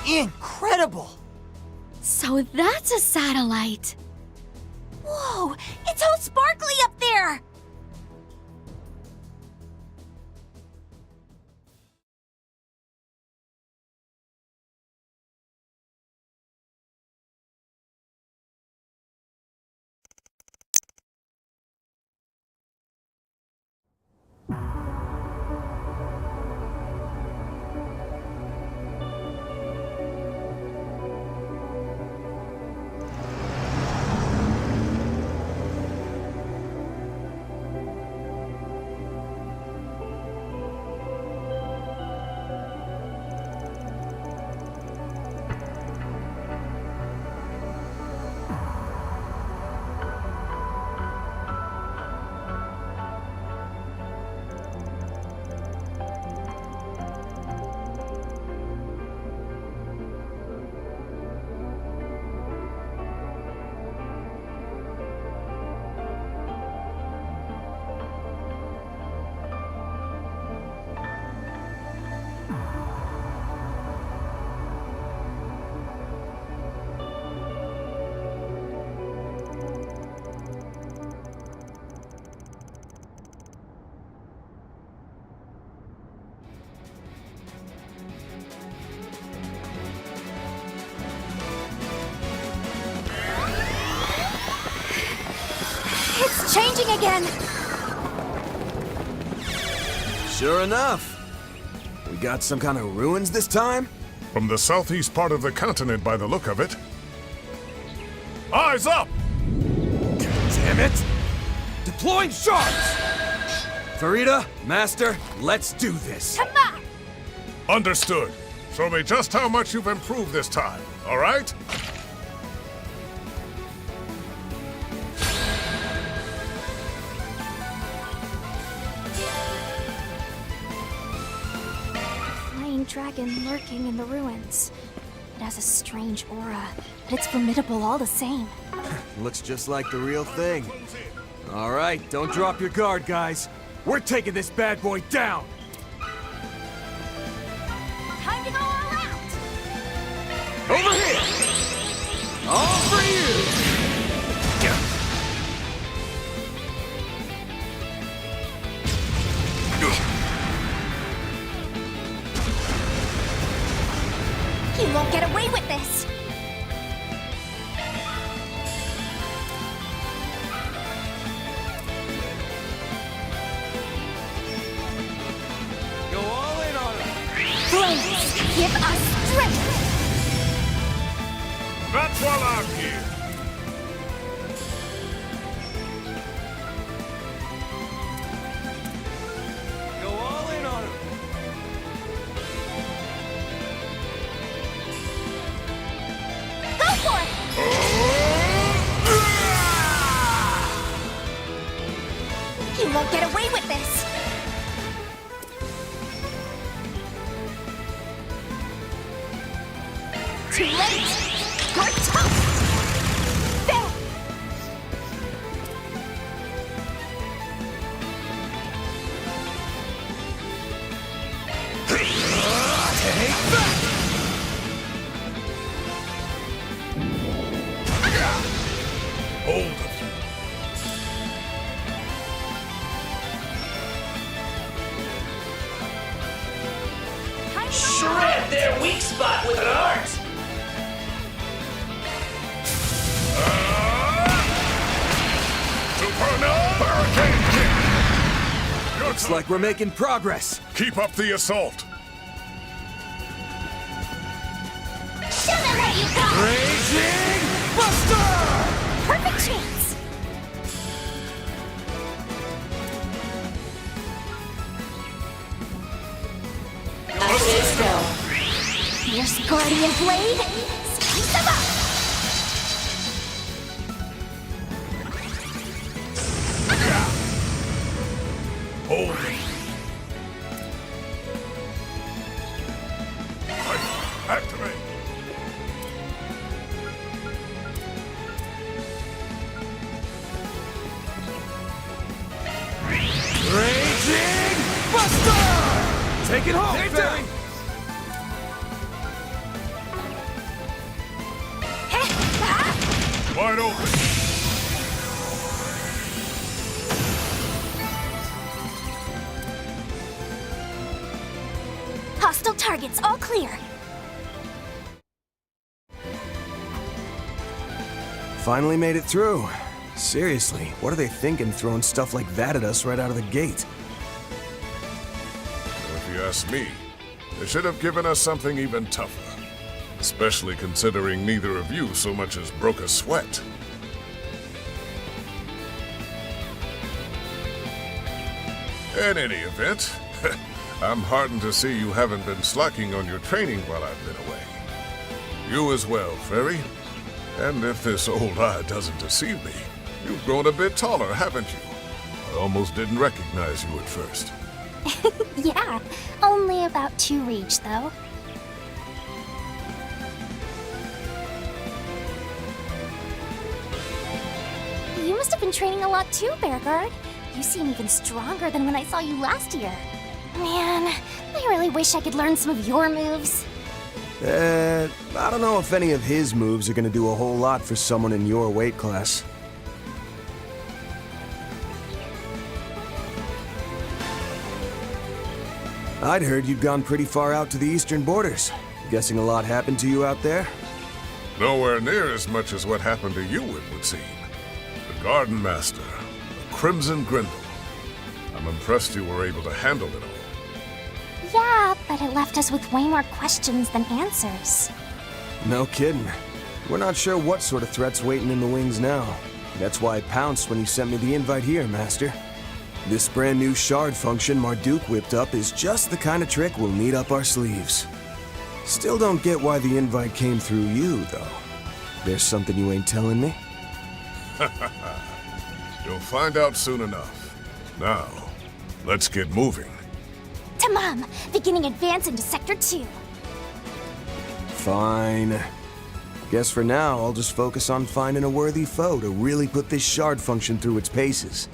Incredible! So that's a satellite. Whoa! It's all sparkly up there! It's changing again! Sure enough. We got some kind of ruins this time? From the southeast part of the continent by the look of it. Eyes up! Damn it! Deploying sharks! Farida, Master, let's do this. Come on! Understood. Show me just how much you've improved this time, all right? Flying dragon lurking in the ruins. It has a strange aura, but it's formidable all the same. Looks just like the real thing. All right, don't drop your guard, guys. We're taking this bad boy down! Time to go all out! Over here! All for you! You won't get away with this! Go all in on him! Flames, give us strength! That's while I'm here. Go all in on him! Go for it! You won't get away with this! Too late! You're toast! There! Take that! Hold of you. Shred their weak spot with art! Supernal Hurricane Kick! Your Looks like we're making progress. Keep up the assault. Show them what you got! Raging Buster! Perfect chance! Let's go. Here's Guardian Blade! Spice them up! Hold it. Activate. Raging Buster! Take it home, Fairy! Wide open. Hostile targets, all clear. Finally made it through. Seriously, what are they thinking throwing stuff like that at us right out of the gate? If you ask me, they should have given us something even tougher. Especially considering neither of you so much as broke a sweat. In any event, I'm heartened to see you haven't been slacking on your training while I've been away. You as well, Fairy. And if this old eye doesn't deceive me, you've grown a bit taller, haven't you? I almost didn't recognize you at first. Yeah, only about 2 reach, though. You must have been training a lot too, Bearguard. You seem even stronger than when I saw you last year. Man, I really wish I could learn some of your moves. I don't know if any of his moves are gonna do a whole lot for someone in your weight class. I'd heard you'd gone pretty far out to the eastern borders. Guessing a lot happened to you out there? Nowhere near as much as what happened to you, it would seem. The Garden Master, the Crimson Grindel. I'm impressed you were able to handle it all. Yeah, but it left us with way more questions than answers. No kidding. We're not sure what sort of threat's waiting in the wings now. That's why I pounced when you sent me the invite here, Master. This brand new shard function Marduk whipped up is just the kind of trick we'll need up our sleeves. Still don't get why the invite came through you, though. There's something you ain't telling me? You'll find out soon enough. Now, let's get moving. Tamam, beginning advance into Sector 2. Fine. Guess for now, I'll just focus on finding a worthy foe to really put this shard function through its paces.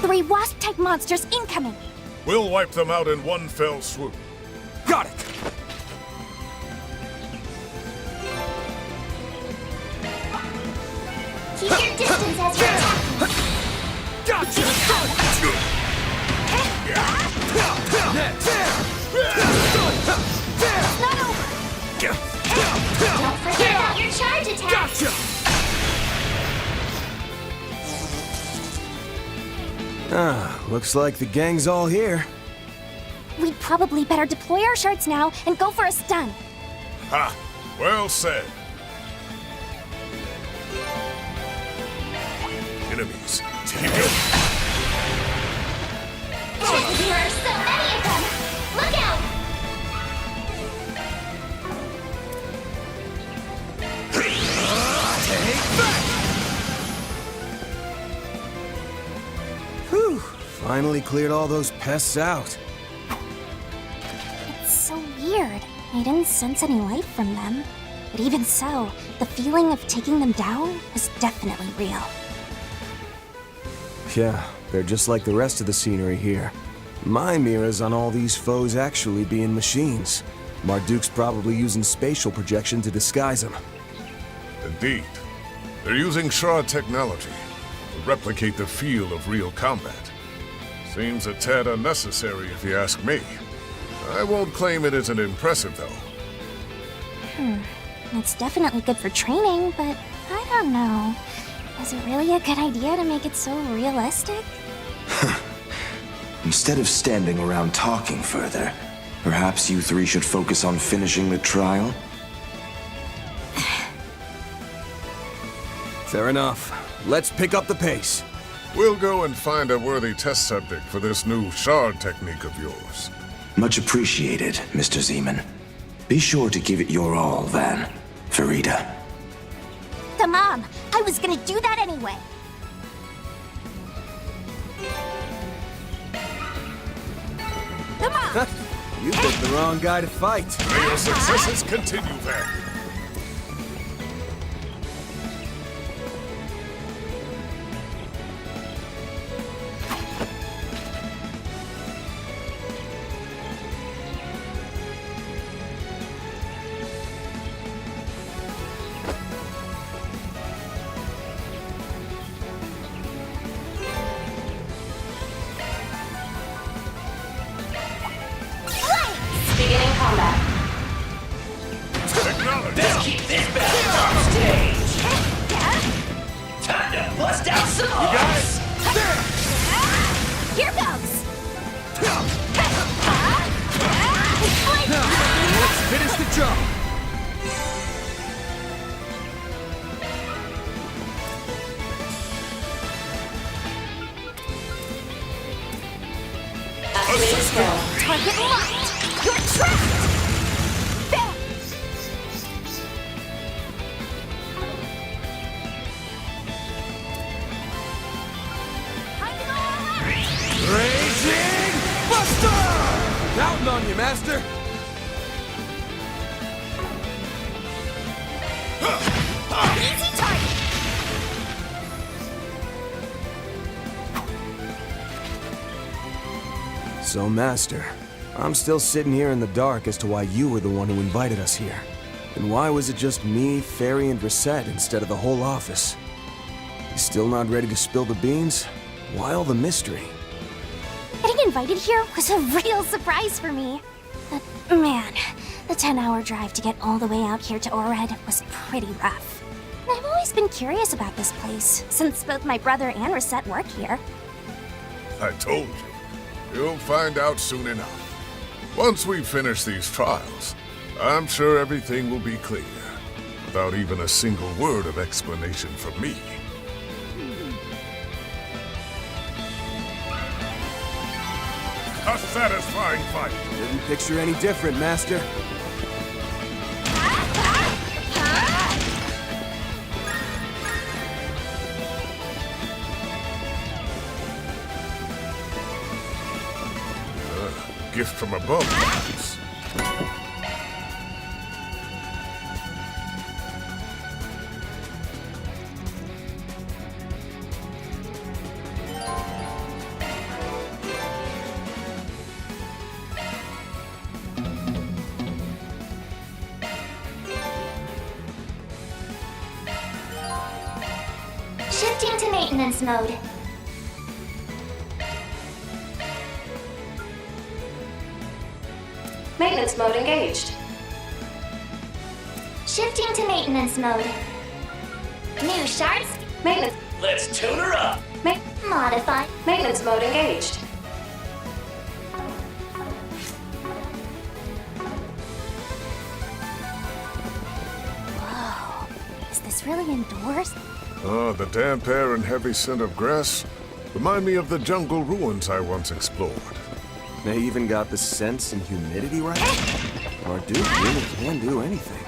Three wasp-type monsters incoming! We'll wipe them out in one fell swoop. Got it! Keep your distance as you're attacking! Gotcha! It's not over! Don't forget about your charge attack! Gotcha! Ah, looks like the gang's all here. We'd probably better deploy our shards now and go for a stun. Ha! Well said. Enemies, take it. There are so many of them! Look out! Whew, finally cleared all those pests out. It's so weird. I didn't sense any life from them. But even so, the feeling of taking them down is definitely real. Yeah, they're just like the rest of the scenery here. My mirrors on all these foes actually being machines. Marduk's probably using spatial projection to disguise them. Indeed. They're using Shard technology to replicate the feel of real combat. Seems a tad unnecessary if you ask me. I won't claim it isn't impressive, though. It's definitely good for training, but I don't know. Is it really a good idea to make it so realistic? Instead of standing around talking further, perhaps you three should focus on finishing the trial? Fair enough. Let's pick up the pace. We'll go and find a worthy test subject for this new Shard technique of yours. Much appreciated, Mr. Zeman. Be sure to give it your all, then, Farida. Come on, I was gonna do that anyway. Come on! You picked the wrong guy to fight. May your successes continue then. Beginning combat. Acknowledge. Let's keep this battle on stage. Time to bust out some arms. Here goes! Let's finish the job. Let's go. Target locked! You're trapped! Bam! Time to go all out! Raging Buster! Counting on you, Master. Easy target! So, Master, I'm still sitting here in the dark as to why you were the one who invited us here. And why was it just me, Fairy, and Reset instead of the whole office? You still not ready to spill the beans? Why all the mystery? Getting invited here was a real surprise for me. But man, the 10-hour drive to get all the way out here to Orred was pretty rough. I've always been curious about this place, since both my brother and Reset work here. I told you. You'll find out soon enough. Once we finish these trials, I'm sure everything will be clear, without even a single word of explanation from me. A satisfying fight. Didn't picture any different, Master. Gift from above, perhaps. Shifting to maintenance mode. Maintenance mode engaged. Shifting to maintenance mode. New shards. Maintenance. Let's tune her up. Modify. Maintenance mode engaged. Whoa. Is this really indoors? Ah, the damp air and heavy scent of grass remind me of the jungle ruins I once explored. They even got the sense and humidity right? Marduk really can do anything.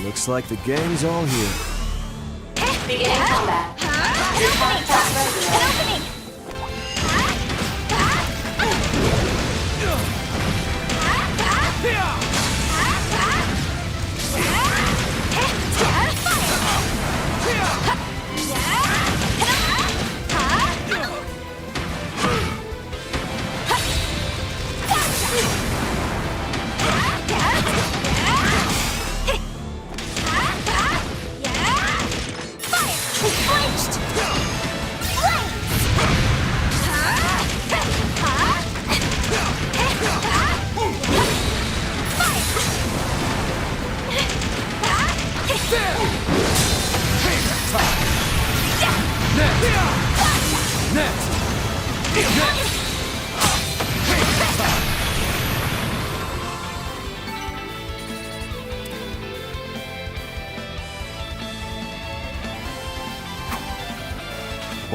Looks like the gang's all here. Beginning combat. An opening! Flinched! Right!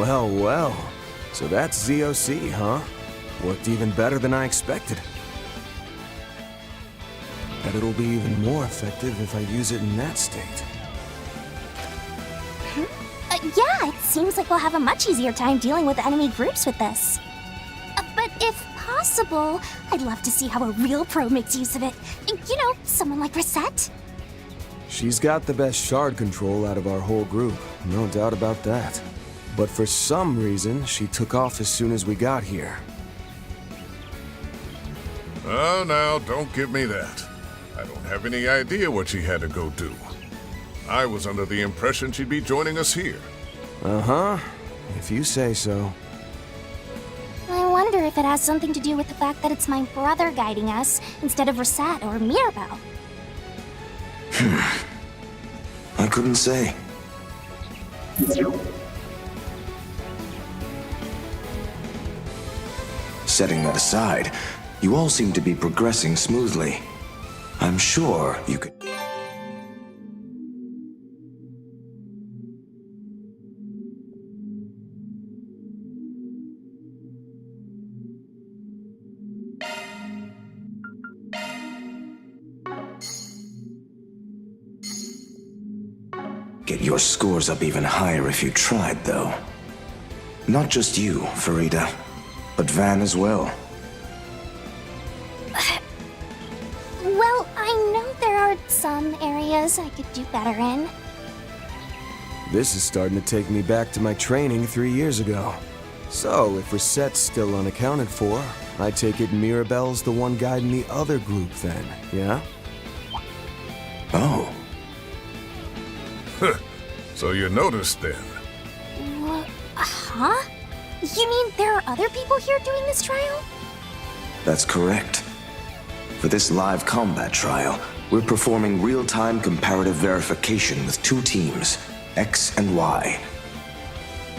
Well, well. So that's ZOC, huh? Worked even better than I expected. Bet it'll be even more effective if I use it in that state. Yeah, it seems like we'll have a much easier time dealing with enemy groups with this. But if possible, I'd love to see how a real pro makes use of it. You know, someone like Reset. She's got the best shard control out of our whole group, no doubt about that. But for some reason, she took off as soon as we got here. Oh, now, don't give me that. I don't have any idea what she had to go do. I was under the impression she'd be joining us here. Uh-huh, if you say so. I wonder if it has something to do with the fact that it's my brother guiding us instead of Reset or Mirabelle. I couldn't say. Setting that aside, you all seem to be progressing smoothly. I'm sure you could... Get your scores up even higher if you tried, though. Not just you, Farida, but Van as well. Well, I know there are some areas I could do better in. This is starting to take me back to my training 3 years ago. So, if Reset's still unaccounted for, I take it Mirabelle's the one guiding the other group then, yeah? Oh. So you noticed then. Huh? You mean there are other people here doing this trial? That's correct. For this live combat trial, we're performing real-time comparative verification with 2 teams, X and Y.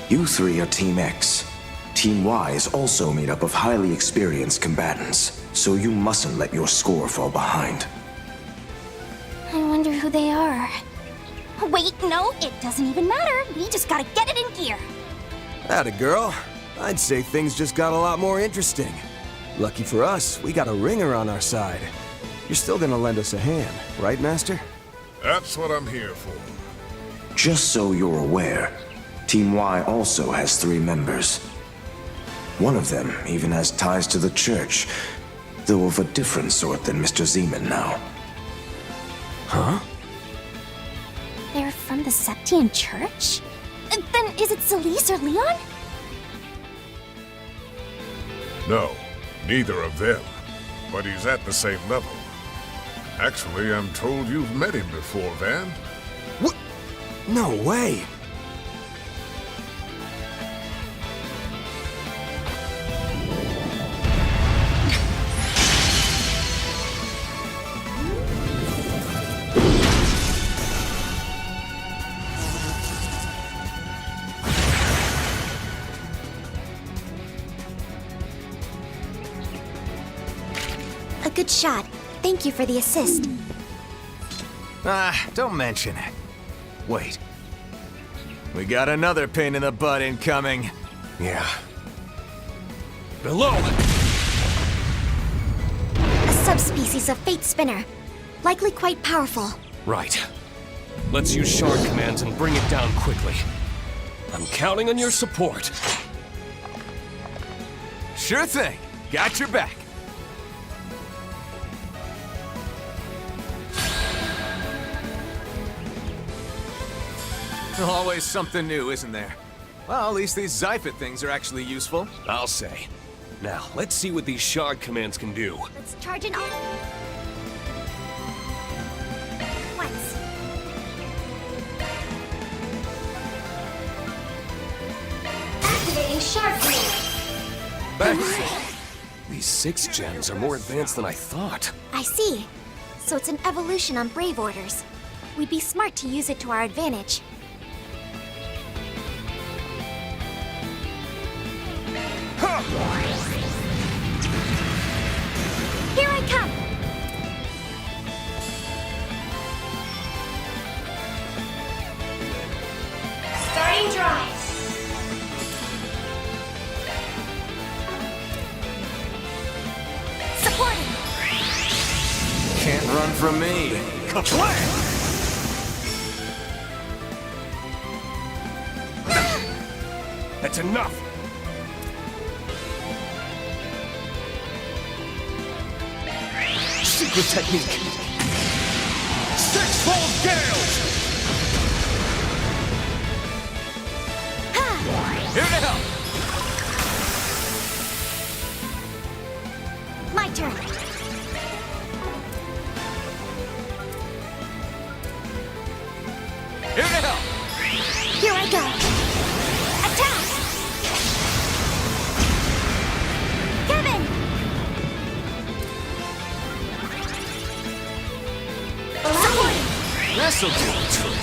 You 3 are Team X. Team Y is also made up of highly experienced combatants, so you mustn't let your score fall behind. I wonder who they are. Wait, no, it doesn't even matter. We just gotta get it in gear. Atta girl. I'd say things just got a lot more interesting. Lucky for us, we got a ringer on our side. You're still gonna lend us a hand, right, Master? That's what I'm here for. Just so you're aware, Team Y also has 3 members. One of them even has ties to the church, though of a different sort than Mr. Zeman now. Huh? They're from the Septian Church? Then is it Celise or Leon? No, neither of them. But he's at the same level. Actually, I'm told you've met him before, Van. What? No way! A good shot. Thank you for the assist. Don't mention it. Wait. We got another pain in the butt incoming. Yeah. Below! A subspecies of Fate Spinner. Likely quite powerful. Right. Let's use shard commands and bring it down quickly. I'm counting on your support. Sure thing. Got your back. Always something new, isn't there? Well, at least these Zyphit things are actually useful. I'll say. Now, let's see what these shard commands can do. Let's charge it off. Once. Activating shard command. Thanks. These 6 gens are more advanced than I thought. I see. So it's an evolution on Brave Orders. We'd be smart to use it to our advantage. Here I come! Starting drive! run from me. Kaplan! That's enough! Secret technique! Six-fold gales! Here to help! My turn. Here to help! Here I go. Attack! Kevin! Support! This'll do the trick.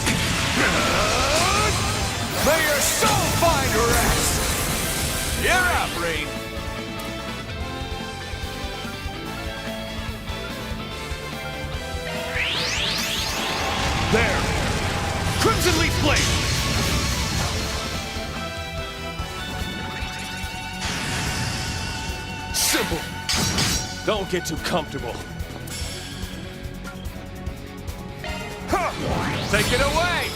May your soul find rest! You're up, Rain. There! Crimson Leaf Blade! Simple. Don't get too comfortable. Huh. Take it away!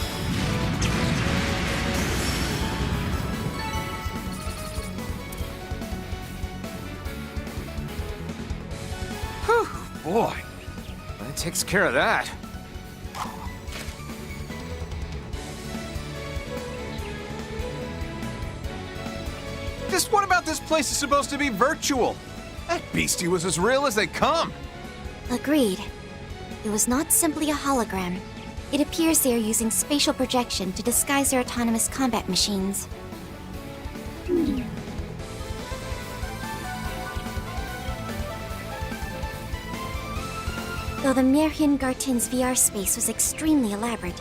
Whew, boy. That takes care of that. Just what about this place is supposed to be virtual? That beastie was as real as they come. Agreed. It was not simply a hologram. It appears they are using spatial projection to disguise their autonomous combat machines. Though the Merian Garten's VR space was extremely elaborate,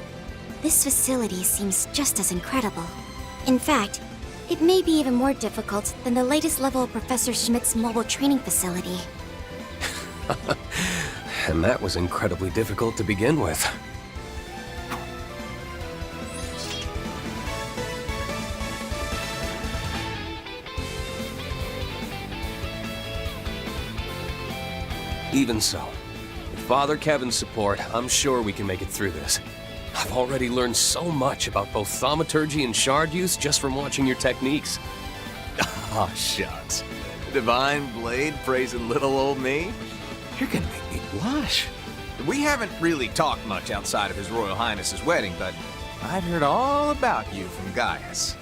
this facility seems just as incredible. In fact, it may be even more difficult than the latest level of Professor Schmidt's mobile training facility. And that was incredibly difficult to begin with. Even so, with Father Kevin's support, I'm sure we can make it through this. I've already learned so much about both thaumaturgy and shard use just from watching your techniques. Oh, shucks. Divine Blade praising little old me? You're gonna make me blush. We haven't really talked much outside of His Royal Highness's wedding, but I've heard all about you from Gaius.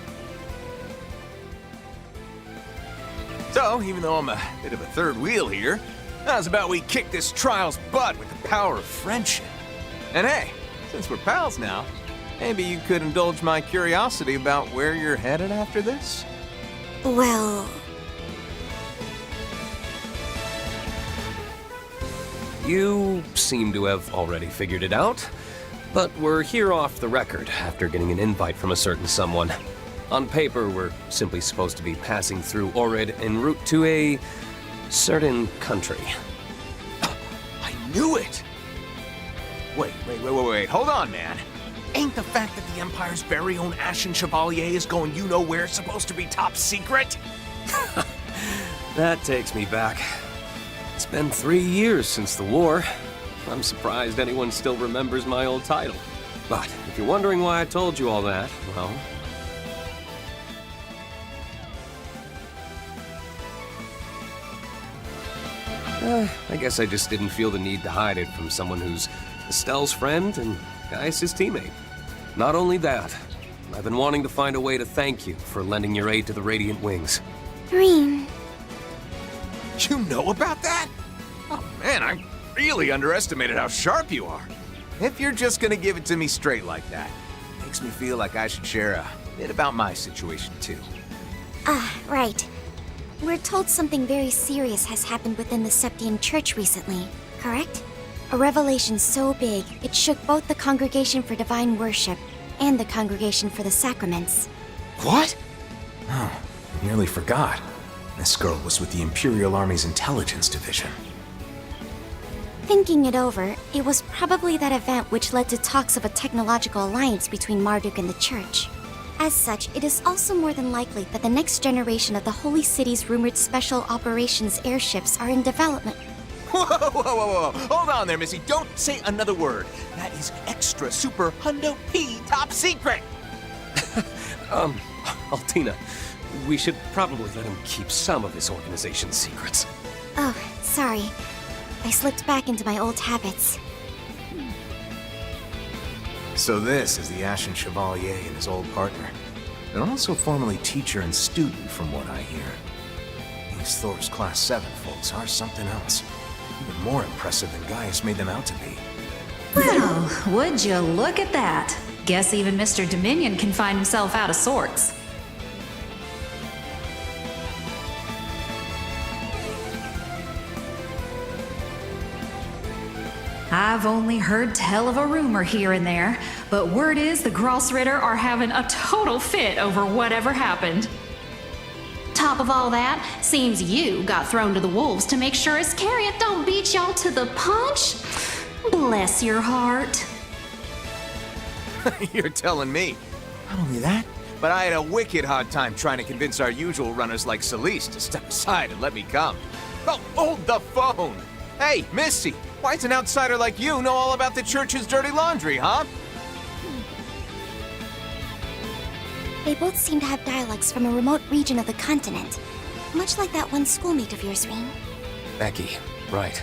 So, even though I'm a bit of a third wheel here, how's about we kick this trial's butt with the power of friendship? And hey, since we're pals now, maybe you could indulge my curiosity about where you're headed after this? Well, You seem to have already figured it out, but we're here off the record after getting an invite from a certain someone. On paper, we're simply supposed to be passing through Orid en route to a certain country. I knew it! Wait, hold on, man. Ain't the fact that the Empire's very own Ashen Chevalier is going you-know-where supposed to be top secret? That takes me back. It's been 3 years since the war. I'm surprised anyone still remembers my old title. But if you're wondering why I told you all that, well... I guess I just didn't feel the need to hide it from someone who's Estelle's friend and Gaius' teammate. Not only that, I've been wanting to find a way to thank you for lending your aid to the Radiant Wings. Green. You know about that? Oh man, I really underestimated how sharp you are. If you're just gonna give it to me straight like that, makes me feel like I should share a bit about my situation too. Right. We're told something very serious has happened within the Septian Church recently, correct? A revelation so big, it shook both the Congregation for Divine Worship and the Congregation for the Sacraments. What? Oh, I nearly forgot. This girl was with the Imperial Army's Intelligence Division. Thinking it over, it was probably that event which led to talks of a technological alliance between Marduk and the Church. As such, it is also more than likely that the next generation of the Holy City's rumored special operations airships are in development. Whoa, Hold on there, Missy. Don't say another word. That is extra super hundo P top secret. Altina, we should probably let him keep some of his organization's secrets. Oh, sorry. I slipped back into my old habits. So this is the Ashen Chevalier and his old partner. They're also formerly teacher and student, from what I hear. These Thor's Class 7 folks are something else. Even more impressive than Gaius made them out to be. Well, would you look at that? Guess even Mr. Dominion can find himself out of sorts. I've only heard tell of a rumor here and there, but word is the Grossritter are having a total fit over whatever happened. Top of all that, seems you got thrown to the wolves to make sure Iscariot don't beat y'all to the punch. Bless your heart. You're telling me. Not only that, but I had a wicked hard time trying to convince our usual runners like Celeste to step aside and let me come. Oh, hold the phone! Hey, Missy, why does an outsider like you know all about the church's dirty laundry, huh? They both seem to have dialects from a remote region of the continent. Much like that one schoolmate of yours, Rean. Becky, right.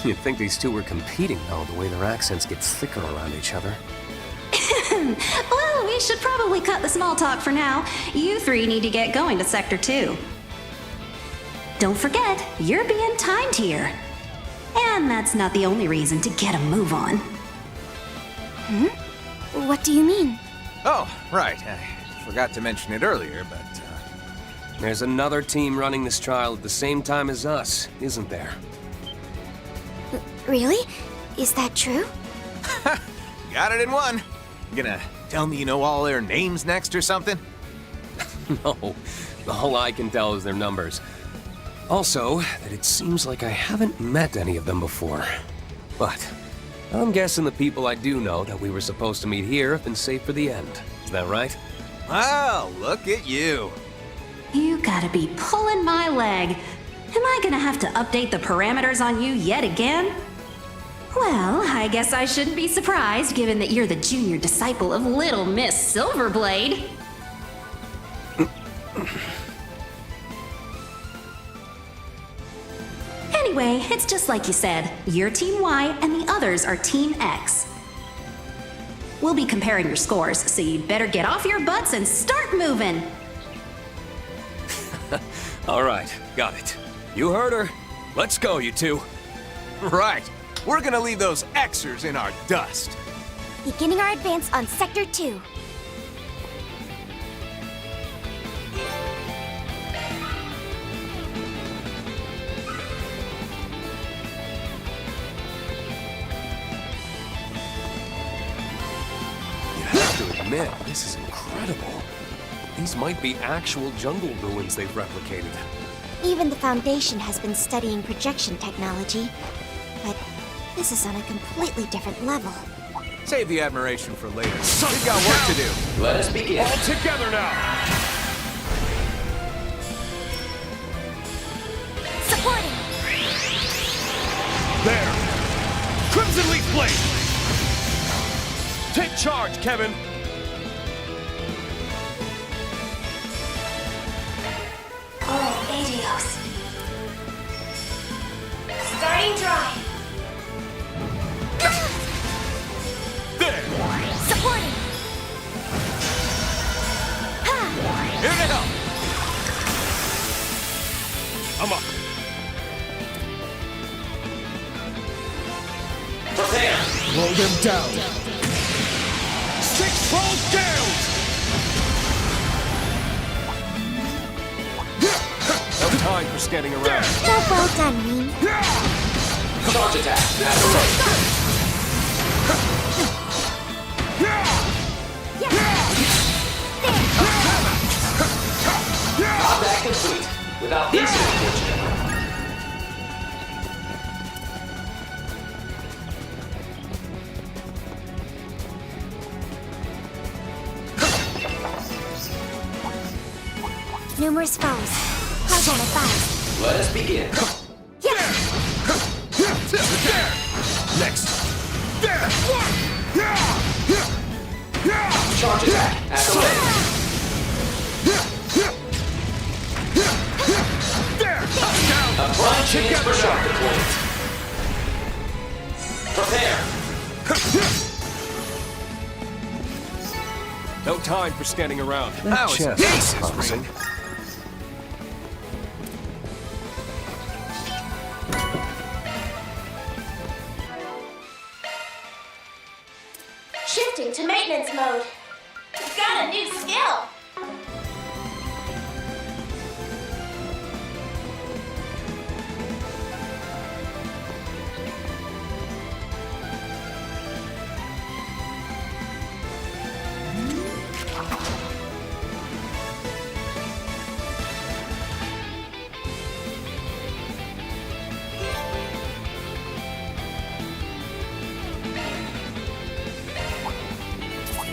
You'd think these two were competing, though, the way their accents get thicker around each other. Well, we should probably cut the small talk for now. You three need to get going to Sector 2. Don't forget, you're being timed here. And that's not the only reason to get a move on. What do you mean? Oh, right. I forgot to mention it earlier, but, There's another team running this trial at the same time as us, isn't there? Really? Is that true? got it in one. You gonna tell me you know all their names next or something? No, all I can tell is their numbers. Also, that it seems like I haven't met any of them before. But I'm guessing the people I do know that we were supposed to meet here have been saved for the end. Is that right? Wow, look at you. You gotta be pulling my leg. Am I gonna have to update the parameters on you yet again? Well, I guess I shouldn't be surprised given that you're the junior disciple of Little Miss Silverblade. Anyway, it's just like you said. You're Team Y and the others are Team X. We'll be comparing your scores, so you'd better get off your butts and start moving. All right, got it. You heard her. Let's go, you two. Right. We're gonna leave those Xers in our dust. Beginning our advance on Sector 2. You have to admit, this is incredible. These might be actual jungle ruins they've replicated. Even the Foundation has been studying projection technology, but this is on a completely different level. Save the admiration for later. We've got work to do. Let us begin. All together now! Supporting! There! Crimson Leaf Blade! Take charge, Kevin! Oh, Adios. Starting drive. There! Supporting! Here to help. I'm up. Prepare. Roll them down. 6 rolls down! No time for skating around. Job well done, Rean. Charge attack. That's combat complete. Without incident, fortunately. Numerous foes. Hardline advised. Let us begin. Next. Charge attack at the ready. Apply chains for shock deployment. Prepare. No time for standing around. That was chest Jesus, looks promising. Ring. Shifting to maintenance mode. Got a new skill.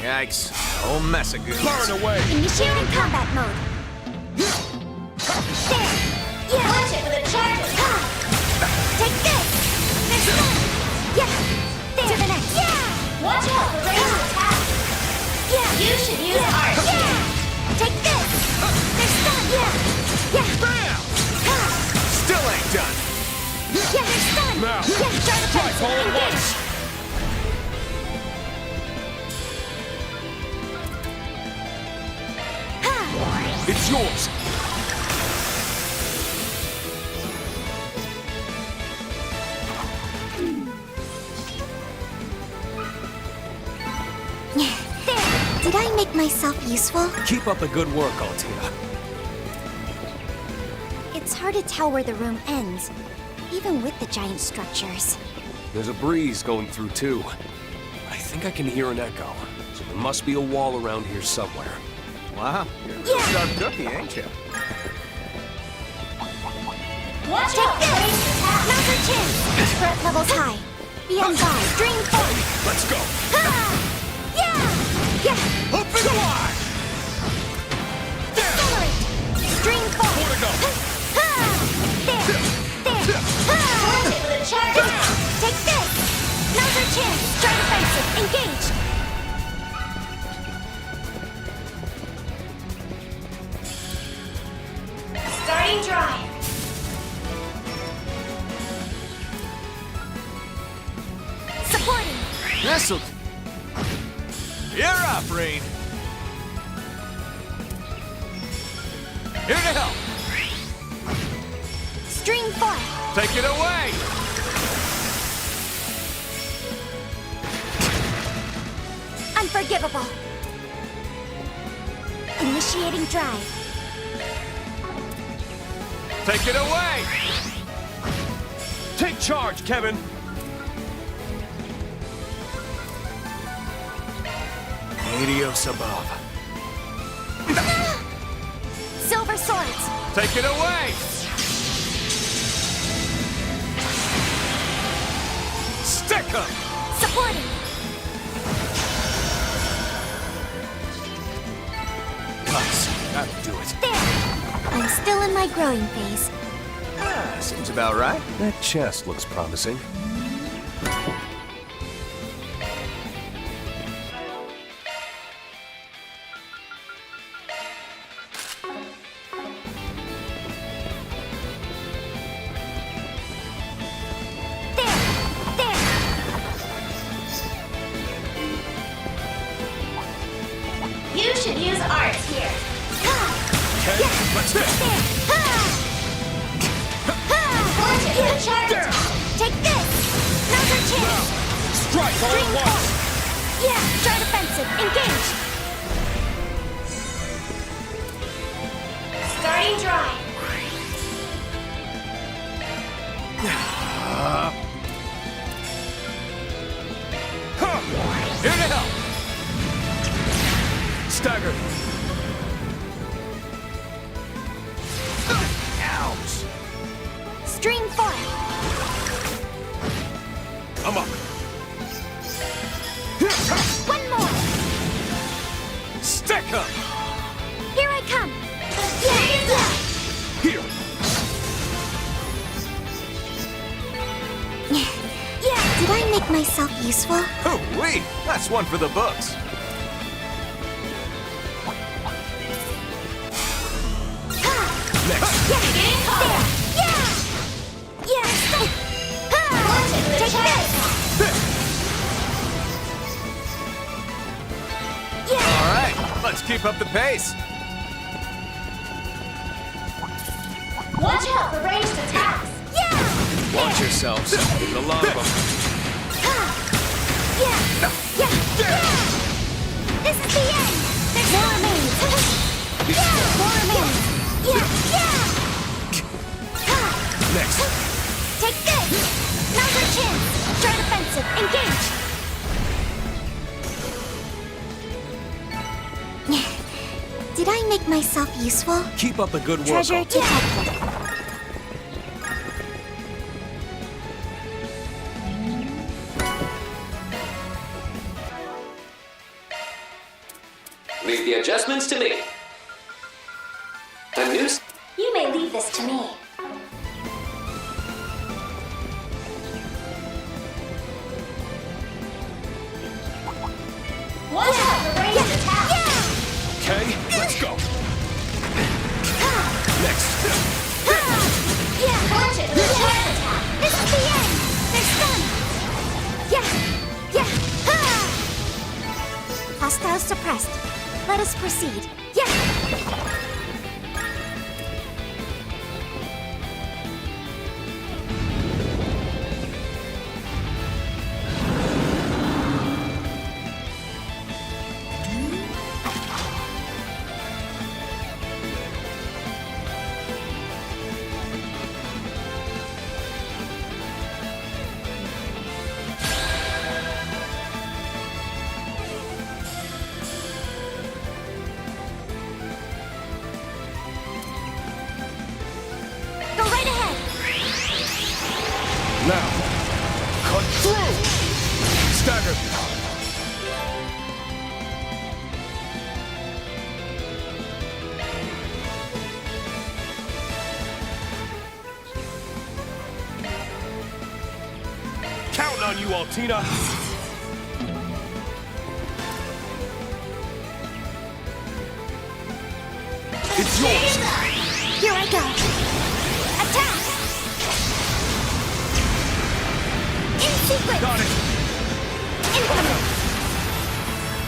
Yikes. Whole mess of goodies. Burn away! Initiating combat mode. There. Yeah. Punch it with a charge attack. Take this. There's one. Yeah. There. To the next. Yeah. Watch out for range attack. Yeah. You should use art. Yeah. Take this. There's stun. Yeah. Yeah. Bam! Still ain't done. Yeah. There's stun. Now. Yeah. Try to Strike all at once! It's yours! There. Did I make myself useful? Keep up the good work, Altia. It's hard to tell where the room ends, even with the giant structures. There's a breeze going through, too. I think I can hear an echo, so there must be a wall around here somewhere. Wow, you're a real sharp cookie, ain't you? Watch out for range attack. Another chin. Threat levels high. Beyond by. Dream form. Let's go! Ha! Yeah! Yeah! Open wide! Accelerate! Dream form. More to go! Ha! There! There! Ha! Punch it with a charge attack. Take this! Another chin. Try defensive. Engage! Starting drive. Supporting! This'll... You're up, Rain. Here to help. Stream form. Take it away. Unforgivable. Initiating drive. Take it away. Take charge, Kevin! Adios above. Silver swords. Take it away. Stick 'em. Supporting. Nice. That'll do it. There. I'm still in my growing phase. Ah, seems about right. That chest looks promising. You should use arts here. Let's go! Punch it with a charge attack. Take this! Another chance! Strike all at once! Yeah! Try defensive! Engage! Starting drive. Here to help. Stagger. Ouch. Stream form! I'm up. One more! Stick 'em! Here I come! Yeah! Here! Yeah! Did I make make myself useful? Hoo-wee! That's one for the books. Next. Yeah! Take this! All right, let's keep up the pace. Watch out for ranged attacks! Watch yourselves. There's a lot of them. This is the end! There's more remains! More remains! Next. Take this! Now's our chance! Try defensive! Engage! Did I make myself useful? Keep up the good work. Treasure detected. Leave the adjustments to me. A new You may leave this to me. Watch out for ranged attacks! Okay, let's go. Next. Punch it with a charge attack! This is the end! They're stunned! Hostiles suppressed. Let us proceed. Go right ahead! Now, cut through! Stagger! Counting on you, Altina! It's yours! Here I go! Attack! In sequence! Got it! Incoming!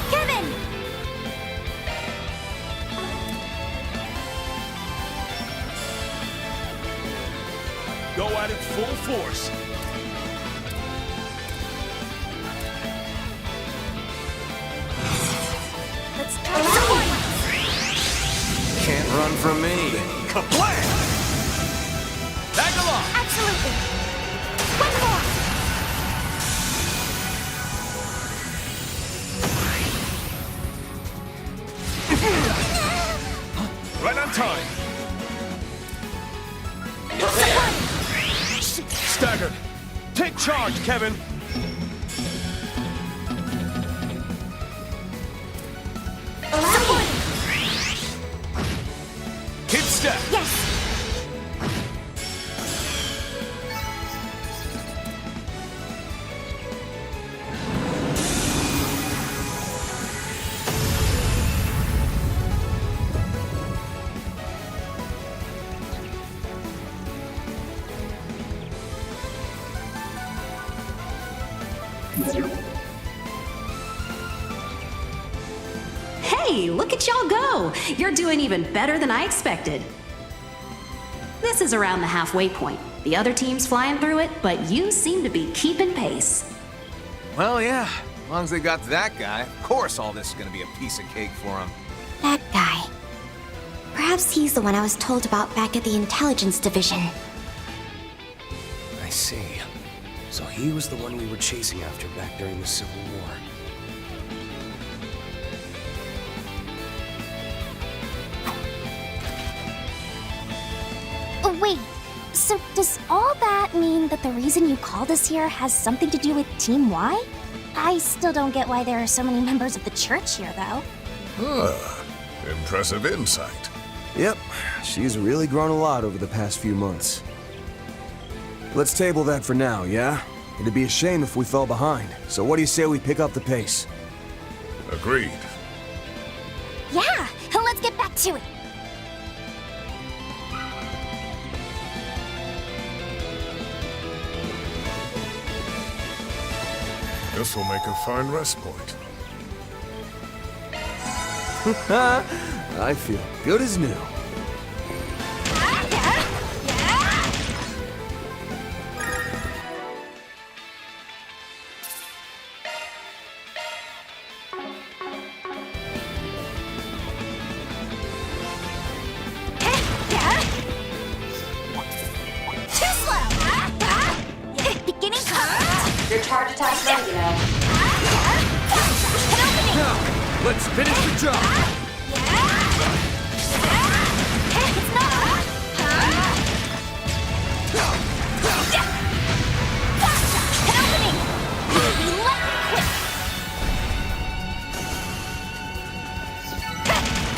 Kevin! Go at it full force! Let's try support! Can't run from me. Kablam! Tag along! Absolutely! One more! Right on time. Staggered. Take charge, Kevin. Keep step. Yes! Hey, look at y'all go! You're doing even better than I expected. This is around the halfway point. The other team's flying through it, but you seem to be keeping pace. Well, yeah. As long as they got that guy, of course all this is gonna be a piece of cake for him. That guy. Perhaps he's the one I was told about back at the Intelligence Division. I see. So he was the one we were chasing after back during the Civil War. Oh, wait. So does all that mean that the reason you called us here has something to do with Team Y? I still don't get why there are so many members of the church here, though. Impressive insight. Yep, she's really grown a lot over the past few months. Let's table that for now, yeah? It'd be a shame if we fell behind. So what do you say we pick up the pace? Agreed. Yeah, let's get back to it. This will make a fine rest point. I feel good as new. Your charge attack's ready, you know. Now, let's finish the job.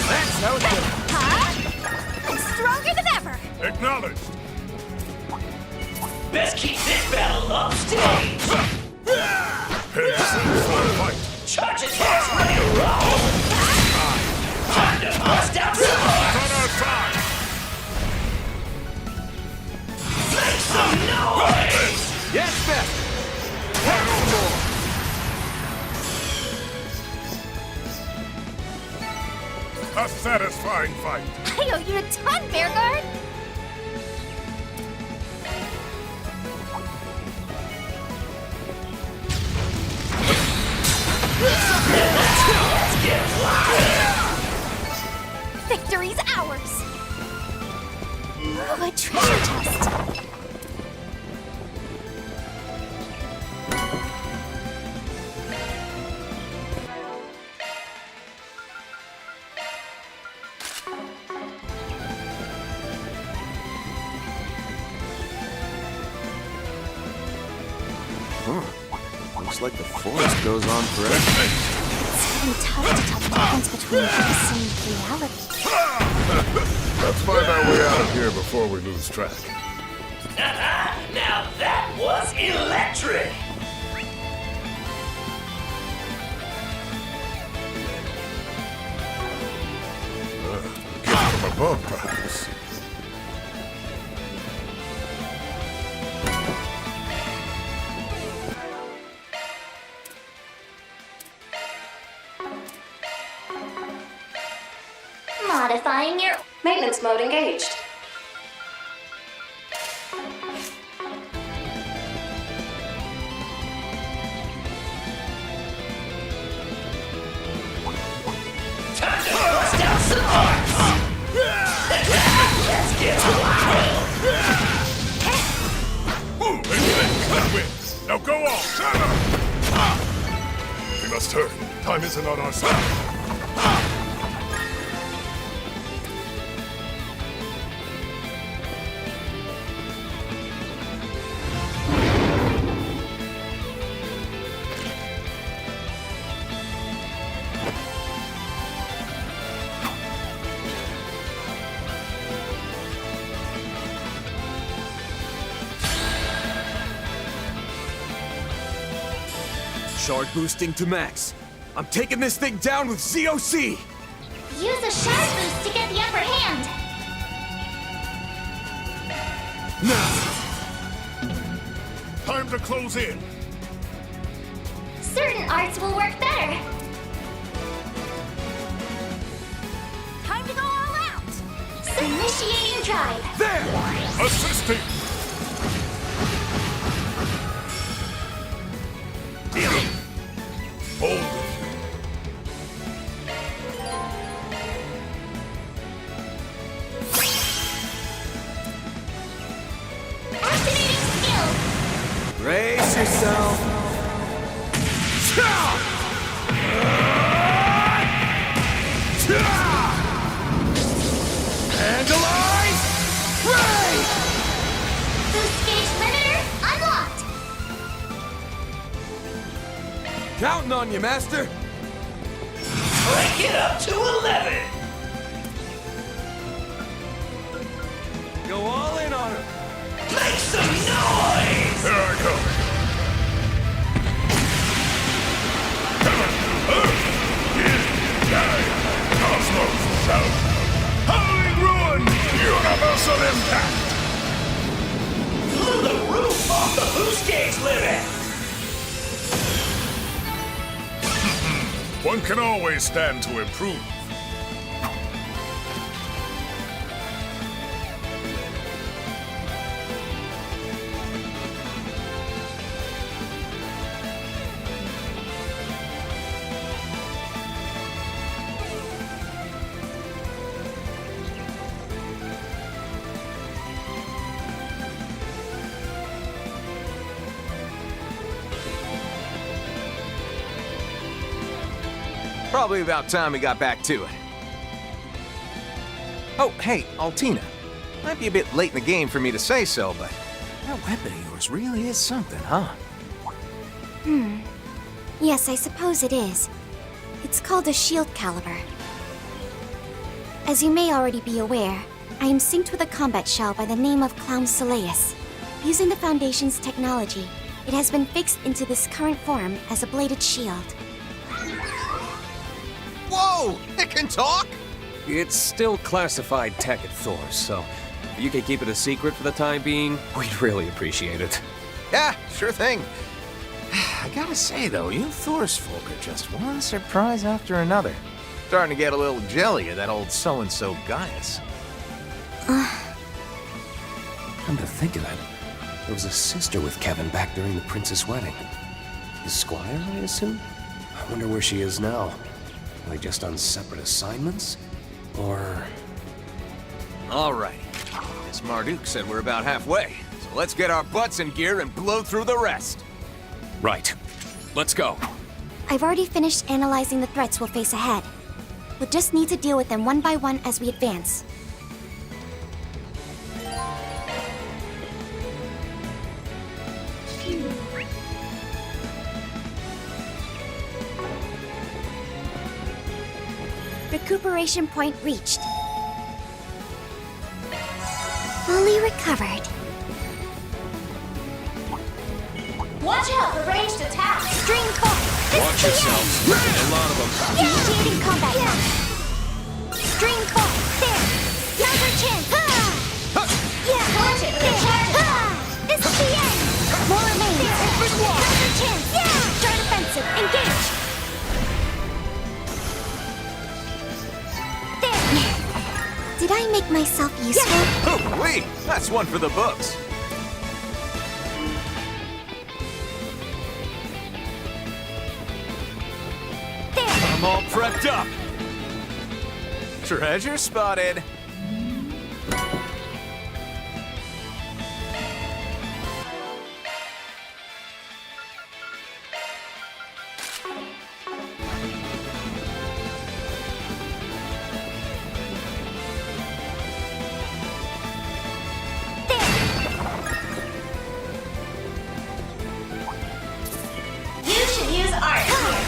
That's how it's done. I'm stronger than ever. Acknowledged. Best keep this battle upstage. Heads for a fight. Charge attacks ready to roll. Time to bust out some hearts. On our side. Make some noise. Yes, Beth. A satisfying fight. I owe you a ton, Bearguard. Let's get wild. Victory's ours. Oh, a treasure chest. Looks like the forest goes on forever. It's getting tough to tell the difference between this and reality. Let's find our way out of here before we lose track. Now that was electric. Gift from above, perhaps. Modifying your maintenance mode engaged. Time to bust out some hearts. Let's get wild. Now go on! Shut up! We must hurry. Time isn't on our side. Shard boosting to max. I'm taking this thing down with ZOC! Use a shard boost to get the upper hand. Time to close in. Certain arts will work better. Time to go all out. Initiating drive. There! Assisting. Hold. Activating skill. Brace yourself. Vandalize! Ray! Boost gauge limiter unlocked. Counting on you, Master. Crank it up to 11. Go all in on him. Make some noise. Here I come. One can always stand to improve. Probably about time we got back to it. Oh, hey, Altina. Might be a bit late in the game for me to say so, but that weapon of yours really is something, huh? Yes, I suppose it is. It's called a shield caliber. As you may already be aware, I am synced with a combat shell by the name of Clown Soleus. Using the Foundation's technology, it has been fixed into this current form as a bladed shield. Whoa! It can talk? It's still classified tech at Thor, so if you could keep it a secret for the time being, we'd really appreciate it. Yeah, sure thing. I gotta say, though, you Thor's folk are just one surprise after another. Starting to get a little jelly of that old so-and-so Gaius. Come to think of it, there was a sister with Kevin back during the prince's wedding. His squire, I assume? I wonder where she is now. Are they just on separate assignments? Or... Alright. Miss Marduk said we're about halfway, so let's get our butts in gear and blow through the rest. Right. Let's go. I've already finished analyzing the threats we'll face ahead. We'll just need to deal with them one by one as we advance. Recuperation point reached. Fully recovered. Watch out for ranged attacks! String core! Watch yourselves. A lot of them. Initiating combat. String core! There! Counter chance! Launch it with a charge attack! This is the end! More remains! Counter chance! Start offensive! Engage! There! Did I make myself useful? Oh, wait! That's one for the books. I'm all prepped up. Treasure spotted. You should use art here.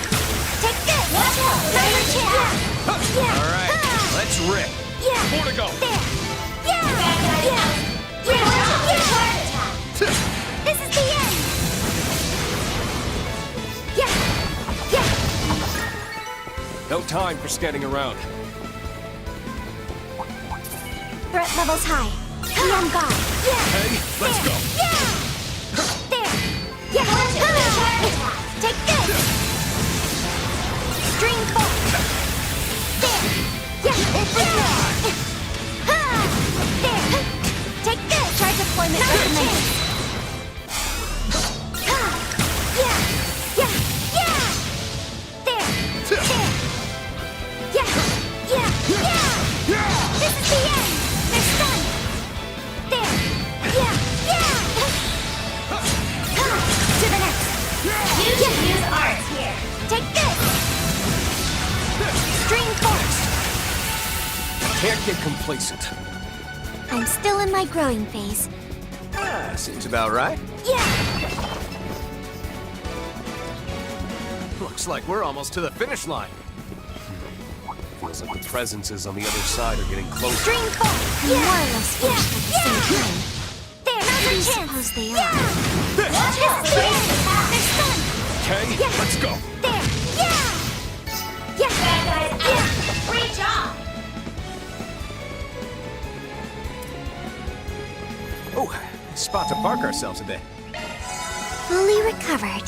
Take this! Watch out! Counter chance! All right, let's rip. More to go. There! Launch it with a charge attack! This is the end! No time for standing around. Threat levels high. Be on guard. Hey, let's go. There! Launch it with a charge attack! Take this! String core! There! Open wide! There! Take this! Charge deployment recommended. This is the end! They're stunned! There! To the next! You should use art here. Take this! String force! Can't get complacent. I'm still in my growing phase. Ah, seems about right. Looks like we're almost to the finish line. Feels like the presences on the other side are getting closer. String force! More or less finished at the same time. There! I suppose they are. Watch out for ranged attacks! They're stunned! Okay, let's go. There! Bad guys out! Great job! Oh, spot to park ourselves a bit. Fully recovered.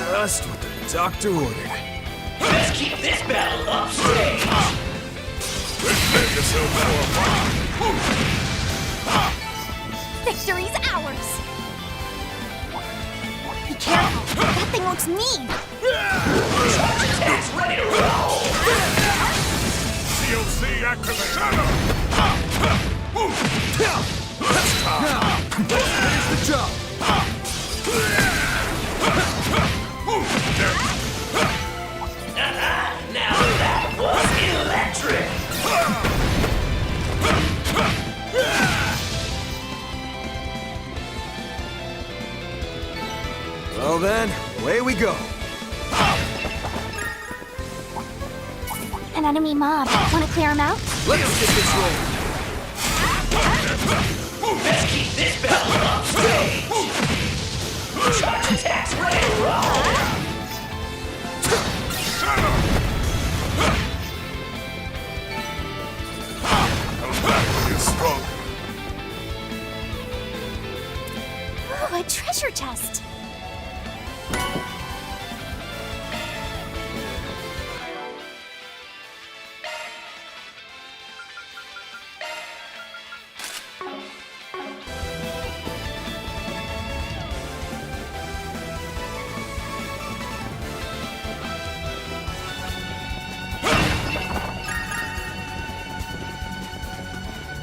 Just what the doctor ordered. Let's keep this battle upstage. Victory's ours! Be careful! That thing looks mean! Charge attacks ready to roll. COC activation! Finish the job! Now that was electric. Well then, away we go. An enemy mob. Wanna clear him out? Let's get this rolling. Let's keep this battle upstage. Charge attacks ready to roll. It's strong. Ooh, a treasure chest!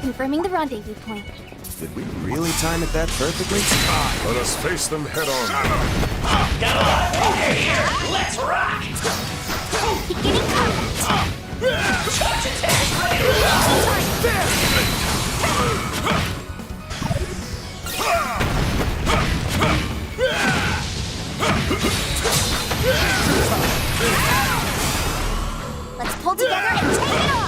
Confirming the rendezvous point. Did we really time it that perfectly? Let us face them head on. Got a lot of fire here. Let's rock. Beginning combat! Charge attacks ready to roll. Let's pull together and take it off!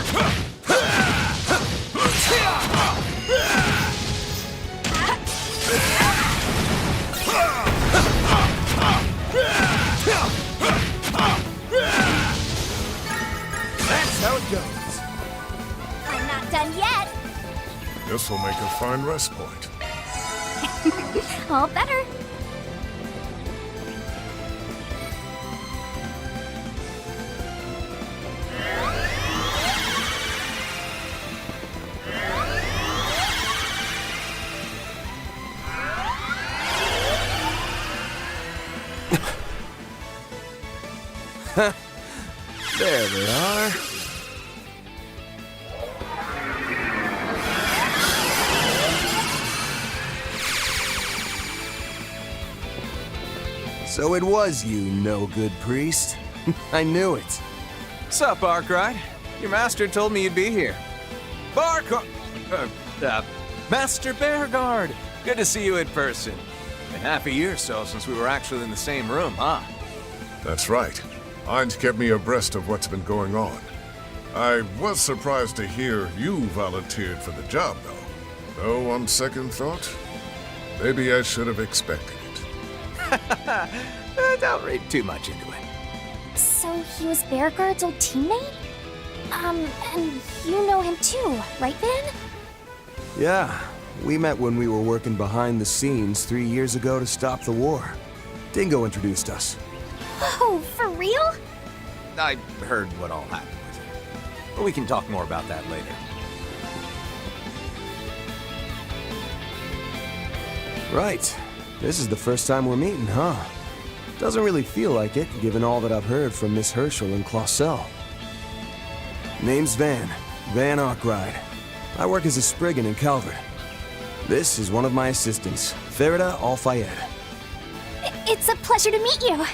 That's how it goes. I'm not done yet! This will make a fine rest point. All better. There they are. So it was you, no-good priest. I knew it. Sup, Arkwright? Your master told me you'd be here. Master Beauregard! Good to see you in person. Been half a year or so since we were actually in the same room, huh? That's right. Heinz kept me abreast of what's been going on. I was surprised to hear you volunteered for the job, though. Though, on second thought, maybe I should have expected it. Don't read too much into it. So he was Beauregard's old teammate? And you know him too, right, Van? Yeah, we met when we were working behind the scenes 3 years ago to stop the war. Dingo introduced us. Oh, for real? I heard what all happened with him. But we can talk more about that later. Right. This is the first time we're meeting, huh? Doesn't really feel like it, given all that I've heard from Miss Herschel and Clausel. Name's Van Arkwright. I work as a Spriggan in Calvert. This is one of my assistants, Farida Al-Fayed. It's a pleasure to meet you.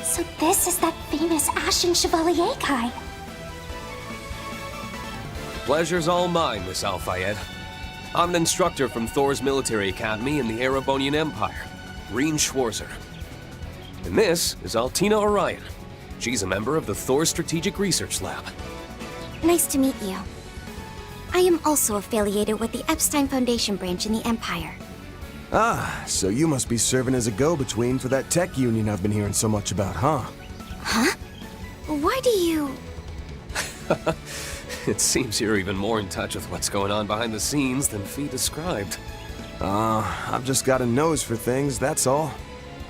So this is that famous Ashen Chevalier guy. Pleasure's all mine, Miss Al-Fayed. I'm an instructor from Thor's military academy in the Erebonian Empire, Reen Schwarzer. And this is Altina Orion. She's a member of the Thor Strategic Research Lab. Nice to meet you. I am also affiliated with the Epstein Foundation branch in the Empire. Ah, so you must be serving as a go-between for that tech union I've been hearing so much about, huh? Huh? Why do you... It seems you're even more in touch with what's going on behind the scenes than Fee described. I've just got a nose for things, that's all.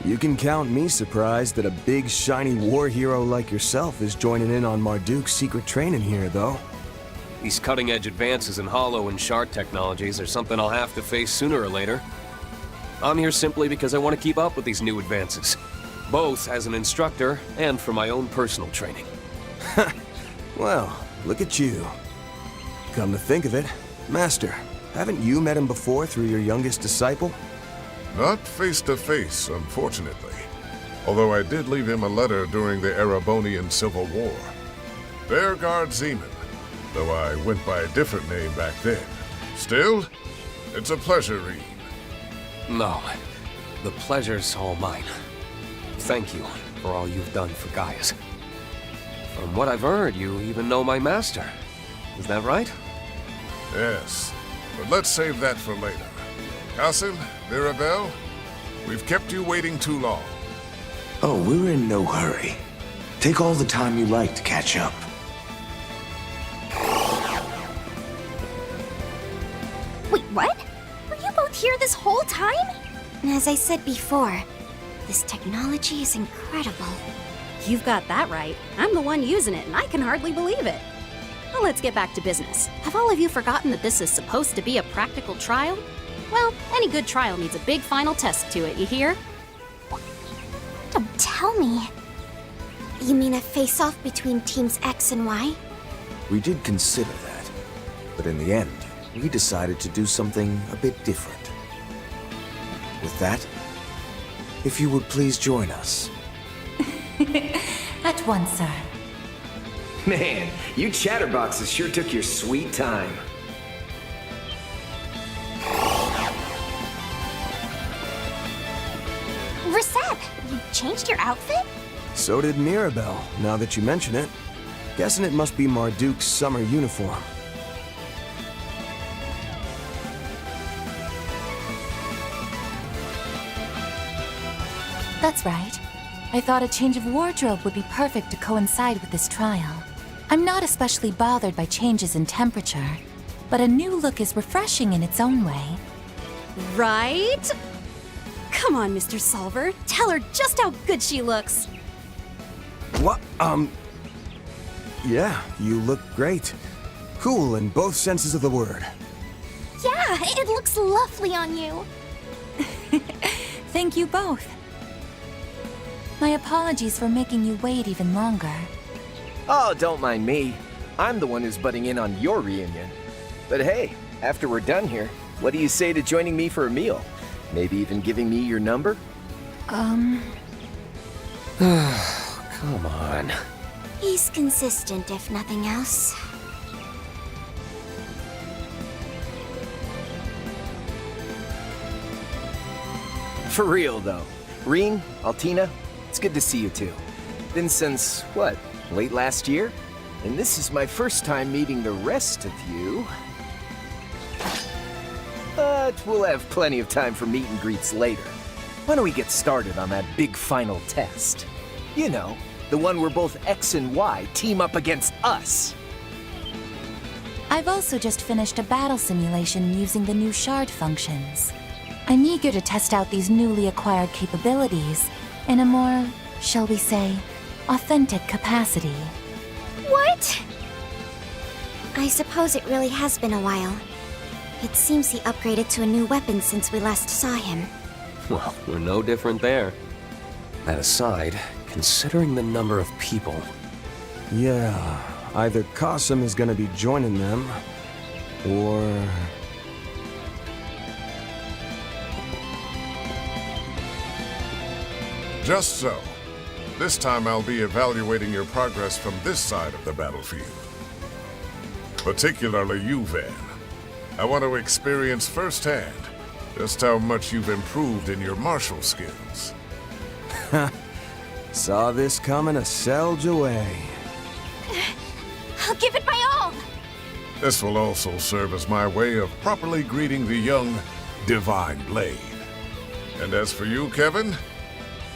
You can count me surprised that a big, shiny war hero like yourself is joining in on Marduk's secret training here, though. These cutting-edge advances in hollow and shard technologies are something I'll have to face sooner or later. I'm here simply because I want to keep up with these new advances, both as an instructor and for my own personal training. Well, look at you. Come to think of it, Master, haven't you met him before through your youngest disciple? Not face to face, unfortunately. Although I did leave him a letter during the Erebonian Civil War. Bearguard Zeman, though I went by a different name back then. Still, it's a pleasure, Reed. No, the pleasure's all mine. Thank you for all you've done for Gaius. From what I've heard, you even know my master. Is that right? Yes, but let's save that for later. Qasim, Mirabelle, we've kept you waiting too long. Oh, we're in no hurry. Take all the time you like to catch up. Wait, what? Were you both here this whole time? As I said before, this technology is incredible. You've got that right. I'm the one using it, and I can hardly believe it. Well, let's get back to business. Have all of you forgotten that this is supposed to be a practical trial? Well, any good trial needs a big final test to it, you hear? Don't tell me. You mean a face-off between teams X and Y? We did consider that, but in the end, we decided to do something a bit different. With that, if you would please join us. At once, sir. Man, you chatterboxes sure took your sweet time. Raseb, you changed your outfit? So did Mirabelle, now that you mention it. Guessing it must be Marduk's summer uniform. That's right. I thought a change of wardrobe would be perfect to coincide with this trial. I'm not especially bothered by changes in temperature, but a new look is refreshing in its own way. Right? Come on, Mr. Solver. Tell her just how good she looks. What? Yeah, you look great. Cool in both senses of the word. Yeah, it looks lovely on you. Thank you both. My apologies for making you wait even longer. Oh, don't mind me. I'm the one who's butting in on your reunion. But hey, after we're done here, what do you say to joining me for a meal? Maybe even giving me your number? Come on. He's consistent, if nothing else. For real, though. Reen, Altina, it's good to see you two. Been since, what, late last year? And this is my first time meeting the rest of you. But we'll have plenty of time for meet and greets later. Why don't we get started on that big final test? You know, the one where both X and Y team up against us. I've also just finished a battle simulation using the new shard functions. I'm eager to test out these newly acquired capabilities in a more, shall we say, authentic capacity. What? I suppose it really has been a while. It seems he upgraded to a new weapon since we last saw him. Well, we're no different there. That aside, considering the number of people... Yeah, either Qasim is gonna be joining them, or... Just so. This time I'll be evaluating your progress from this side of the battlefield. Particularly you, Van. I want to experience firsthand just how much you've improved in your martial skills. Saw this coming a selge away. I'll give it my all. This will also serve as my way of properly greeting the young Divine Blade. And as for you, Kevin,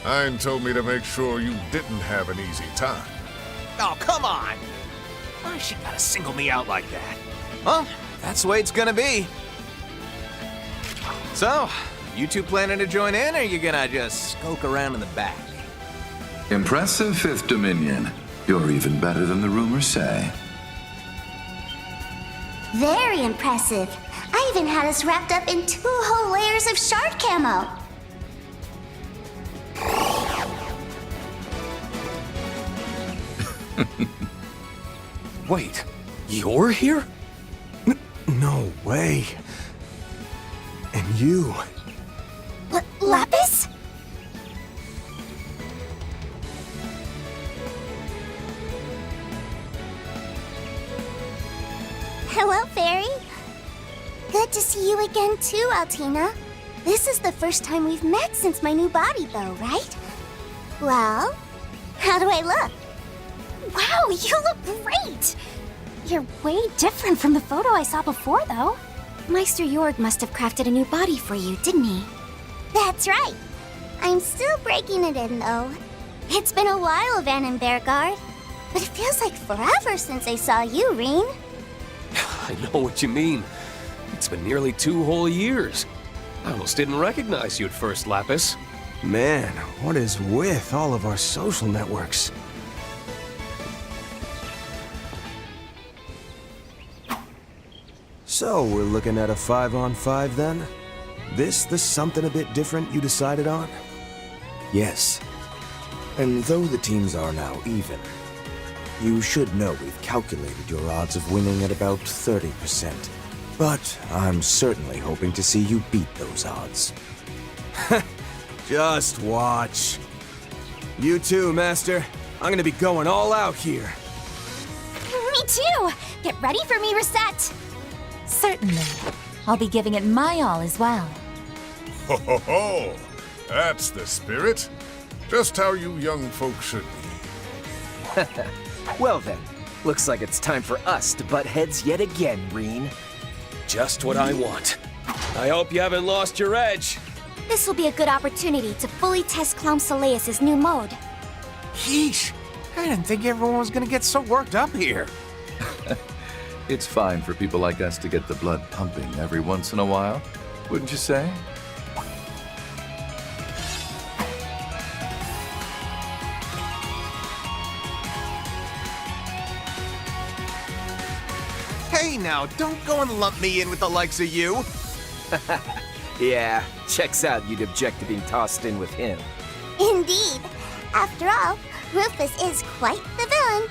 Hein told me to make sure you didn't have an easy time. Oh, come on! Why she gotta single me out like that? Well, that's the way it's gonna be. So, You two planning to join in, or you gonna just skulk around in the back? Impressive, Fifth Dominion. You're even better than the rumors say. Very impressive. I even had us wrapped up in 2 whole layers of shard camo. Wait, you're here? No way. And you. Lapis? Hello, Fairy. Good to see you again too, Altina. This is the first time we've met since my new body, though, right? Well, how do I look? Wow, you look great! You're way different from the photo I saw before, though. Meister Jorg must have crafted a new body for you, didn't he? That's right. I'm still breaking it in, though. It's been a while, Van and Bearguard. But it feels like forever since I saw you, Reen. I know what you mean. It's been nearly 2 whole years. I almost didn't recognize you at first, Lapis. Man, what is with all of our social networks? So, we're looking at a 5-on-5 then? This the something a bit different you decided on? Yes. And though the teams are now even, you should know we've calculated your odds of winning at about 30%. But I'm certainly hoping to see you beat those odds. Just watch. You too, Master. I'm gonna be going all out here. Me too! Get ready for me, Reset! Certainly. I'll be giving it my all as well. Ho ho ho! That's the spirit. Just how you young folks should be. Well then, looks like it's time for us to butt heads yet again, Reen. Just what I want. I hope you haven't lost your edge. This will be a good opportunity to fully test Clown Soleus' new mode. Yeesh! I didn't think everyone was gonna get so worked up here. It's fine for people like us to get the blood pumping every once in a while, wouldn't you say? Hey now, don't go and lump me in with the likes of you. Yeah, checks out you'd object to being tossed in with him. Indeed. After all, Rufus is quite the villain.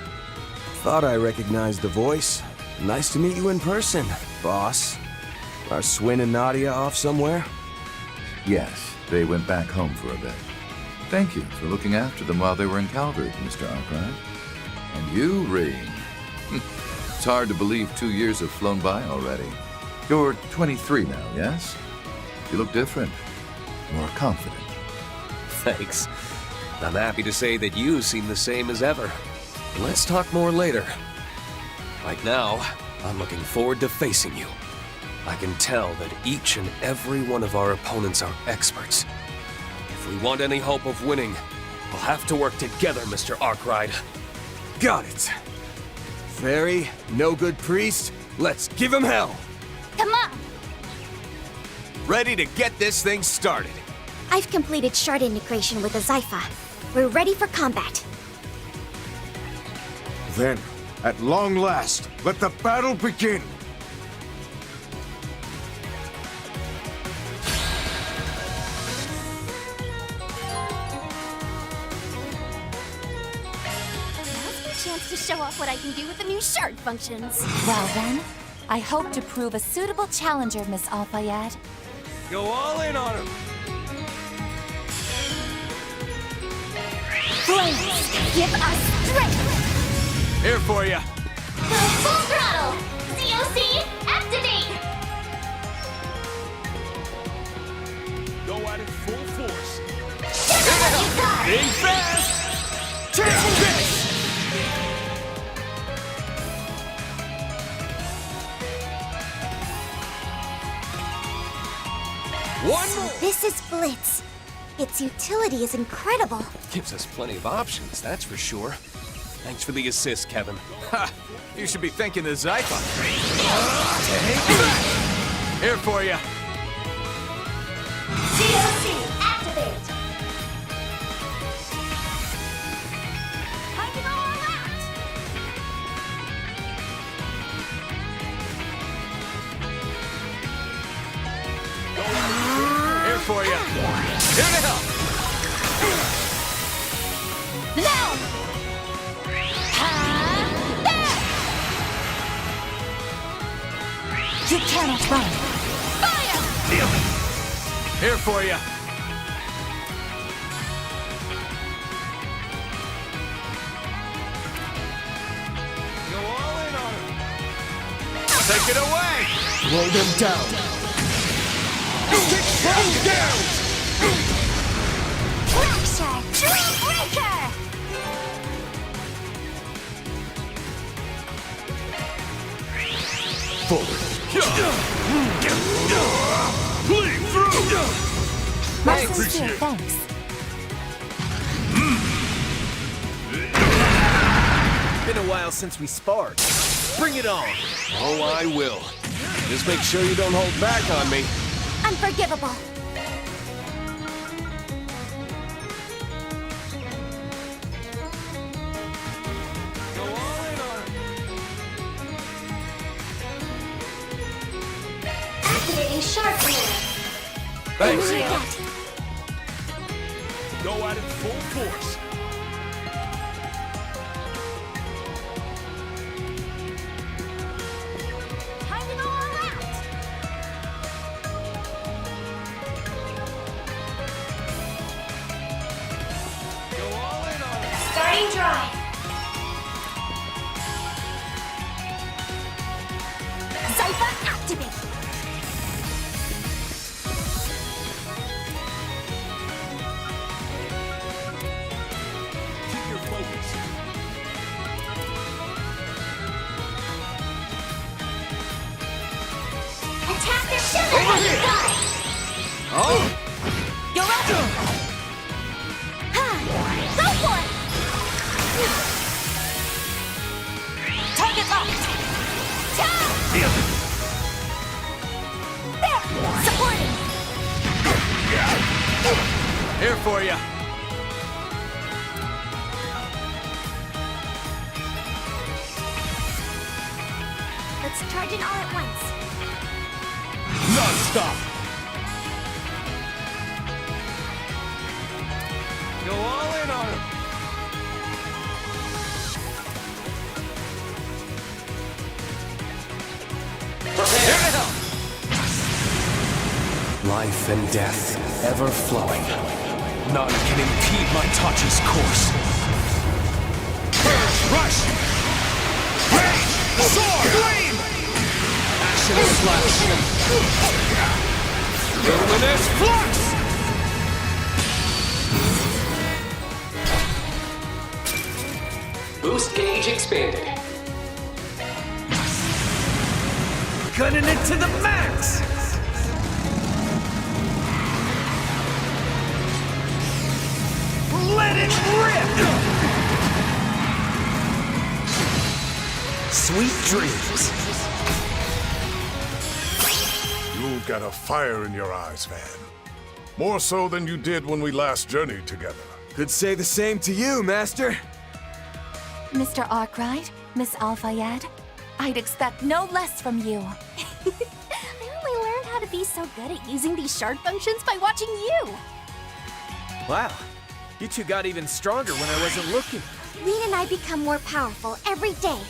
Thought I recognized the voice. Nice to meet you in person, boss. Are Swin and Nadia off somewhere? Yes, they went back home for a bit. Thank you for looking after them while they were in Calvert, Mr. Arkwright. And you, Reen. It's hard to believe 2 years have flown by already. You're 23 now, yes? You look different. More confident. Thanks. I'm happy to say that you seem the same as ever. Let's talk more later. Right now, I'm looking forward to facing you. I can tell that each and every one of our opponents are experts. If we want any hope of winning, we'll have to work together, Mr. Arkwright. Got it. Fairy, no good priest, let's give him hell! Come on! Ready to get this thing started. I've completed shard integration with the Zypha. We're ready for combat. Then, at long last, let the battle begin! Now's my chance to show off what I can do with the new shard functions. Well then, I hope to prove a suitable challenger, Miss Alfayed. Go all in on him! Flames, give us strength! Here for you. Full throttle! COC, activate! Go at it full force. Think fast! Take this! One more! This is Blitz. Its utility is incredible. Gives us plenty of options, that's for sure. Thanks for the assist, Kevin. Ha! You should be thanking the Zypha. Take that! Here for you. COC, activate! Time to go all out! Here for you. Here to help. Now! You cannot run. Fire! Here for you. Go all in on him. Take it away. Roll them down. Fracture! Dream Breaker! Bleed through! My sincere thanks. Been a while since we sparred. Bring it on. Oh, I will. Just make sure you don't hold back on me. Unforgivable. Go all in on him. Activating Shark Command. Thanks. Go at it full force. Time to go all out! Go all in on him. Starting drive. Zypher activate! Keep your focus. Attack their sugar! Over here! Oh! You're up! Go for it! Target locked! Down! There! Supporting! Here for you. Let's charge it all at once. Non-stop. Go all in on him. Here to help. Life and death, ever flowing. None can impede my Tachi's course. Rush! Rage! Sword! Flame! Action slash. Luminous flux! Boost gauge expanded. Gunning it to the max! Let it rip! Sweet dreams. You've got a fire in your eyes, Van. More so than you did when we last journeyed together. Could say the same to you, Master. Mr. Arkwright, Miss Al-Fayed, I'd expect no less from you. I only learned how to be so good at using these shard functions by watching you! Wow. You two got even stronger when I wasn't looking. Reed and I become more powerful every day.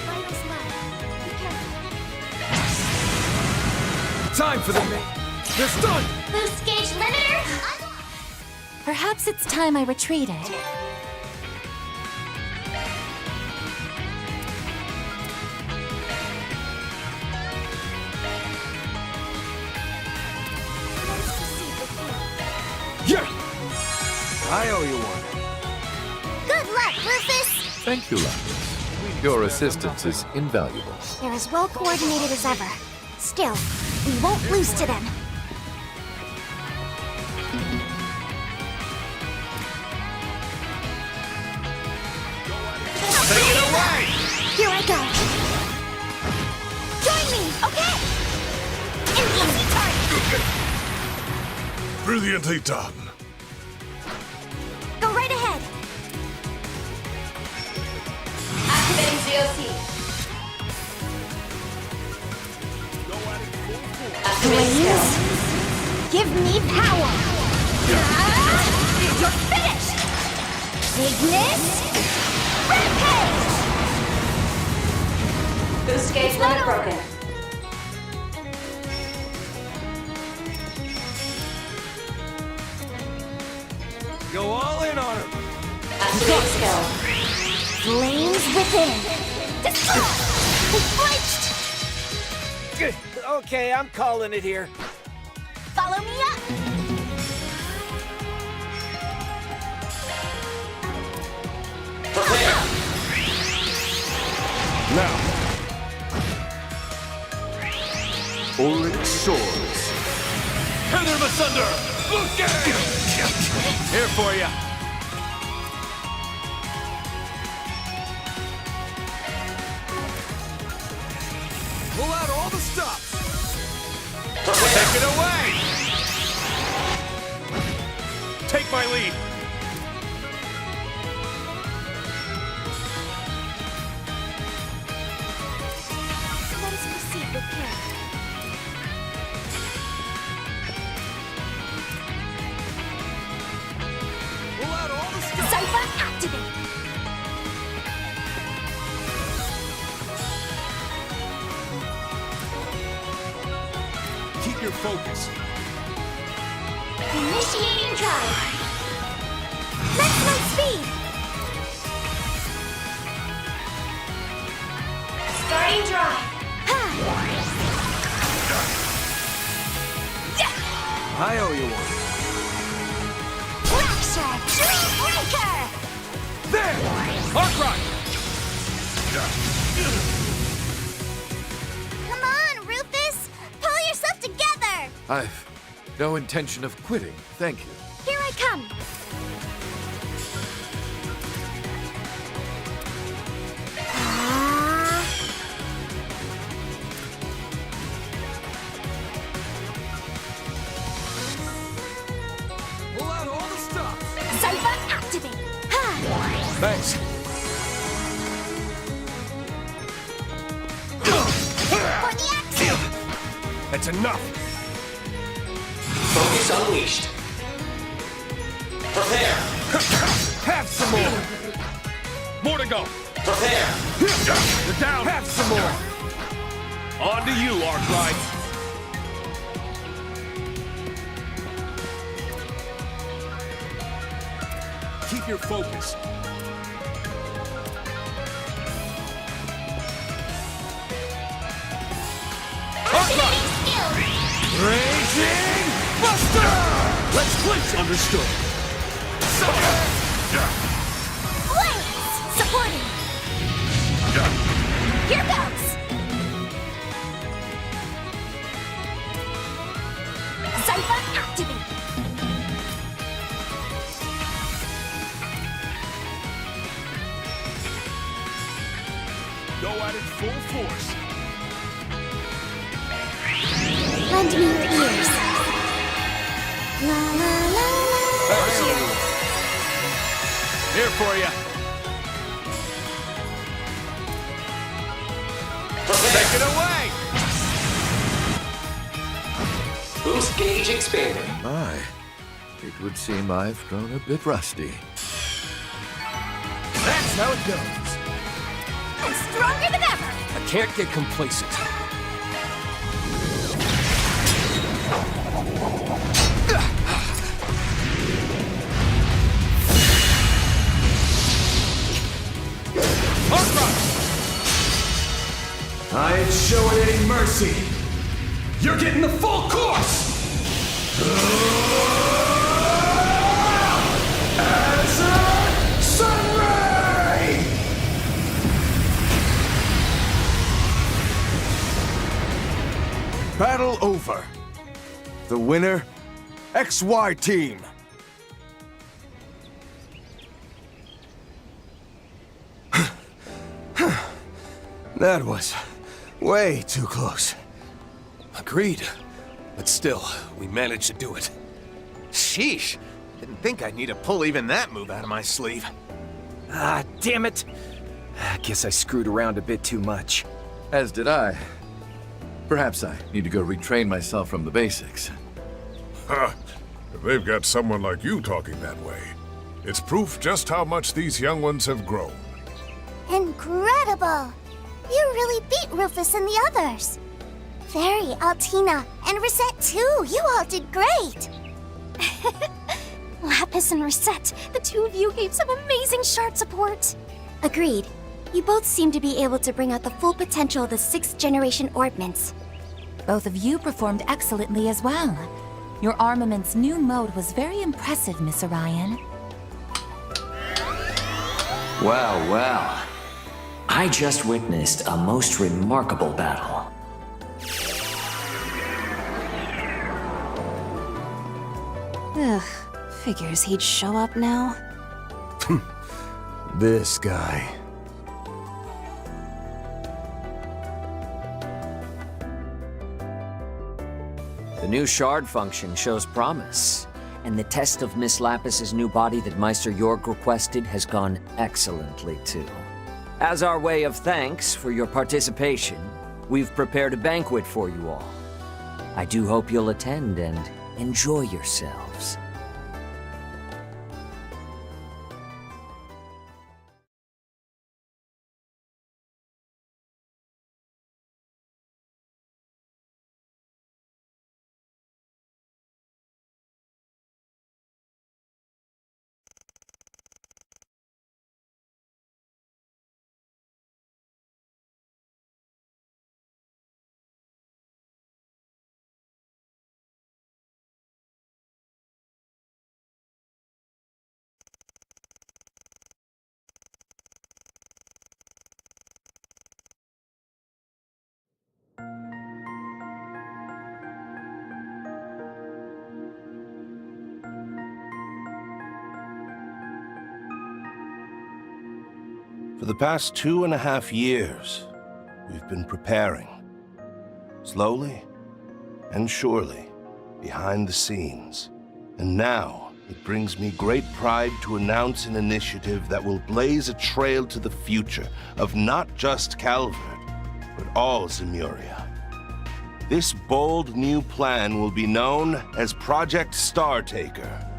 Virus left. Be careful. Time for the They're stunned! Boost gauge limiter. Perhaps it's time I retreated. Yeah! I owe you one. Good luck, Rufus. Thank you, Lapis. Your assistance is invaluable. They're as well coordinated as ever. Still, we won't lose to them. Take it away! Here I go. Join me, okay? Brilliantly done. Go right ahead. Activating ZOC. Flames, give me power. You're finished. Ignis, rampage. Boost gauge limit broken. Go all in on him. Activate skill. Flames within. Flinched. Good. Okay, I'm calling it here. Follow me up. Now. Ulrich Swords. Tether them asunder! Here for you. Pull out all the stops. Take it away. Take my lead. Let us proceed with care. Pull out all the stops. Cypher activate. Keep your focus. Initiating drive. Maximum speed. Starting drive. I owe you one. Blackshark Dream Breaker. There! Arkrod! Come on, Rufus! Pull yourself together! I've no intention of quitting, thank you. Here I come. Pull out all the stops. Cypher activate. Thanks. For the action! That's enough. Focus unleashed. Prepare. Have some more. More to go. Prepare. You're down. Have some more. On to you, Arkride. Keep your focus. Activating skill! Raging Buster! Let's clinch. Understood. Flames supporting. Here goes. Cypher activate. Go at it full force. Lend me your ears. La la la la. Here for you. Take it away. Boost gauge expanded. My, it would seem I've grown a bit rusty. That's how it goes. I'm stronger than ever. I can't get complacent. I ain't showing any mercy. You're getting the full course. Azure Sunray! Battle over. The winner, XY Team. That was way too close. Agreed. But still, we managed to do it. Sheesh. Didn't think I'd need to pull even that move out of my sleeve. Ah, damn it! Guess I screwed around a bit too much. As did I. Perhaps I need to go retrain myself from the basics. Ha! If they've got someone like you talking that way, it's proof just how much these young ones have grown. Incredible! You really beat Rufus and the others. Fairy, Altina, and Rosette too. You all did great. Lapis and Rosette, the two of you gave some amazing shard support. Agreed. You both seem to be able to bring out the full potential of the 6th generation orbments. Both of you performed excellently as well. Your armament's new mode was very impressive, Miss Orion. Well, well. I just witnessed a most remarkable battle. Ugh, figures he'd show up now. This guy. The new shard function shows promise, and the test of Miss Lapis's new body that Meister York requested has gone excellently too. As our way of thanks for your participation, we've prepared a banquet for you all. I do hope you'll attend and enjoy yourselves. For the past 2.5 years, we've been preparing. Slowly and surely, behind the scenes. And now, it brings me great pride to announce an initiative that will blaze a trail to the future of not just Calvard, but all Zemuria. This bold new plan will be known as Project Startaker.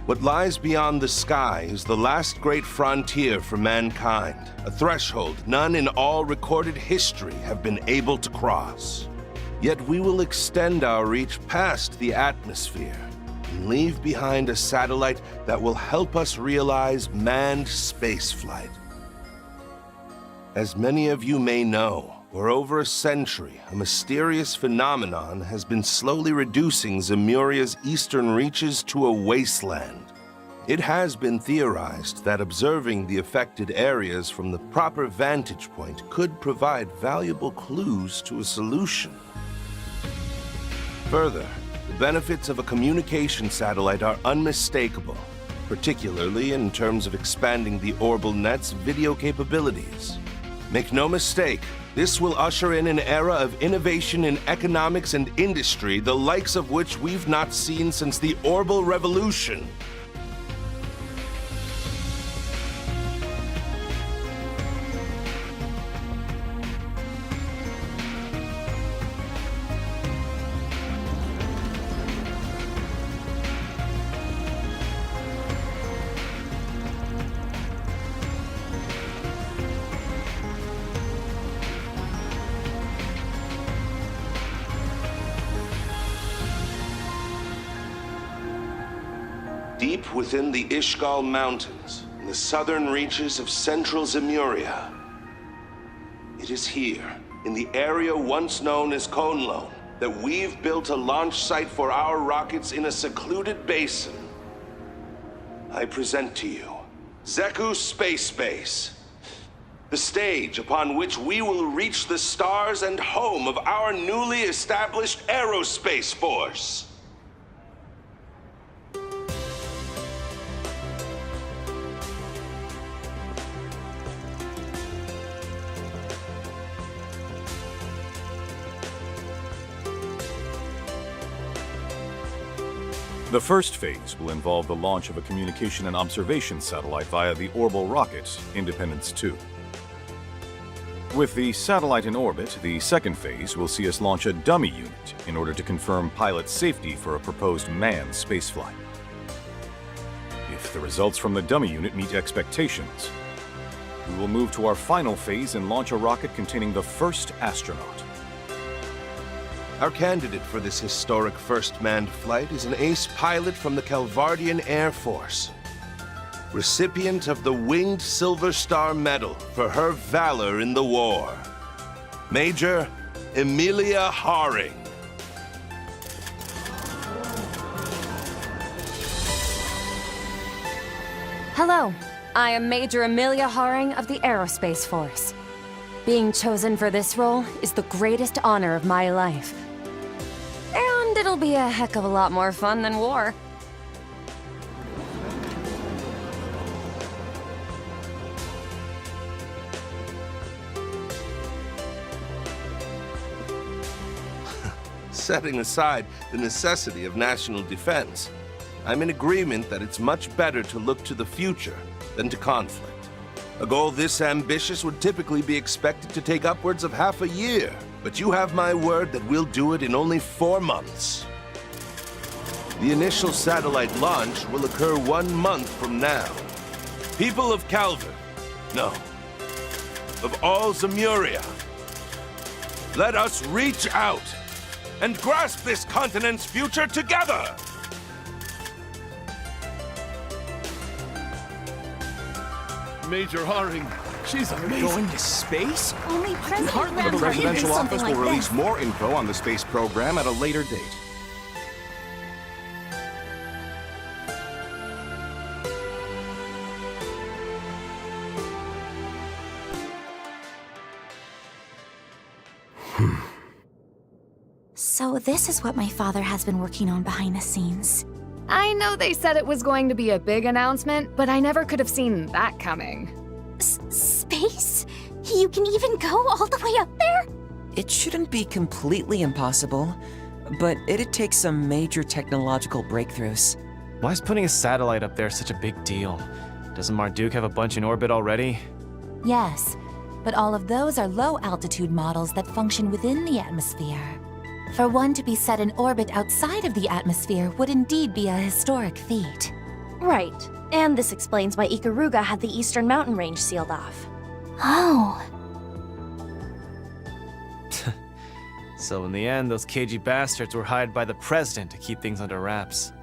What lies beyond the sky is the last great frontier for mankind, a threshold none in all recorded history have been able to cross. Yet we will extend our reach past the atmosphere and leave behind a satellite that will help us realize manned spaceflight. As many of you may know, for over a century, a mysterious phenomenon has been slowly reducing Zemuria's eastern reaches to a wasteland. It has been theorized that observing the affected areas from the proper vantage point could provide valuable clues to a solution. Further, the benefits of a communication satellite are unmistakable, particularly in terms of expanding the Orbital Net's video capabilities. Make no mistake, this will usher in an era of innovation in economics and industry, the likes of which we've not seen since the Orbital Revolution. Deep within the Ishgal Mountains, in the southern reaches of central Zemuria. It is here, in the area once known as Conlone, that we've built a launch site for our rockets in a secluded basin. I present to you Zeku Space Base, the stage upon which we will reach the stars and home of our newly established aerospace force. The first phase will involve the launch of a communication and observation satellite via the orbital rocket, Independence 2. With the satellite in orbit, the second phase will see us launch a dummy unit in order to confirm pilot safety for a proposed manned spaceflight. If the results from the dummy unit meet expectations, we will move to our final phase and launch a rocket containing the first astronaut. Our candidate for this historic first manned flight is an ace pilot from the Calvardian Air Force. Recipient of the Winged Silver Star Medal for her valor in the war. Major Emilia Haring. Hello, I am Major Emilia Haring of the Aerospace Force. Being chosen for this role is the greatest honor of my life. And it'll be a heck of a lot more fun than war. Setting aside the necessity of national defense, I'm in agreement that it's much better to look to the future than to conflict. A goal this ambitious would typically be expected to take upwards of half a year, but you have my word that we'll do it in only 4 months. The initial satellite launch will occur 1 month from now. People of Calvert, no, of all Zemuria, let us reach out and grasp this continent's future together! Major Haring, she's amazing. Going to space? Only President The Rampart presidential did something office like will release this. more info on the space program at a later date. So this is what my father has been working on behind the scenes. I know they said it was going to be a big announcement, but I never could have seen that coming. Space? You can even go all the way up there? It shouldn't be completely impossible, but it'd take some major technological breakthroughs. Why is putting a satellite up there such a big deal? Doesn't Marduk have a bunch in orbit already? Yes, but all of those are low-altitude models that function within the atmosphere. For one to be set in orbit outside of the atmosphere would indeed be a historic feat. Right. And this explains why Ikaruga had the Eastern Mountain Range sealed off. Oh. So in the end, those cagey bastards were hired by the president to keep things under wraps.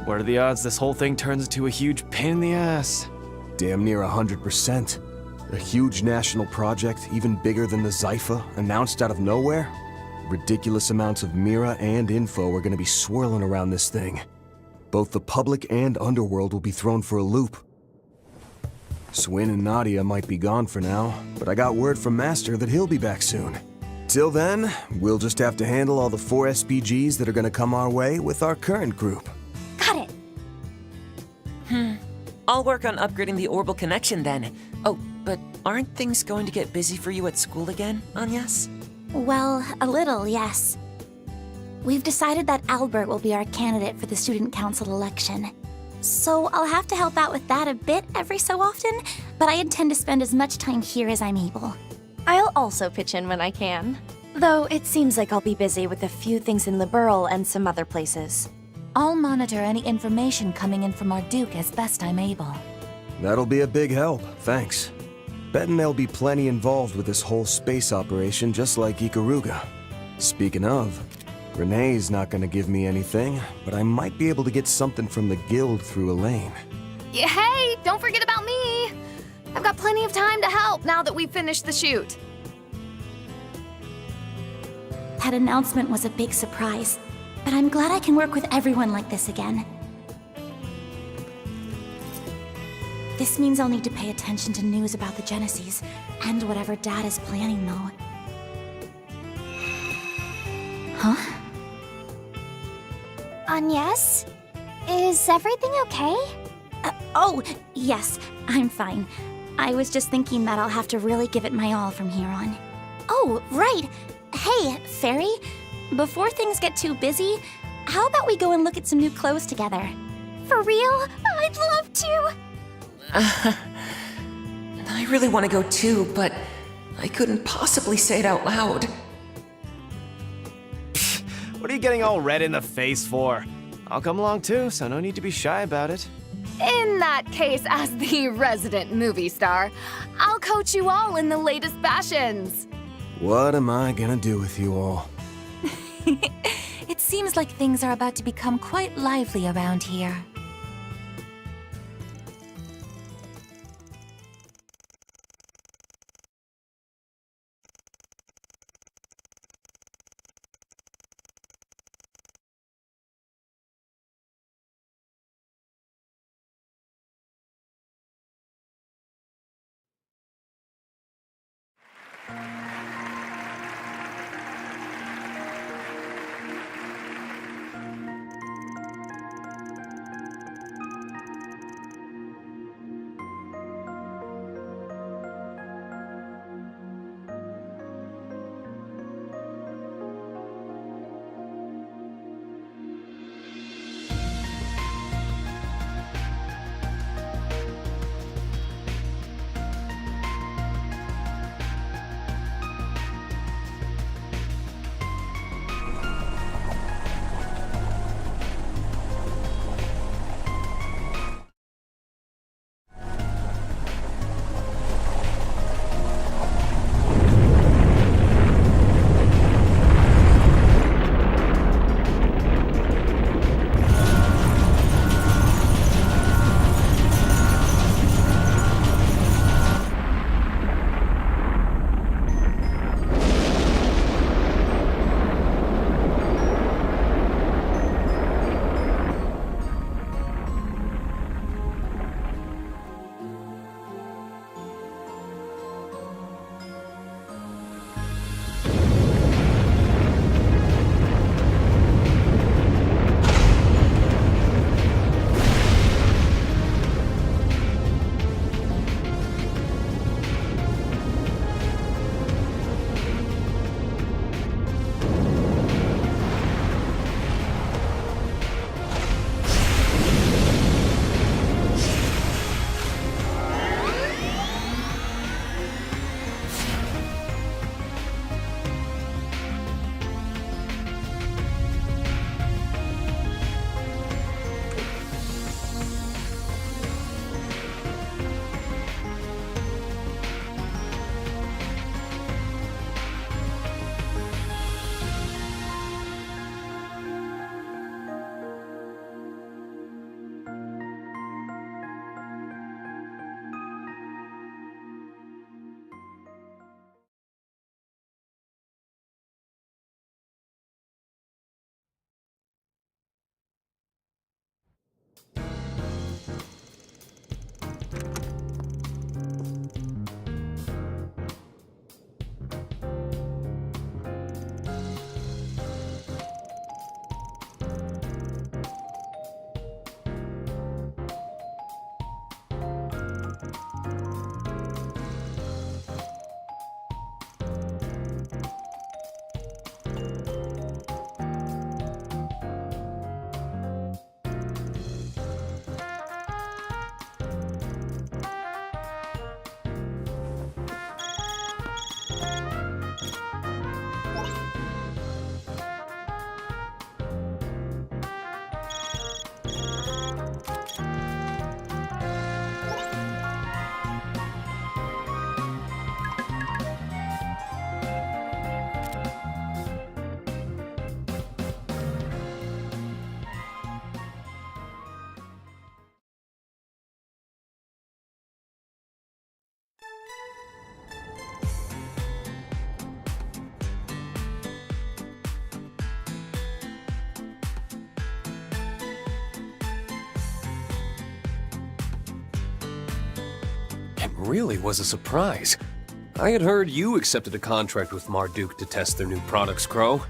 What are the odds this whole thing turns into a huge pain in the ass? Damn near 100%. A huge national project, even bigger than the Zypha, announced out of nowhere? Ridiculous amounts of Mira and info are gonna be swirling around this thing. Both the public and underworld will be thrown for a loop. Swin and Nadia might be gone for now, but I got word from Master that he'll be back soon. Till then, we'll just have to handle all the 4 SPGs that are gonna come our way with our current group. Got it. I'll work on upgrading the orbital connection then. Oh, but aren't things going to get busy for you at school again, Agnes? Well, a little, yes. We've decided that Albert will be our candidate for the student council election. So I'll have to help out with that a bit every so often, but I intend to spend as much time here as I'm able. I'll also pitch in when I can. Though it seems like I'll be busy with a few things in Liberl and some other places. I'll monitor any information coming in from Marduk as best I'm able. That'll be a big help, thanks. Betting there'll be plenty involved with this whole space operation, just like Ikaruga. Speaking of, Renee's not gonna give me anything, but I might be able to get something from the guild through Elaine. Yeah, hey, don't forget about me! I've got plenty of time to help now that we've finished the shoot. That announcement was a big surprise, but I'm glad I can work with everyone like this again. This means I'll need to pay attention to news about the Genesis, and whatever Dad is planning, though. Huh? Agnes? Is everything okay? Oh, yes, I'm fine. I was just thinking that I'll have to really give it my all from here on. Oh, right! Hey, Fairy, before things get too busy, how about we go and look at some new clothes together? For real? I'd love to! I really want to go too, but I couldn't possibly say it out loud. What are you getting all red in the face for? I'll come along too, so no need to be shy about it. In that case, as the resident movie star, I'll coach you all in the latest fashions. What am I gonna do with you all? It seems like things are about to become quite lively around here. Really was a surprise. I had heard you accepted a contract with Marduk to test their new products, Crow.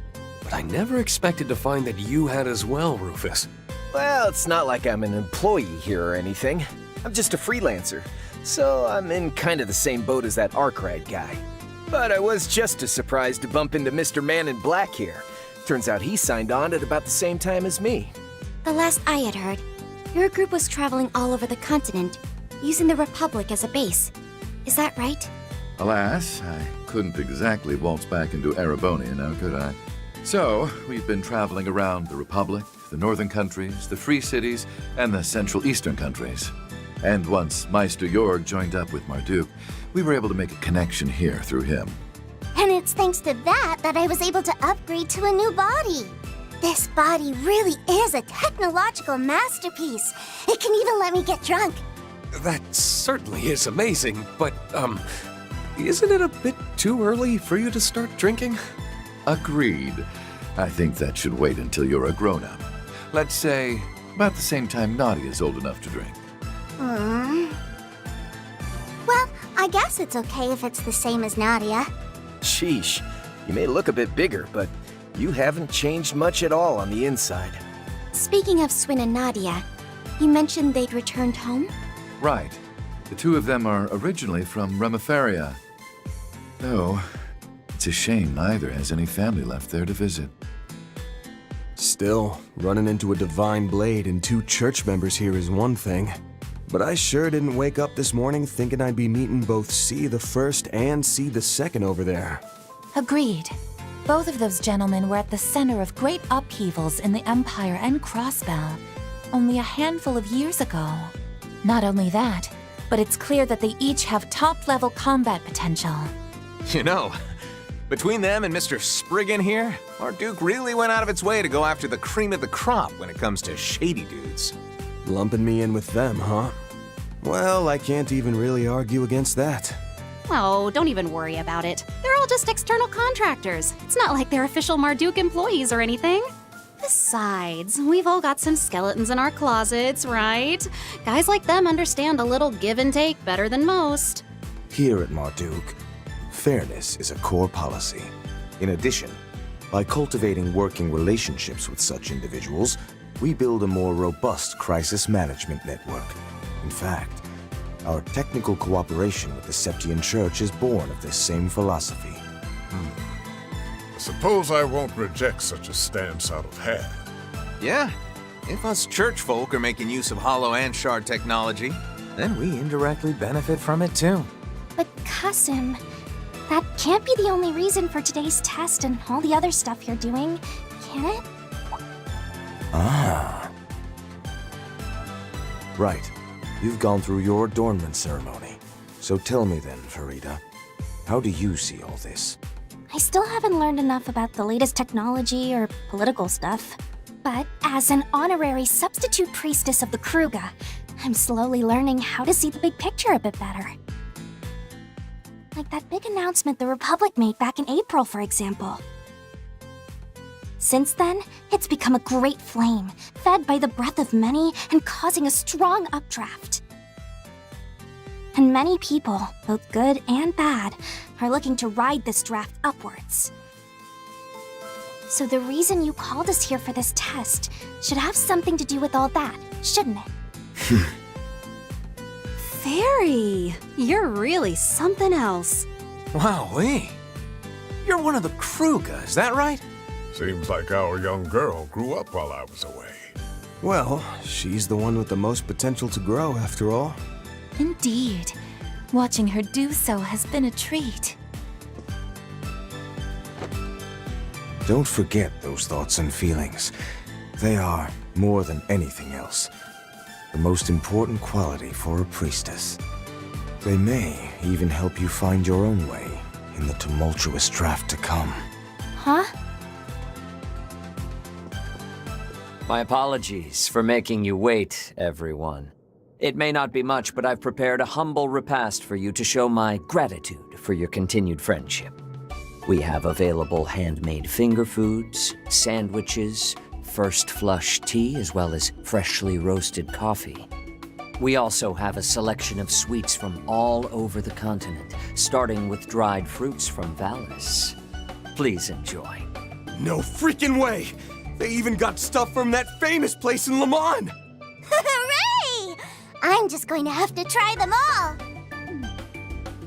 But I never expected to find that you had as well, Rufus. Well, it's not like I'm an employee here or anything. I'm just a freelancer, so I'm in kind of the same boat as that Arkride guy. But I was just as surprised to bump into Mr. Man in Black here. Turns out he signed on at about the same time as me. The last I had heard, your group was traveling all over the continent, using the Republic as a base. Is that right? Alas, I couldn't exactly waltz back into Erebonia now, could I? So, we've been traveling around the Republic, the northern countries, the Free Cities, and the Central Eastern countries. And once Meister Jorg joined up with Marduk, we were able to make a connection here through him. And it's thanks to that I was able to upgrade to a new body. This body really is a technological masterpiece. It can even let me get drunk. That certainly is amazing, but, isn't it a bit too early for you to start drinking? Agreed. I think that should wait until you're a grown-up. Let's say, about the same time Nadia's old enough to drink. Well, I guess it's okay if it's the same as Nadia. Sheesh, you may look a bit bigger, but you haven't changed much at all on the inside. Speaking of Swin and Nadia, you mentioned they'd returned home? Right. The two of them are originally from Remiferia. Though, it's a shame neither has any family left there to visit. Still, running into a divine blade and 2 church members here is one thing. But I sure didn't wake up this morning thinking I'd be meeting both C the First and C the Second over there. Agreed. Both of those gentlemen were at the center of great upheavals in the Empire and Crossbell only a handful of years ago. Not only that, but it's clear that they each have top-level combat potential. You know, between them and Mr. Spriggan here, Marduk really went out of its way to go after the cream of the crop when it comes to shady dudes. Lumping me in with them, huh? Well, I can't even really argue against that. Oh, don't even worry about it. They're all just external contractors. It's not like they're official Marduk employees or anything. Besides, we've all got some skeletons in our closets, right? Guys like them understand a little give and take better than most. Here at Marduk, fairness is a core policy. In addition, by cultivating working relationships with such individuals, we build a more robust crisis management network. In fact, our technical cooperation with the Septian Church is born of this same philosophy. Suppose I won't reject such a stance out of hand. Yeah, if us church folk are making use of Hollow and Shard technology, then we indirectly benefit from it too. But Qasim, that can't be the only reason for today's test and all the other stuff you're doing, can it? Ah. Right. You've gone through your adornment ceremony. So tell me then, Farida, how do you see all this? I still haven't learned enough about the latest technology or political stuff. But as an honorary substitute priestess of the Kruga, I'm slowly learning how to see the big picture a bit better. Like that big announcement the Republic made back in April, for example. Since then, it's become a great flame, fed by the breath of many and causing a strong updraft. And many people, both good and bad, are looking to ride this draft upwards. So the reason you called us here for this test should have something to do with all that, shouldn't it? Fairy, you're really something else. Wowee! You're one of the Kruga, is that right? Seems like our young girl grew up while I was away. Well, she's the one with the most potential to grow, after all. Indeed. Watching her do so has been a treat. Don't forget those thoughts and feelings. They are, more than anything else, the most important quality for a priestess. They may even help you find your own way in the tumultuous draft to come. Huh? My apologies for making you wait, everyone. It may not be much, but I've prepared a humble repast for you to show my gratitude for your continued friendship. We have available handmade finger foods, sandwiches, first flush tea, as well as freshly roasted coffee. We also have a selection of sweets from all over the continent, starting with dried fruits from Valis. Please enjoy. No freaking way! They even got stuff from that famous place in Le Mans! Hooray! I'm just going to have to try them all.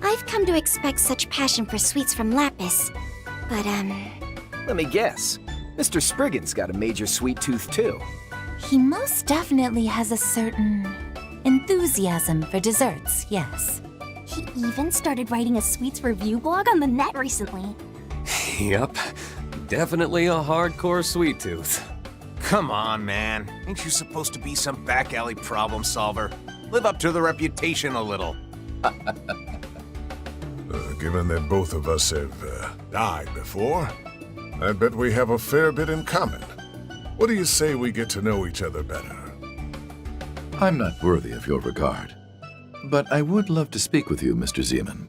I've come to expect such passion for sweets from Lapis. But, Let me guess. Mr. Spriggan's got a major sweet tooth, too. He most definitely has a certain enthusiasm for desserts, yes. He even started writing a sweets review blog on the net recently. Yep, definitely a hardcore sweet tooth. Come on, man. Ain't you supposed to be some back alley problem solver? Live up to the reputation a little. Given that both of us have died before, I bet we have a fair bit in common. What do you say we get to know each other better? I'm not worthy of your regard, but I would love to speak with you, Mr. Zeman.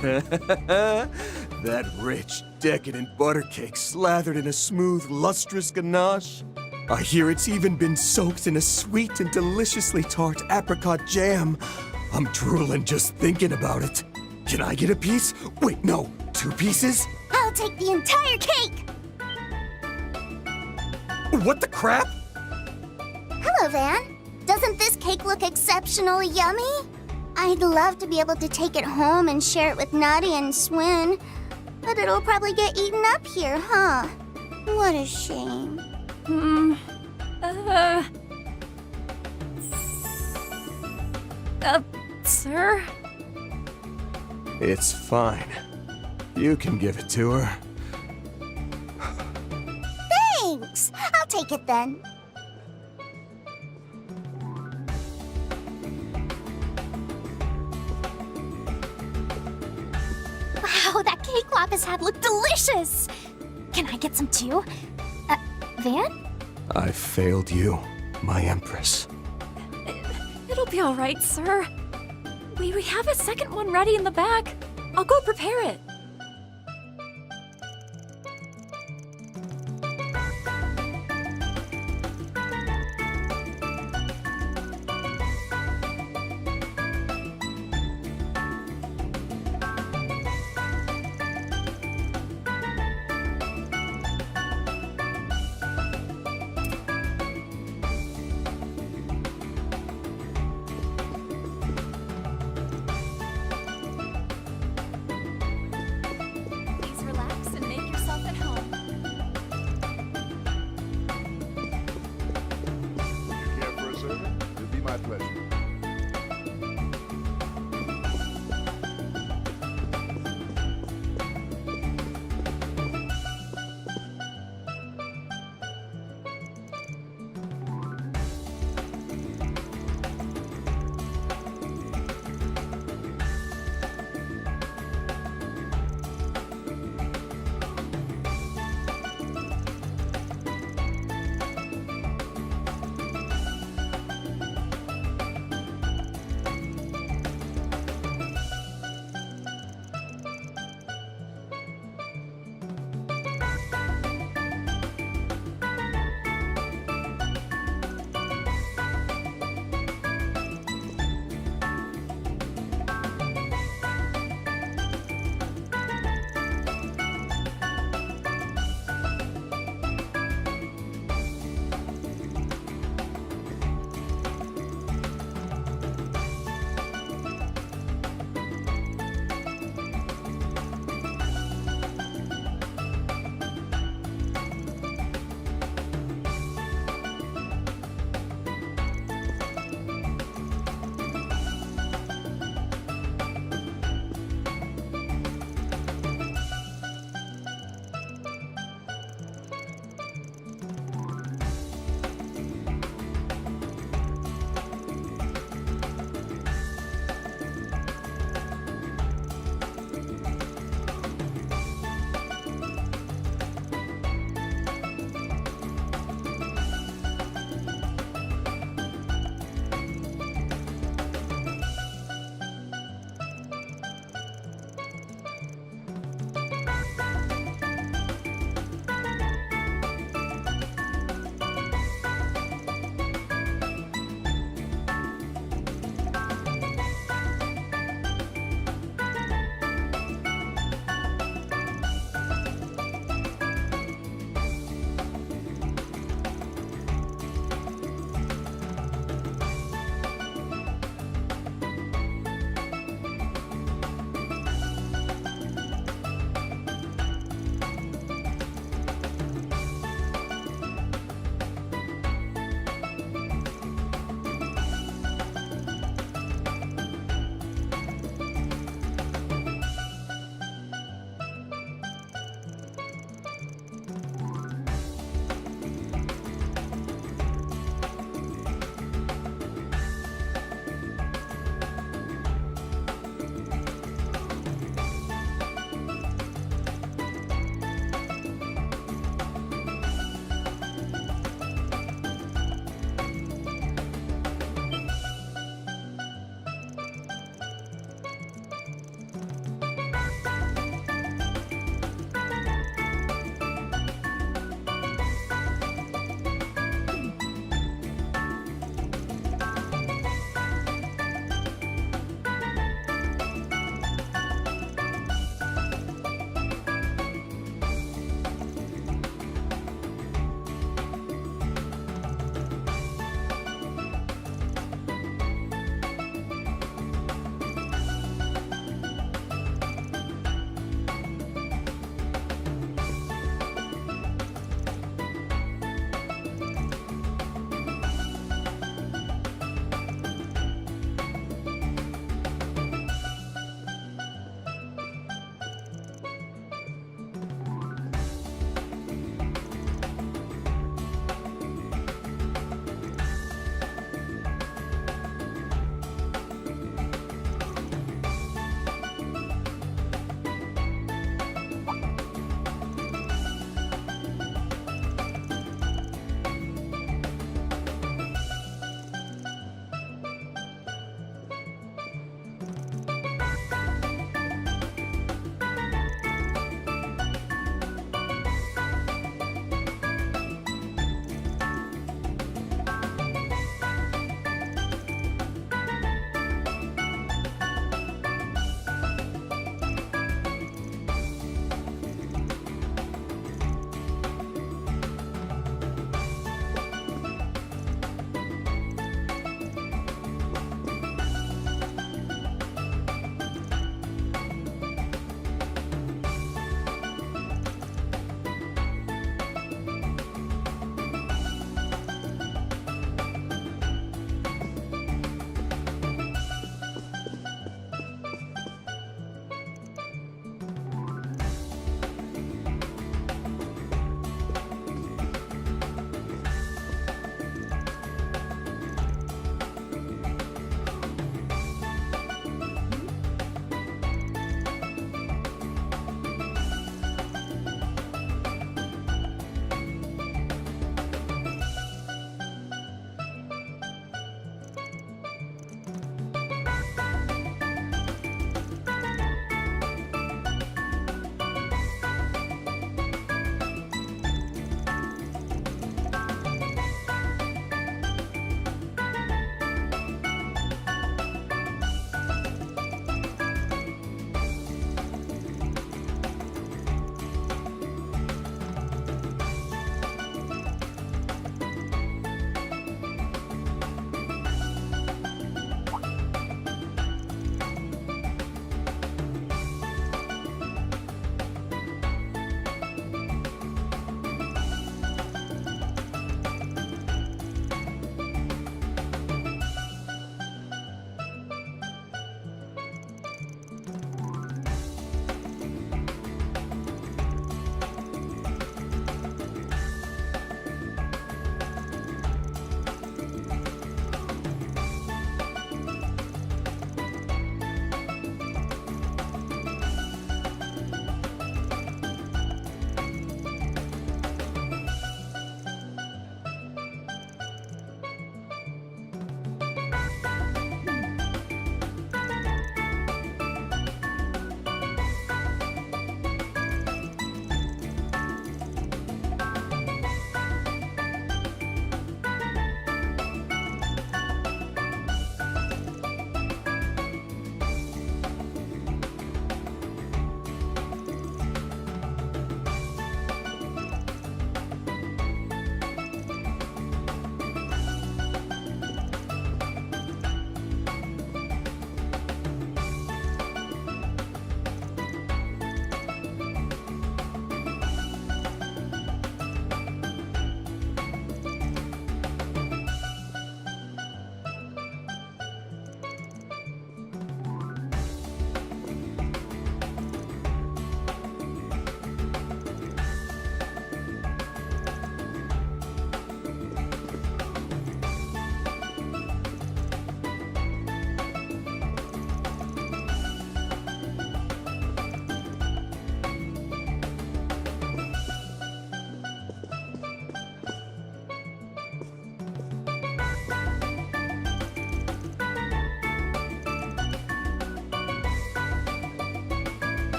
That rich, decadent butter cake slathered in a smooth, lustrous ganache. I hear it's even been soaked in a sweet and deliciously tart apricot jam. I'm drooling just thinking about it. Can I get a piece? Wait, no, 2 pieces? I'll take the entire cake! What the crap? Hello, Van. Doesn't this cake look exceptionally yummy? I'd love to be able to take it home and share it with Nadi and Swin, but it'll probably get eaten up here, huh? What a shame. Sir? It's fine. You can give it to her. Thanks! I'll take it then. Wow, that cake Lapis had looked delicious! Can I get some too? Van? I failed you, my Empress. It'll be all right, sir. We have a second one ready in the back. I'll go prepare it.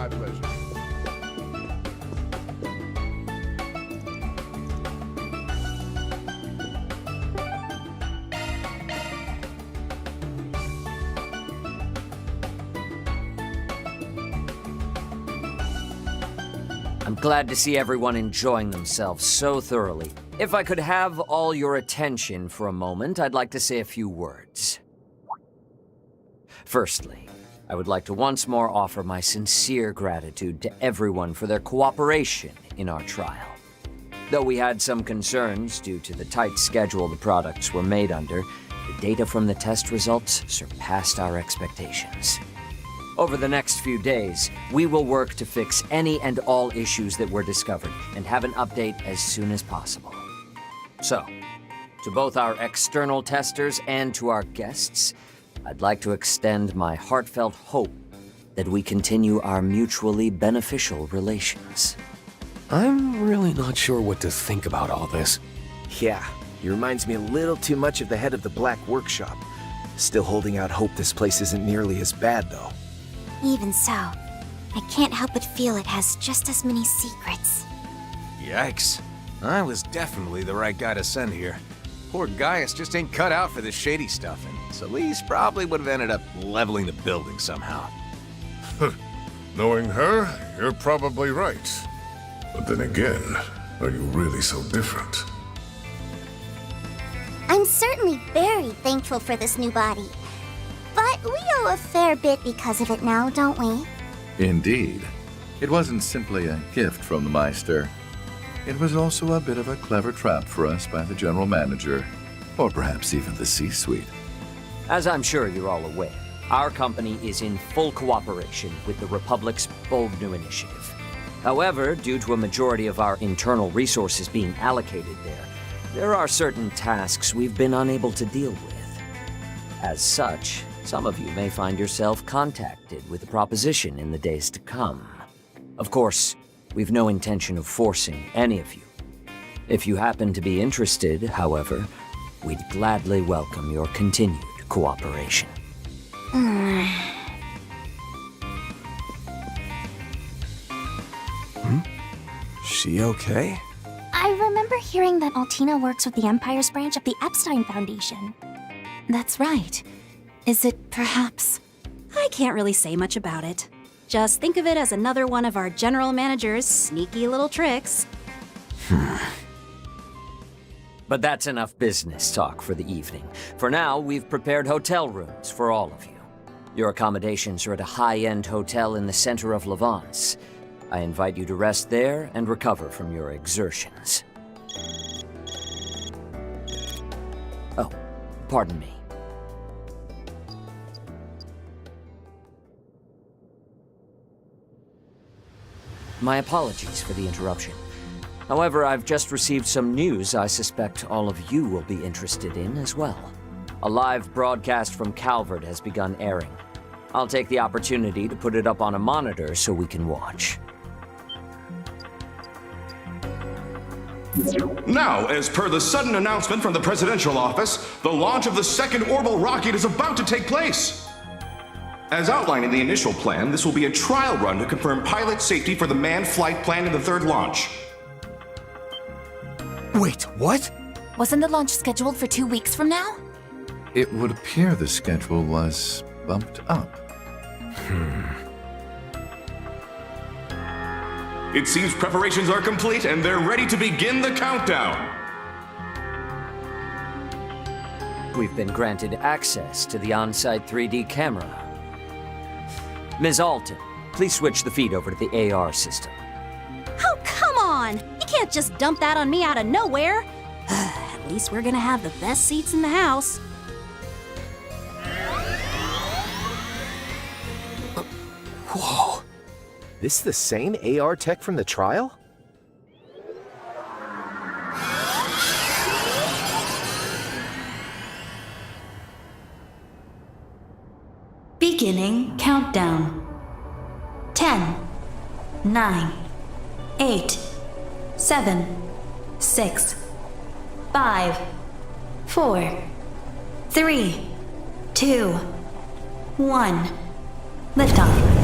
My pleasure. I'm glad to see everyone enjoying themselves so thoroughly. If I could have all your attention for a moment, I'd like to say a few words. Firstly, I would like to once more offer my sincere gratitude to everyone for their cooperation in our trial. Though we had some concerns due to the tight schedule the products were made under, the data from the test results surpassed our expectations. Over the next few days, we will work to fix any and all issues that were discovered and have an update as soon as possible. So, to both our external testers and to our guests, I'd like to extend my heartfelt hope that we continue our mutually beneficial relations. I'm really not sure what to think about all this. Yeah, he reminds me a little too much of the head of the Black Workshop. Still holding out hope this place isn't nearly as bad, though. Even so, I can't help but feel it has just as many secrets. Yikes. I was definitely the right guy to send here. Poor Gaius just ain't cut out for this shady stuff, and Celeste probably would have ended up leveling the building somehow. Knowing her, you're probably right. But then again, are you really so different? I'm certainly very thankful for this new body. But we owe a fair bit because of it now, don't we? Indeed. It wasn't simply a gift from the Meister. It was also a bit of a clever trap for us by the General Manager, or perhaps even the C-Suite. As I'm sure you're all aware, our company is in full cooperation with the Republic's bold new initiative. However, due to a majority of our internal resources being allocated there are certain tasks we've been unable to deal with. As such, some of you may find yourself contacted with a proposition in the days to come. Of course, we've no intention of forcing any of you. If you happen to be interested, however, we'd gladly welcome your continued cooperation. She okay? I remember hearing that Altina works with the Empire's branch of the Epstein Foundation. That's right. Is it perhaps... I can't really say much about it. Just think of it as another one of our general manager's sneaky little tricks. But that's enough business talk for the evening. For now, we've prepared hotel rooms for all of you. Your accommodations are at a high-end hotel in the center of Levance. I invite you to rest there and recover from your exertions. Oh, pardon me. My apologies for the interruption. However, I've just received some news I suspect all of you will be interested in as well. A live broadcast from Calvert has begun airing. I'll take the opportunity to put it up on a monitor so we can watch. Now, as per the sudden announcement from the presidential office, the launch of the second orbital rocket is about to take place. As outlined in the initial plan, this will be a trial run to confirm pilot safety for the manned flight planned in the third launch. Wait, what? Wasn't the launch scheduled for 2 weeks from now? It would appear the schedule was bumped up. It seems preparations are complete and they're ready to begin the countdown. We've been granted access to the on-site 3D camera. Ms. Alton, please switch the feed over to the AR system. Oh, come on! You can't just dump that on me out of nowhere! At least we're gonna have the best seats in the house. Whoa. This the same AR tech from the trial? Beginning countdown. 10, 9, 8, 7, 6, 5, 4, 3, 2, 1. Liftoff.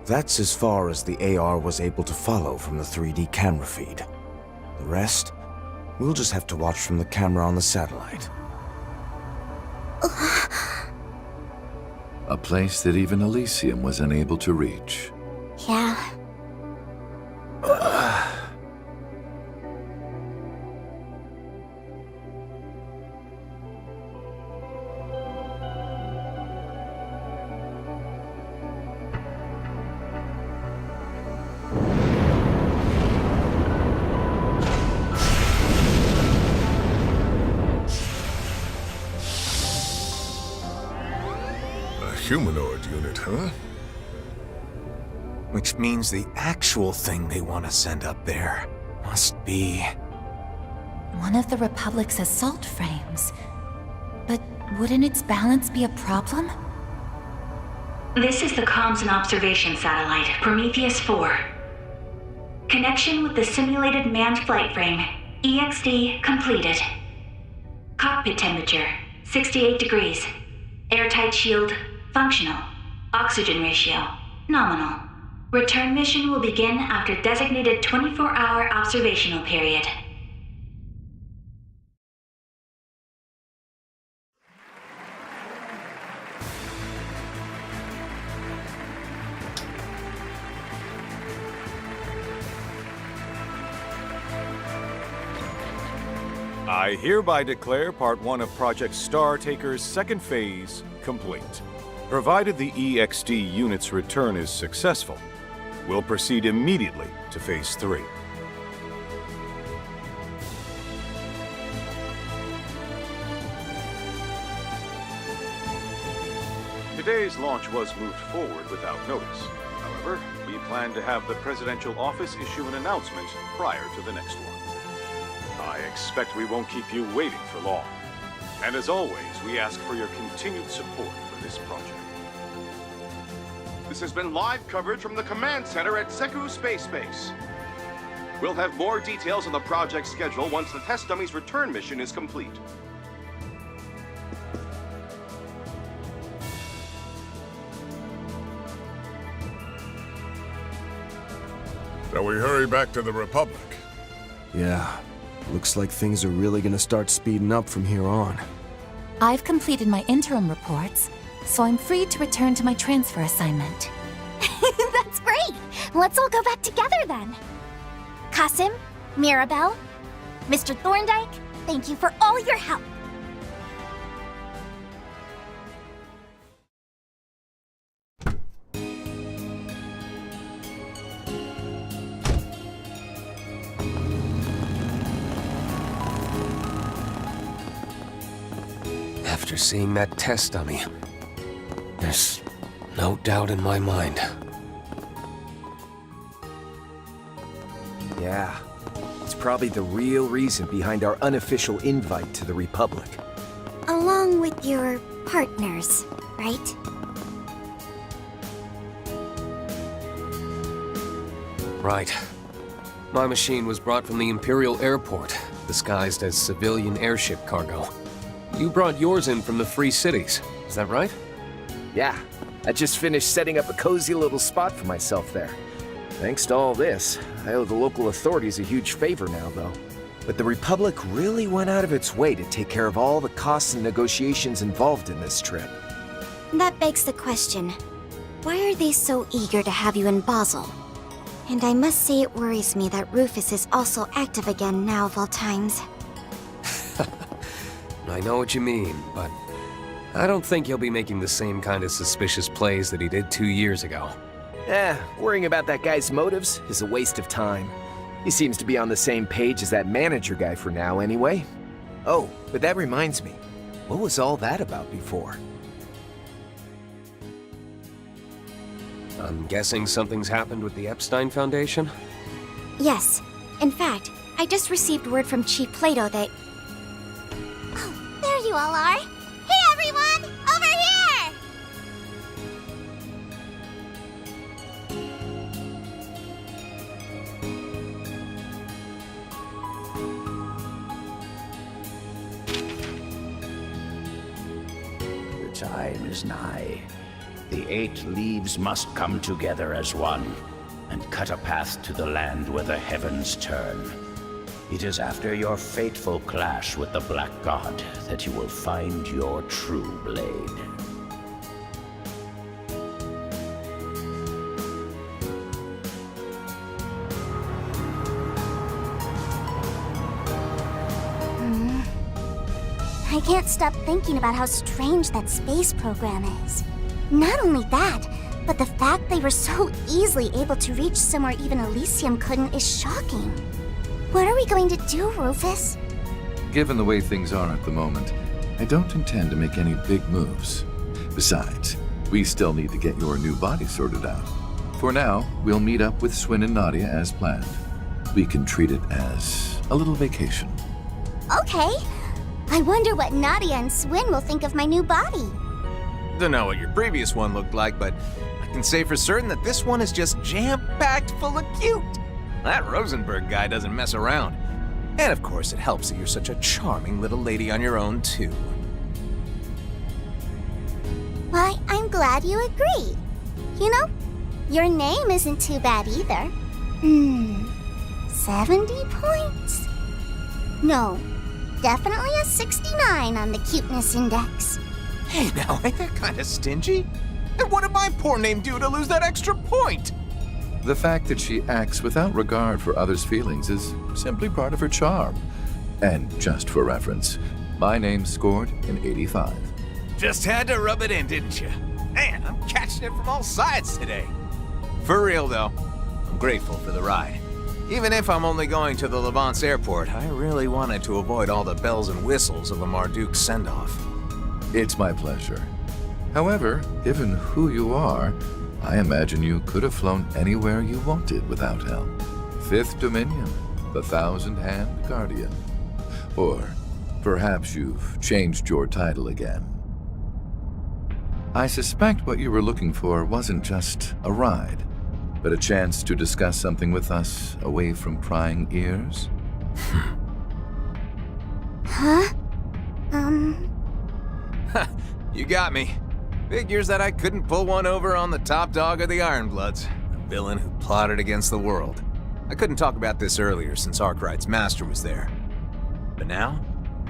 That's as far as the AR was able to follow from the 3D camera feed. The rest, we'll just have to watch from the camera on the satellite. A place that even Elysium was unable to reach. Yeah. Humanoid unit, huh? Which means the actual thing they want to send up there must be... One of the Republic's assault frames. But wouldn't its balance be a problem? This is the comms and observation satellite, Prometheus 4. Connection with the simulated manned flight frame, EXD completed. Cockpit temperature, 68 degrees. Airtight shield, functional. Oxygen ratio, nominal. Return mission will begin after designated 24-hour observational period. I hereby declare Part 1 of Project Startaker's second phase complete. Provided the EXD unit's return is successful, we'll proceed immediately to Phase 3. Today's launch was moved forward without notice. However, we plan to have the Presidential Office issue an announcement prior to the next one. I expect we won't keep you waiting for long. And as always, we ask for your continued support for this project. This has been live coverage from the command center at Seku Space Base. We'll have more details on the project schedule once the test dummy's return mission is complete. Shall we hurry back to the Republic? Yeah. Looks like things are really gonna start speeding up from here on. I've completed my interim reports, so I'm free to return to my transfer assignment. That's great! Let's all go back together then. Kasim, Mirabelle, Mr. Thorndyke, thank you for all your help. After seeing that test dummy, there's no doubt in my mind. Yeah, it's probably the real reason behind our unofficial invite to the Republic. Along with your partners, right? Right. My machine was brought from the Imperial Airport, disguised as civilian airship cargo. You brought yours in from the Free Cities, is that right? Yeah, I just finished setting up a cozy little spot for myself there. Thanks to all this, I owe the local authorities a huge favor now, though. But the Republic really went out of its way to take care of all the costs and negotiations involved in this trip. That begs the question, why are they so eager to have you in Basel? And I must say it worries me that Rufus is also active again now of all times. I know what you mean, but I don't think he'll be making the same kind of suspicious plays that he did 2 years ago. Worrying about that guy's motives is a waste of time. He seems to be on the same page as that manager guy for now, anyway. Oh, but that reminds me. What was all that about before? I'm guessing something's happened with the Epstein Foundation? Yes. In fact, I just received word from Chief Plato that... There you all are. Hey everyone! Over here! The time is nigh. The 8 leaves must come together as one, and cut a path to the land where the heavens turn. It is after your fateful clash with the Black God that you will find your true blade. I can't stop thinking about how strange that space program is. Not only that, but the fact they were so easily able to reach somewhere even Elysium couldn't is shocking. What are we going to do, Rufus? Given the way things are at the moment, I don't intend to make any big moves. Besides, we still need to get your new body sorted out. For now, we'll meet up with Swin and Nadia as planned. We can treat it as a little vacation. Okay. I wonder what Nadia and Swin will think of my new body. Don't know what your previous one looked like, but I can say for certain that this one is just jam-packed full of cute. That Rosenberg guy doesn't mess around. And of course, it helps that you're such a charming little lady on your own, too. Why, I'm glad you agree. You know, your name isn't too bad either. 70 points? No, definitely a 69 on the cuteness index. Hey now, ain't that kind of stingy? And what did my poor name do to lose that extra point? The fact that she acts without regard for others' feelings is simply part of her charm. And just for reference, my name scored an 85. Just had to rub it in, didn't you? Man, I'm catching it from all sides today. For real, though, I'm grateful for the ride. Even if I'm only going to the Levance airport, I really wanted to avoid all the bells and whistles of a Marduk send-off. It's my pleasure. However, given who you are, I imagine you could have flown anywhere you wanted without help. Fifth Dominion, the Thousand-Hand Guardian. Or perhaps you've changed your title again. I suspect what you were looking for wasn't just a ride, but a chance to discuss something with us away from prying ears? Huh? You got me. Figures that I couldn't pull one over on the top dog of the Ironbloods, the villain who plotted against the world. I couldn't talk about this earlier since Arkwright's master was there. But now,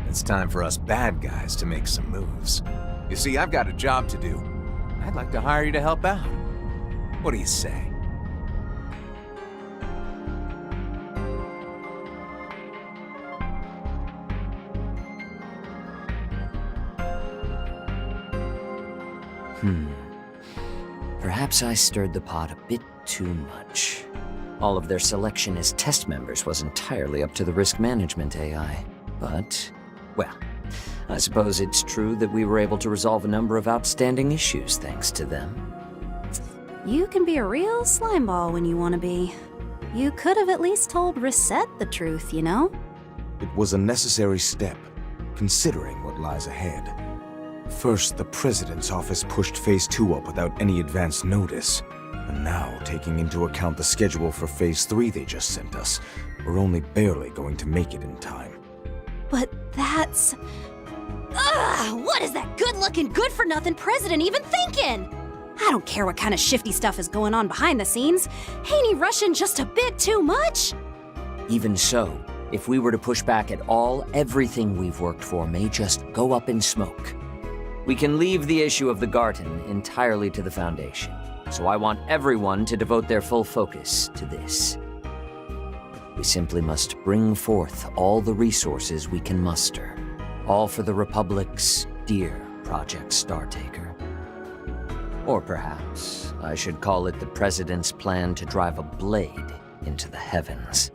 it's time for us bad guys to make some moves. You see, I've got a job to do. I'd like to hire you to help out. What do you say? Perhaps I stirred the pot a bit too much. All of their selection as test members was entirely up to the risk management AI. But, well, I suppose it's true that we were able to resolve a number of outstanding issues thanks to them. You can be a real slimeball when you want to be. You could have at least told Reset the truth, you know? It was a necessary step, considering what lies ahead. First, the President's office pushed Phase 2 up without any advance notice. And now, taking into account the schedule for Phase 3 they just sent us, we're only barely going to make it in time. But that's... Ugh! What is that good-looking, good-for-nothing president even thinking? I don't care what kind of shifty stuff is going on behind the scenes. Ain't he rushing just a bit too much? Even so, if we were to push back at all, everything we've worked for may just go up in smoke. We can leave the issue of the Garten entirely to the Foundation, so I want everyone to devote their full focus to this. We simply must bring forth all the resources we can muster, all for the Republic's dear Project Startaker. Or perhaps I should call it the President's plan to drive a blade into the heavens.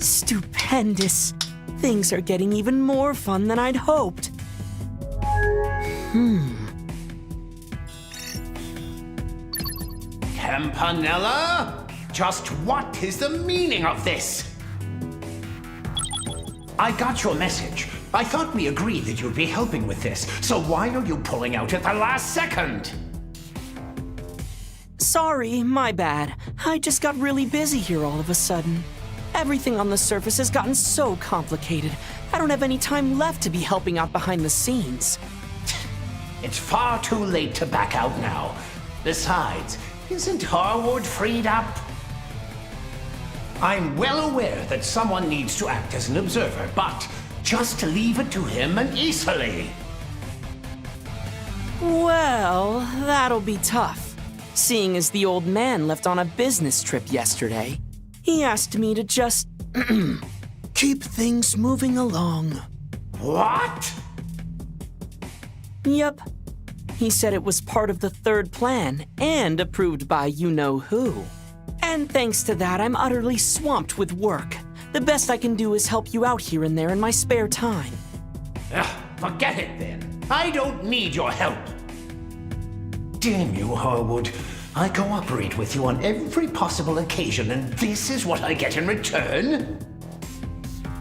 Stupendous. Things are getting even more fun than I'd hoped. Campanella? Just what is the meaning of this? I got your message. I thought we agreed that you'd be helping with this, so why are you pulling out at the last second? Sorry, my bad. I just got really busy here all of a sudden. Everything on the surface has gotten so complicated. I don't have any time left to be helping out behind the scenes. It's far too late to back out now. Besides, isn't Harwood freed up? I'm well aware that someone needs to act as an observer, but just leave it to him and Isali. Well, that'll be tough. Seeing as the old man left on a business trip yesterday, he asked me to just keep things moving along. What? Yep. He said it was part of the third plan and approved by you-know-who. And thanks to that, I'm utterly swamped with work. The best I can do is help you out here and there in my spare time. Forget it then. I don't need your help. Damn you, Harwood. I cooperate with you on every possible occasion, and this is what I get in return?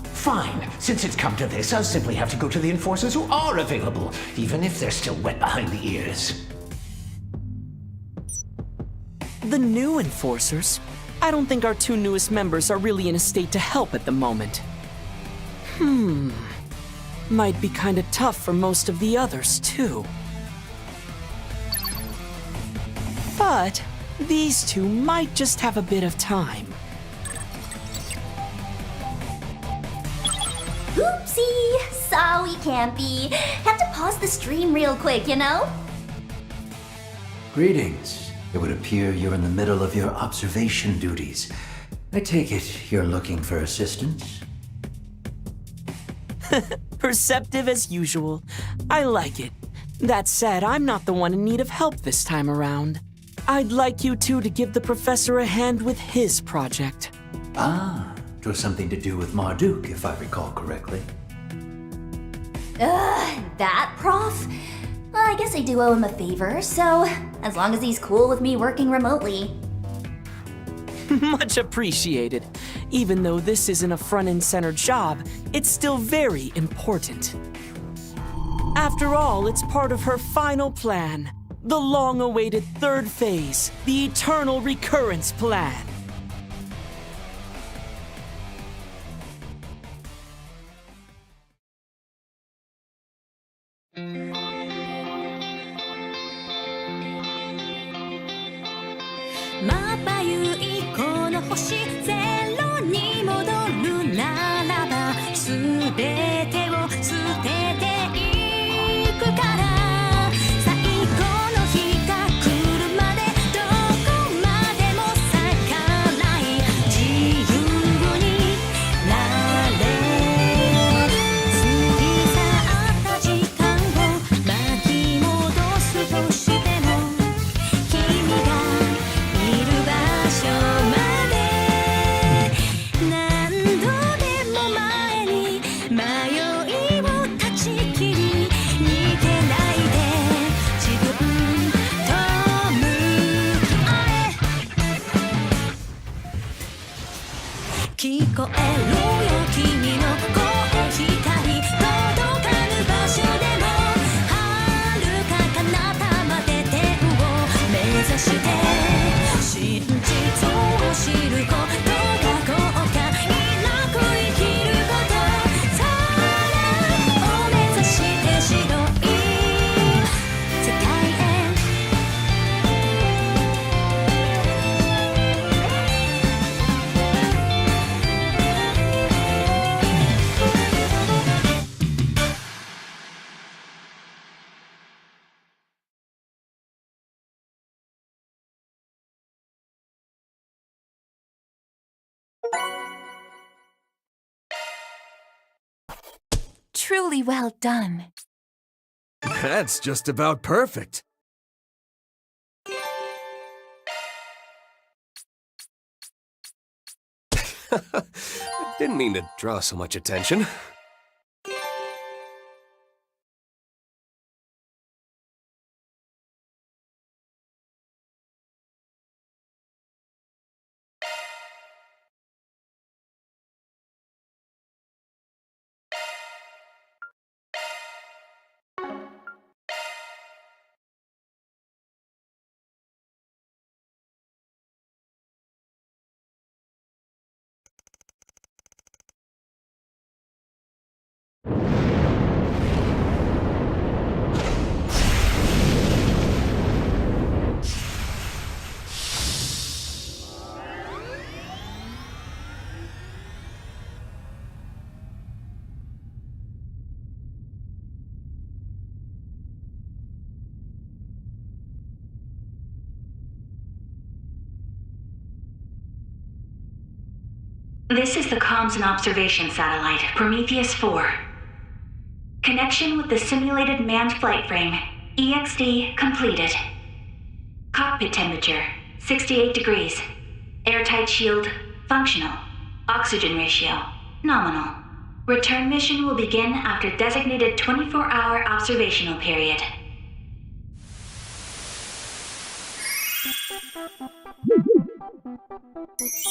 Fine. Since it's come to this, I'll simply have to go to the enforcers who are available, even if they're still wet behind the ears. The new enforcers? I don't think our two newest members are really in a state to help at the moment. Might be kinda tough for most of the others, too. But these two might just have a bit of time. Oopsie! Sorry, Campy. Have to pause the stream real quick, you know? Greetings. It would appear you're in the middle of your observation duties. I take it you're looking for assistance? Perceptive as usual. I like it. That said, I'm not the one in need of help this time around. I'd like you two to give the professor a hand with his project. Ah, it was something to do with Marduk, if I recall correctly. That prof? Well, I guess I do owe him a favor, so as long as he's cool with me working remotely. Much appreciated. Even though this isn't a front-and-center job, it's still very important. After all, it's part of her final plan. The long-awaited third phase, the Eternal Recurrence Plan. Truly well done. That's just about perfect. Didn't mean to draw so much attention. This is the Comms and Observation Satellite, Prometheus 4. Connection with the simulated manned flight frame, EXD completed. Cockpit temperature, 68 degrees. Airtight shield, functional. Oxygen ratio, nominal. Return mission will begin after designated 24-hour observational period.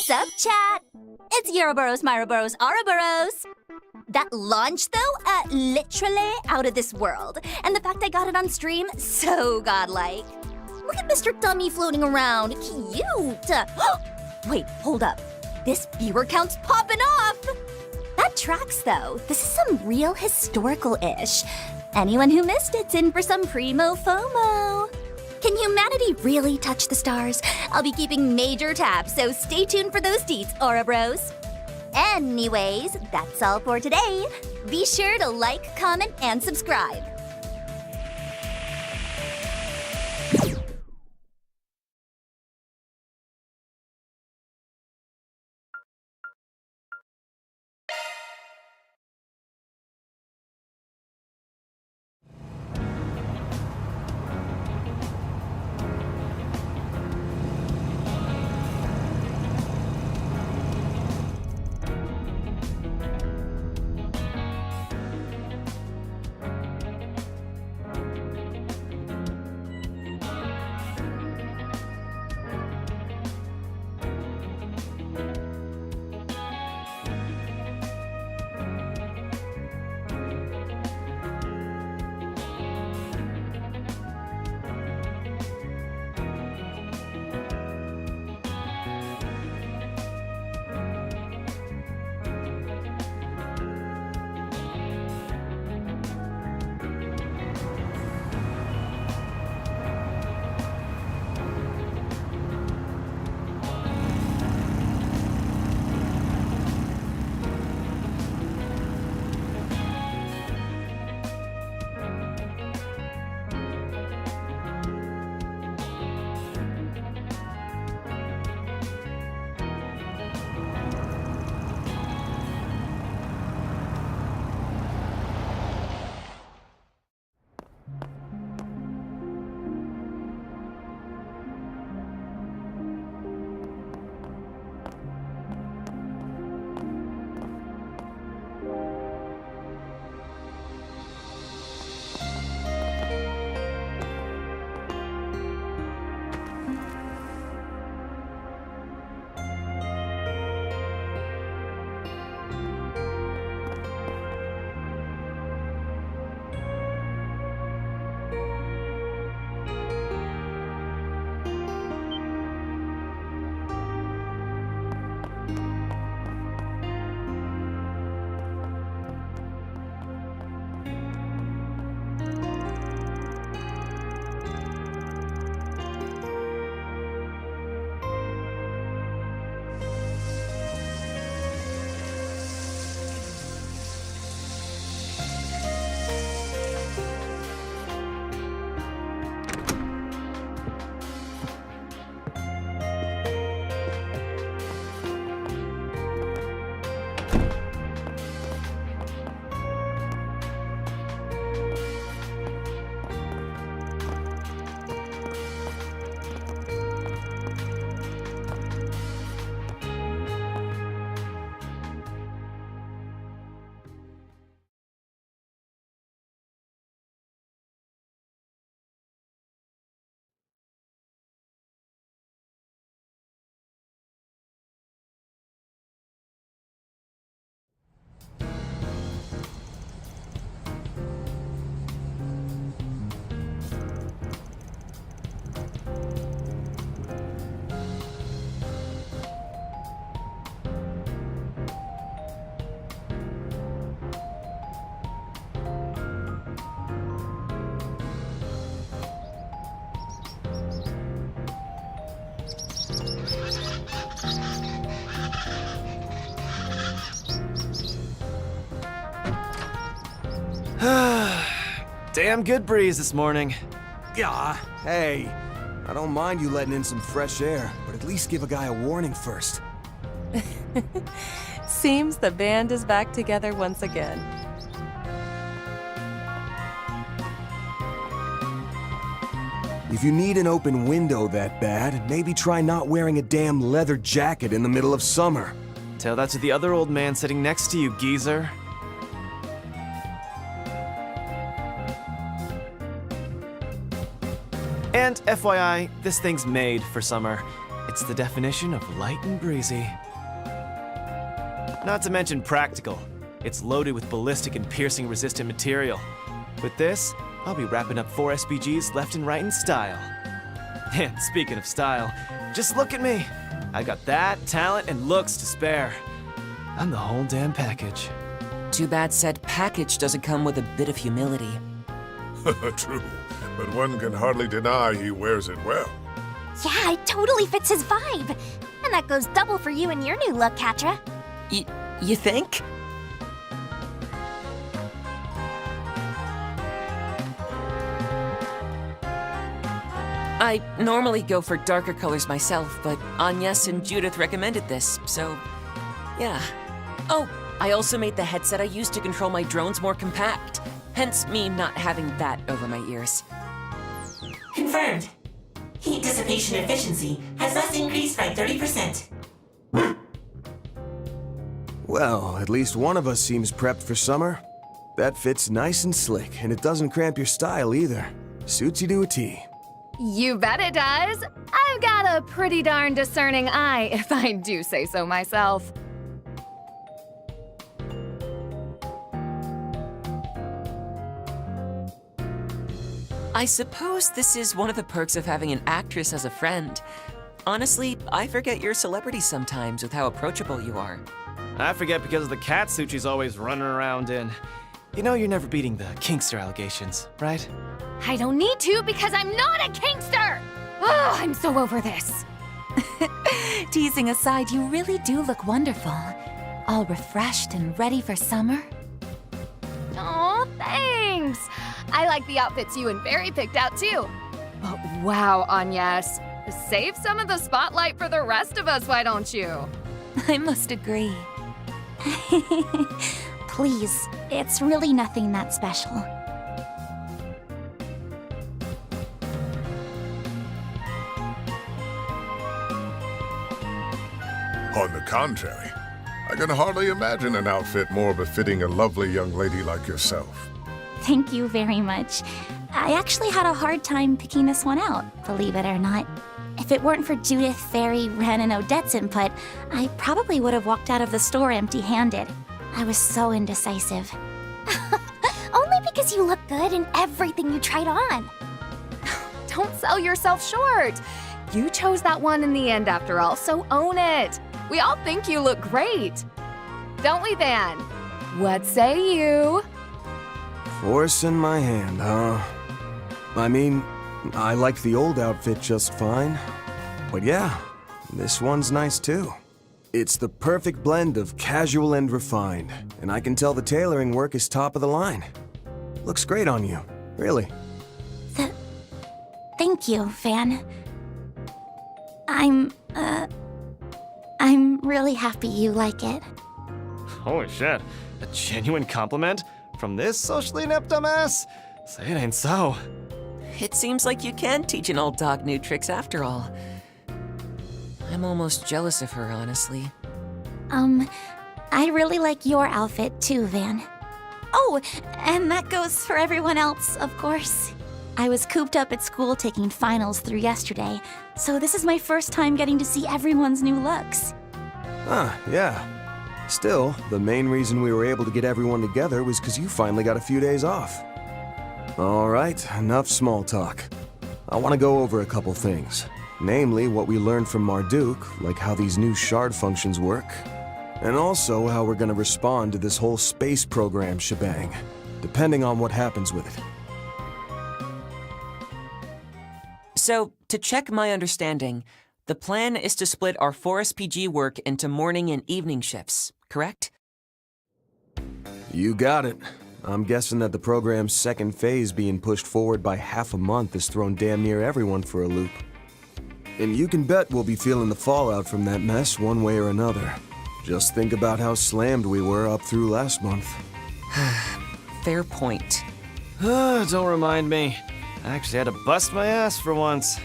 Sup, chat? It's Euroboros, Myroboros, Ouroboros. That launch, though, literally out of this world. And the fact I got it on stream, so godlike. Look at Mr. Dummy floating around. Cute. Wait, hold up. This viewer count's popping off. That tracks, though. This is some real historical-ish. Anyone who missed it's in for some primo FOMO. Can humanity really touch the stars? I'll be keeping major tabs, so stay tuned for those deets, Ouroboros. Anyways, that's all for today. Be sure to like, comment, and subscribe. Damn good breeze this morning. Yeah, hey. I don't mind you letting in some fresh air, but at least give a guy a warning first. Seems the band is back together once again. If you need an open window that bad, maybe try not wearing a damn leather jacket in the middle of summer. Tell that to the other old man sitting next to you, geezer. And FYI, this thing's made for summer. It's the definition of light and breezy. Not to mention practical. It's loaded with ballistic and piercing resistant material. With this, I'll be wrapping up 4 SPGs left and right in style. And speaking of style, just look at me. I got that, talent, and looks to spare. I'm the whole damn package. Too bad said package doesn't come with a bit of humility. True, but one can hardly deny he wears it well. Yeah, it totally fits his vibe. And that goes double for you and your new look, Katra. You think? I normally go for darker colors myself, but Agnes and Judith recommended this, so yeah. Oh, I also made the headset I use to control my drones more compact, hence me not having that over my ears. Confirmed. Heat dissipation efficiency has thus increased by 30%. Well, at least one of us seems prepped for summer. That fits nice and slick, and it doesn't cramp your style either. Suits you to a T. You bet it does. I've got a pretty darn discerning eye, if I do say so myself. I suppose this is one of the perks of having an actress as a friend. Honestly, I forget you're celebrities sometimes with how approachable you are. I forget because of the catsuit she's always running around in. You know you're never beating the Kingster allegations, right? I don't need to because I'm not a Kingster! Oh, I'm so over this. Teasing aside, you really do look wonderful. All refreshed and ready for summer. Aw, thanks! I like the outfits you and Barry picked out too. But wow, Agnes. Save some of the spotlight for the rest of us, why don't you? I must agree. Please, it's really nothing that special. On the contrary, I can hardly imagine an outfit more befitting a lovely young lady like yourself. Thank you very much. I actually had a hard time picking this one out, believe it or not. If it weren't for Judith, Fairy, Ren, and Odette's input, I probably would have walked out of the store empty-handed. I was so indecisive. Only because you look good in everything you tried on. Don't sell yourself short. You chose that one in the end after all, so own it. We all think you look great. Don't we, Van? What say you? Force in my hand, huh? I mean, I liked the old outfit just fine. But yeah, this one's nice too. It's the perfect blend of casual and refined, and I can tell the tailoring work is top of the line. Looks great on you, really. Thank you, Van. I'm really happy you like it. Holy shit, a genuine compliment? From this socially inept dumbass? Say it ain't so. It seems like you can teach an old dog new tricks after all. I'm almost jealous of her, honestly. I really like your outfit too, Van. Oh, and that goes for everyone else, of course. I was cooped up at school taking finals through yesterday, so this is my first time getting to see everyone's new looks. Yeah. Still, the main reason we were able to get everyone together was because you finally got a few days off. All right, enough small talk. I want to go over a couple things. Namely, what we learned from Marduk, like how these new shard functions work. And also how we're going to respond to this whole space program shebang, depending on what happens with it. So, to check my understanding, the plan is to split our 4 SPG work into morning and evening shifts, correct? You got it. I'm guessing that the program's second phase being pushed forward by half a month has thrown damn near everyone for a loop. And you can bet we'll be feeling the fallout from that mess one way or another. Just think about how slammed we were up through last month. Fair point. Don't remind me. I actually had to bust my ass for once.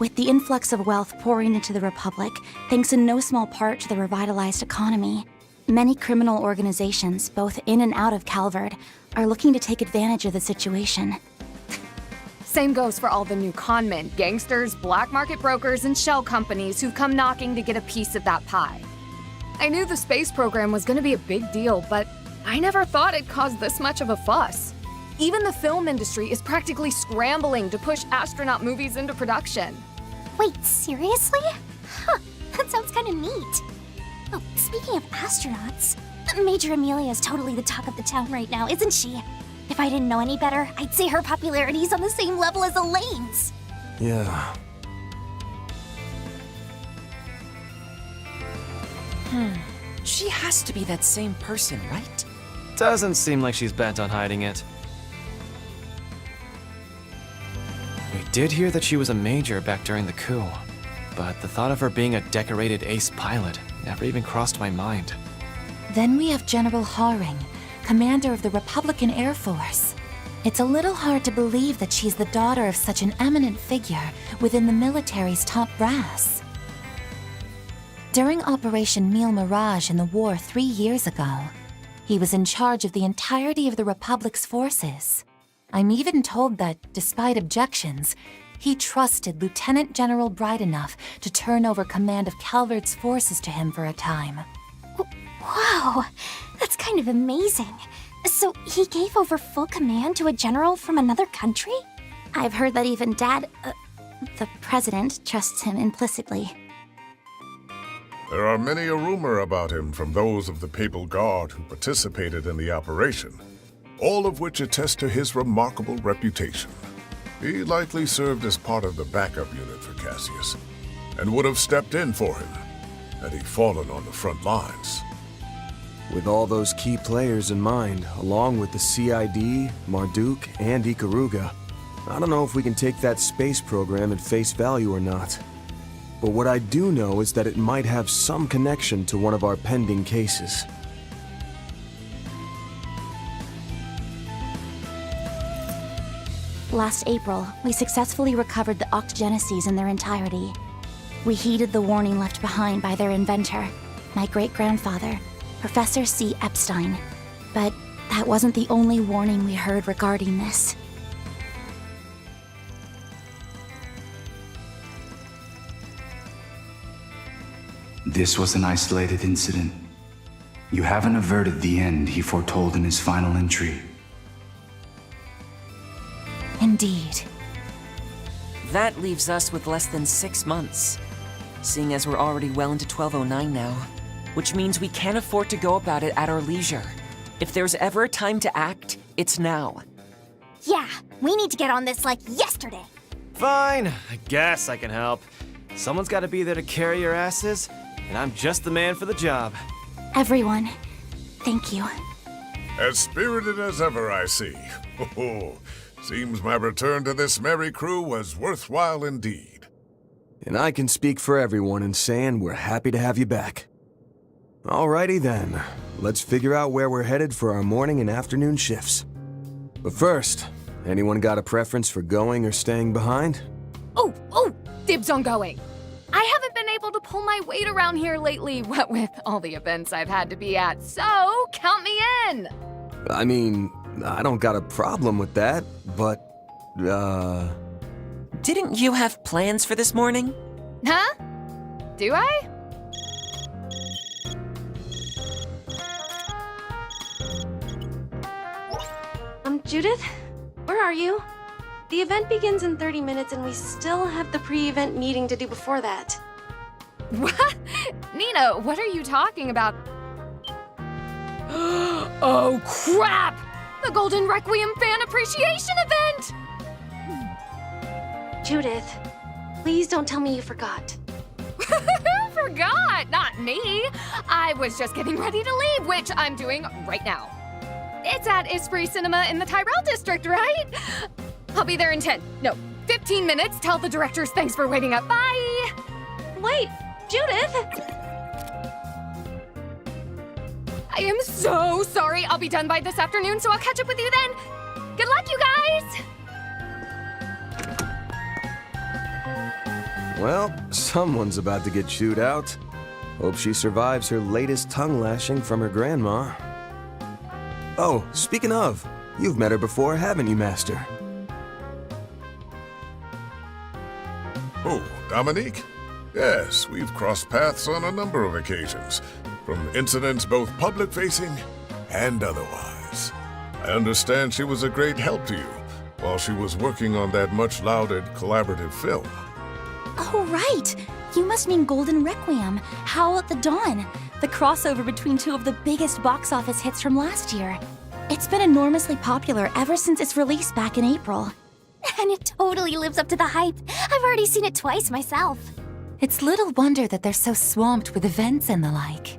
With the influx of wealth pouring into the Republic, thanks in no small part to the revitalized economy, many criminal organizations, both in and out of Calvard, are looking to take advantage of the situation. Same goes for all the new conmen, gangsters, black market brokers, and shell companies who've come knocking to get a piece of that pie. I knew the space program was going to be a big deal, but I never thought it'd cause this much of a fuss. Even the film industry is practically scrambling to push astronaut movies into production. Wait, seriously? Huh, that sounds kind of neat. Oh, speaking of astronauts, Major Amelia is totally the talk of the town right now, isn't she? If I didn't know any better, I'd say her popularity is on the same level as Elaine's. Yeah. She has to be that same person, right? Doesn't seem like she's bent on hiding it. We did hear that she was a major back during the coup, but the thought of her being a decorated ace pilot never even crossed my mind. Then we have General Haring, commander of the Republican Air Force. It's a little hard to believe that she's the daughter of such an eminent figure within the military's top brass. During Operation Mille Mirage in the war 3 years ago, he was in charge of the entirety of the Republic's forces. I'm even told that, despite objections, he trusted Lieutenant General Bright enough to turn over command of Calvard's forces to him for a time. Wow, that's kind of amazing. So he gave over full command to a general from another country? I've heard that even Dad, the President, trusts him implicitly. There are many a rumor about him from those of the Papal Guard who participated in the operation, all of which attest to his remarkable reputation. He likely served as part of the backup unit for Cassius, and would have stepped in for him had he fallen on the front lines. With all those key players in mind, along with the CID, Marduk, and Ikaruga, I don't know if we can take that space program at face value or not. But what I do know is that it might have some connection to one of our pending cases. Last April, we successfully recovered the Octogeneses in their entirety. We heeded the warning left behind by their inventor, my great-grandfather, Professor C. Epstein. But that wasn't the only warning we heard regarding this. This was an isolated incident. You haven't averted the end he foretold in his final entry. Indeed. That leaves us with less than 6 months, seeing as we're already well into 1209 now, which means we can't afford to go about it at our leisure. If there's ever a time to act, it's now. Yeah, we need to get on this like yesterday. Fine, I guess I can help. Someone's gotta be there to carry your asses, and I'm just the man for the job. Everyone, thank you. As spirited as ever, I see. Seems my return to this merry crew was worthwhile indeed. And I can speak for everyone in saying we're happy to have you back. Alrighty then, let's figure out where we're headed for our morning and afternoon shifts. But first, anyone got a preference for going or staying behind? Oh, dibs on going. I haven't been able to pull my weight around here lately, what with all the events I've had to be at, so count me in. I mean, I don't got a problem with that, but, Didn't you have plans for this morning? Huh? Do I? Judith? Where are you? The event begins in 30 minutes and we still have the pre-event meeting to do before that. What? Nina, what are you talking about? Oh, crap! The Golden Requiem Fan Appreciation Event! Judith, please don't tell me you forgot. Forgot, not me. I was just getting ready to leave, which I'm doing right now. It's at Esprit Cinema in the Tyrell District, right? I'll be there in 15 minutes. Tell the directors thanks for waiting up. Bye! Wait, Judith! I am so sorry. I'll be done by this afternoon, so I'll catch up with you then. Good luck, you guys! Well, someone's about to get chewed out. Hope she survives her latest tongue lashing from her grandma. Oh, speaking of, you've met her before, haven't you, Master? Oh, Dominique? Yes, we've crossed paths on a number of occasions, from incidents both public-facing and otherwise. I understand she was a great help to you while she was working on that much-lauded collaborative film. Oh, right! You must mean Golden Requiem, Howl at the Dawn, the crossover between two of the biggest box office hits from last year. It's been enormously popular ever since its release back in April. And it totally lives up to the hype. I've already seen it twice myself. It's little wonder that they're so swamped with events and the like.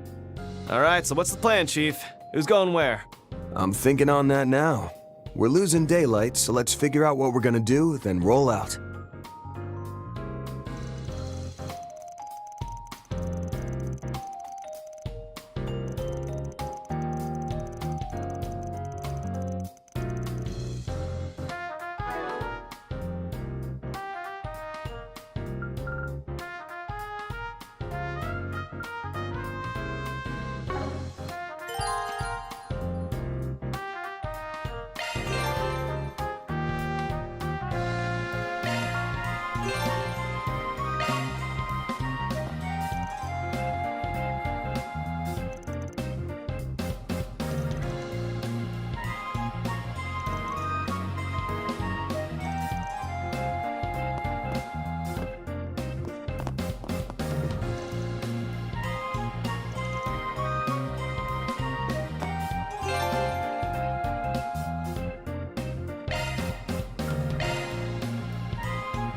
Alright, so what's the plan, Chief? Who's going where? I'm thinking on that now. We're losing daylight, so let's figure out what we're gonna do, then roll out.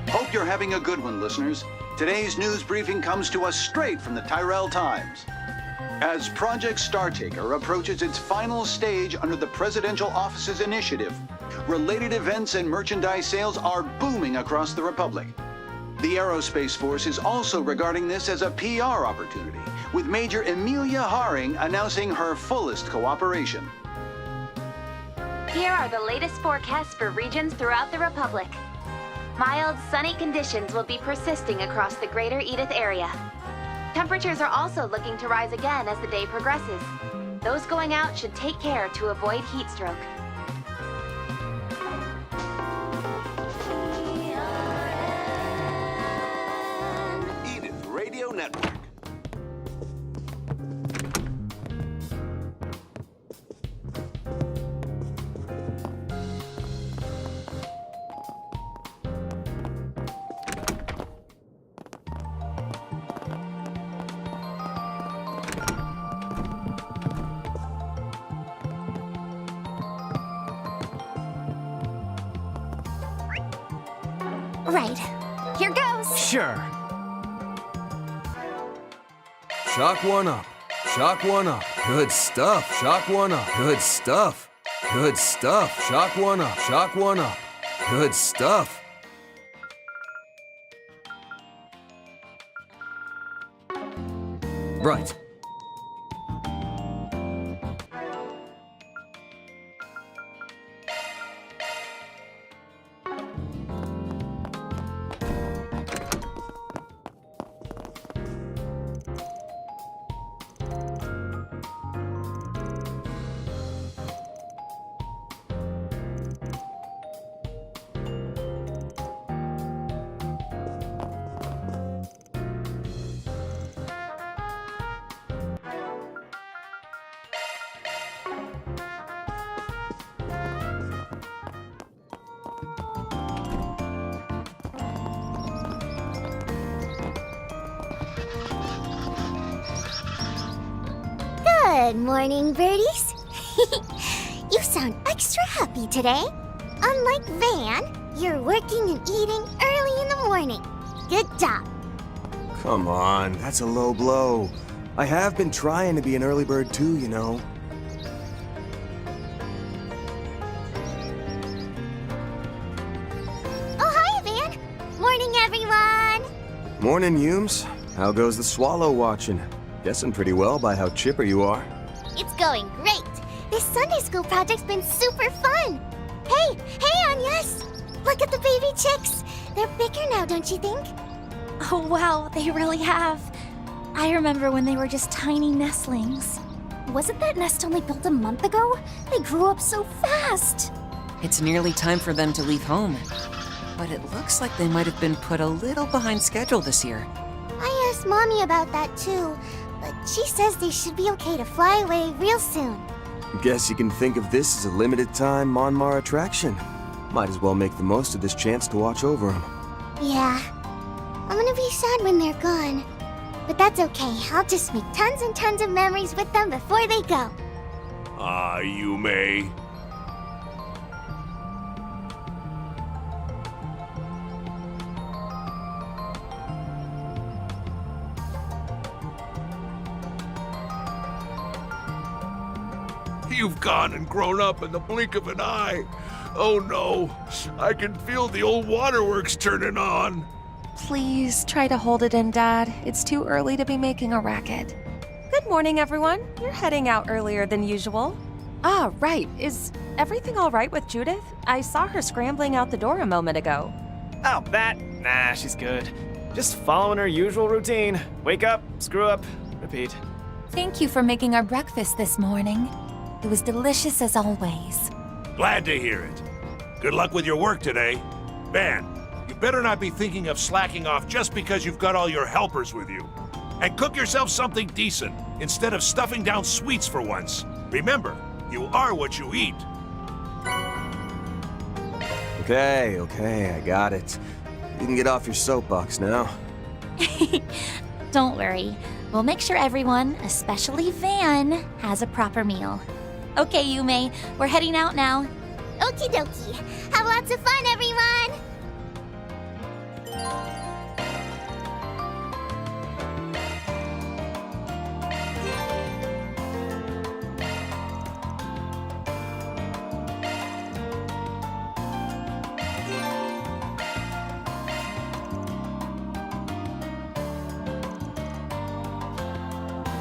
Hope you're having a good one, listeners. Today's news briefing comes to us straight from the Tyrell Times. As Project Startaker approaches its final stage under the Presidential Office's initiative, related events and merchandise sales are booming across the Republic. The Aerospace Force is also regarding this as a PR opportunity, with Major Amelia Haring announcing her fullest cooperation. Here are the latest forecasts for regions throughout the Republic. Mild, sunny conditions will be persisting across the greater Edith area. Temperatures are also looking to rise again as the day progresses. Those going out should take care to avoid heat stroke. Edith Radio Network. Right. Here goes. Sure. Shock one up. Shock one up. Good stuff. Shock one up. Good stuff. Good stuff. Shock one up. Shock one up. Good stuff. Right. Good morning, birdies. You sound extra happy today. Unlike Van, you're working and eating early in the morning. Good job. Come on, that's a low blow. I have been trying to be an early bird too, you know. Oh, hi, Van. Morning, everyone. Morning, Humes. How goes the swallow watching? Guessing pretty well by how chipper you are. It's going great. This Sunday school project's been super fun. Hey, Agnes! Look at the baby chicks. They're bigger now, don't you think? Oh wow, they really have. I remember when they were just tiny nestlings. Wasn't that nest only built a month ago? They grew up so fast. It's nearly time for them to leave home. But it looks like they might have been put a little behind schedule this year. I asked Mommy about that too, but she says they should be okay to fly away real soon. Guess you can think of this as a limited-time Monmar attraction. Might as well make the most of this chance to watch over them. Yeah. I'm gonna be sad when they're gone. But that's okay. I'll just make tons and tons of memories with them before they go. Ah, Yume. You've gone and grown up in the blink of an eye. Oh no, I can feel the old waterworks turning on. Please try to hold it in, Dad. It's too early to be making a racket. Good morning, everyone. You're heading out earlier than usual. Ah, right. Is everything all right with Judith? I saw her scrambling out the door a moment ago. Oh, that? Nah, she's good. Just following her usual routine. Wake up, screw up, repeat. Thank you for making our breakfast this morning. It was delicious as always. Glad to hear it. Good luck with your work today. Van, you better not be thinking of slacking off just because you've got all your helpers with you. And cook yourself something decent instead of stuffing down sweets for once. Remember, you are what you eat. Okay, I got it. You can get off your soapbox now. Don't worry. We'll make sure everyone, especially Van, has a proper meal. Okay, Yume, we're heading out now. Okie dokie. Have lots of fun, everyone!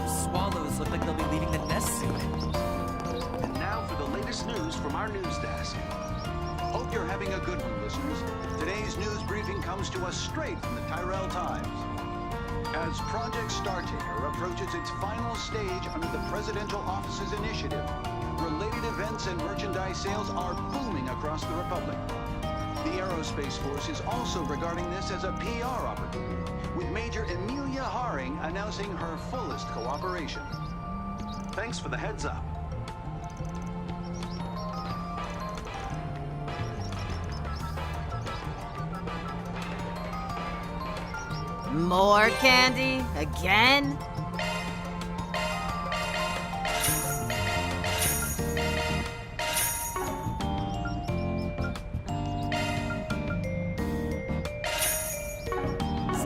Swallows look like they'll be leaving the nest soon. And now for the latest news from our news desk. Hope you're having a good one, listeners. Today's news briefing comes to us straight from the Tyrell Times. As Project Startaker approaches its final stage under the Presidential Office's initiative, related events and merchandise sales are booming across the Republic. The Aerospace Force is also regarding this as a PR opportunity, with Major Amelia Haring announcing her fullest cooperation. Thanks for the heads up. More candy? Again?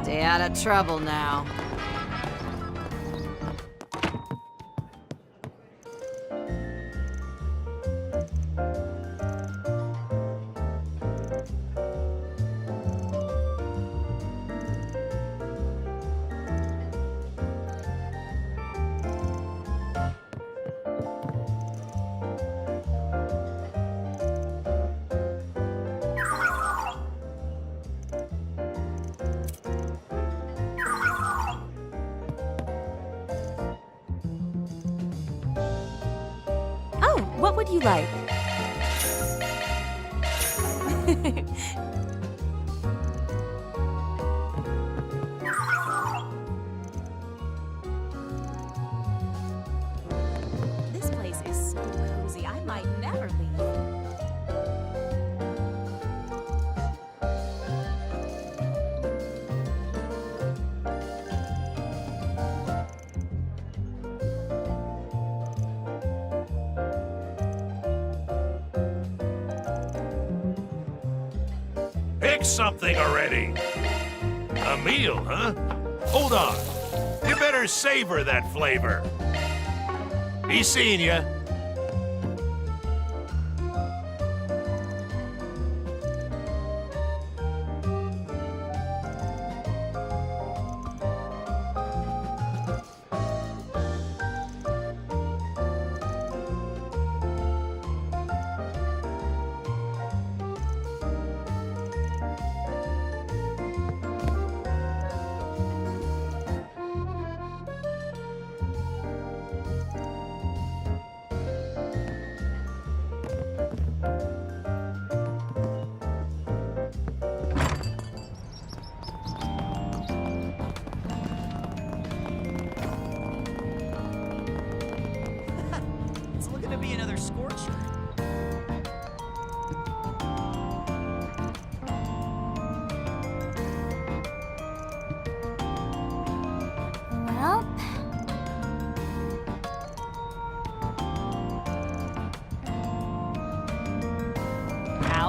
Stay out of trouble now. Oh, what would you like? This place is so cozy, I might never leave. Pick something already. A meal, huh? Hold on. You better savor that flavor. Be seeing ya.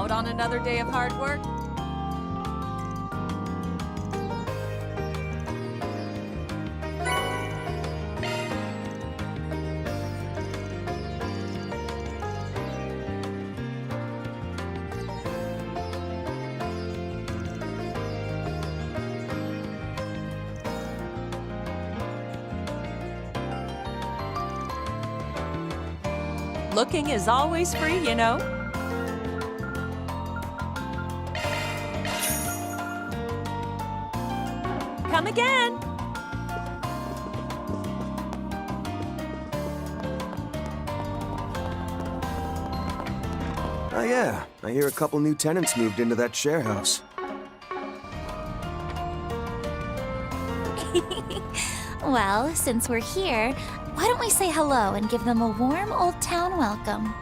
out on another day of hard work? Looking is always free, you know. Come again. Oh yeah, I hear a couple new tenants moved into that share house. Well, since we're here, why don't we say hello and give them a warm old town welcome?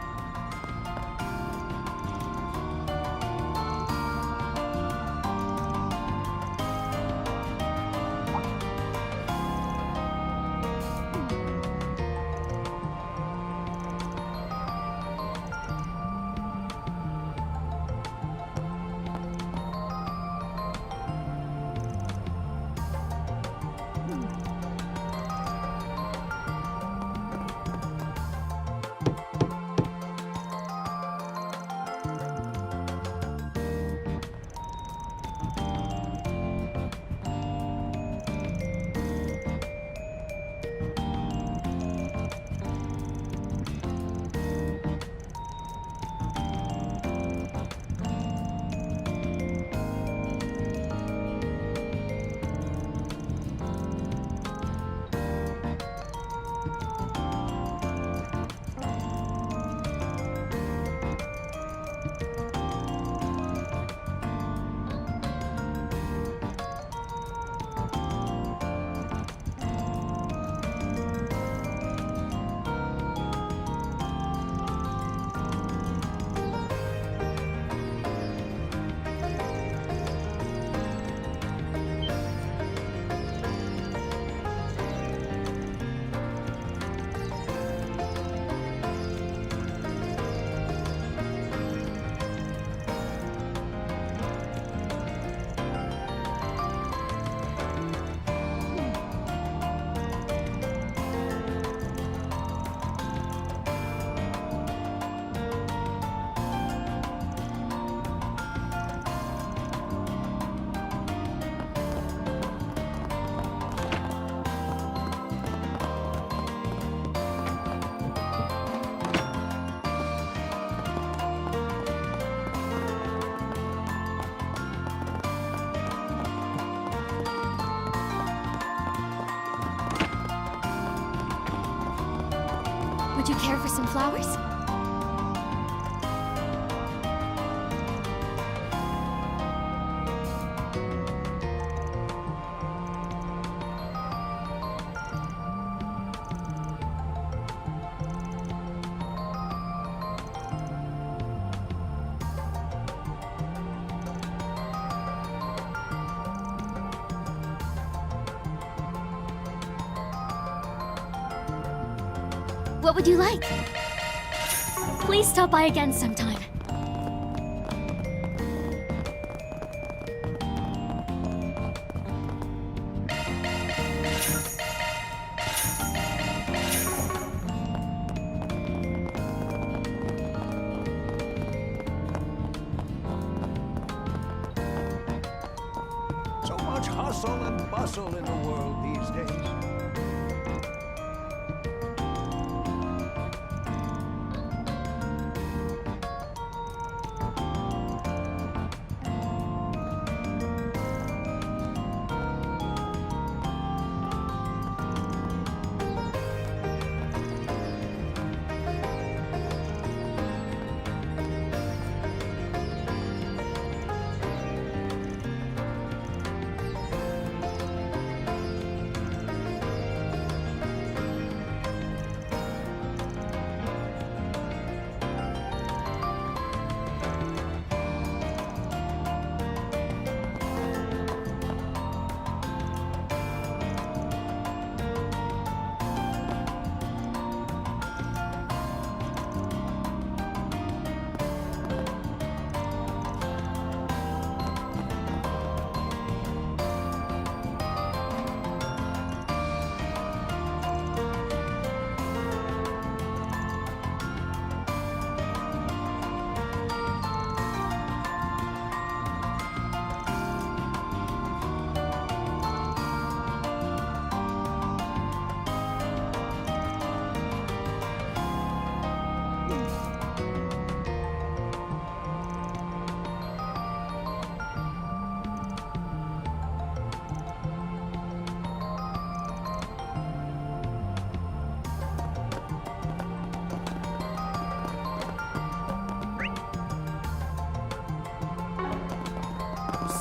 Would you care for some flowers? What would you like? Please stop by again sometime. So much hustle and bustle in the world these days.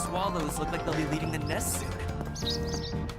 swallows look like they'll be leaving the nest soon.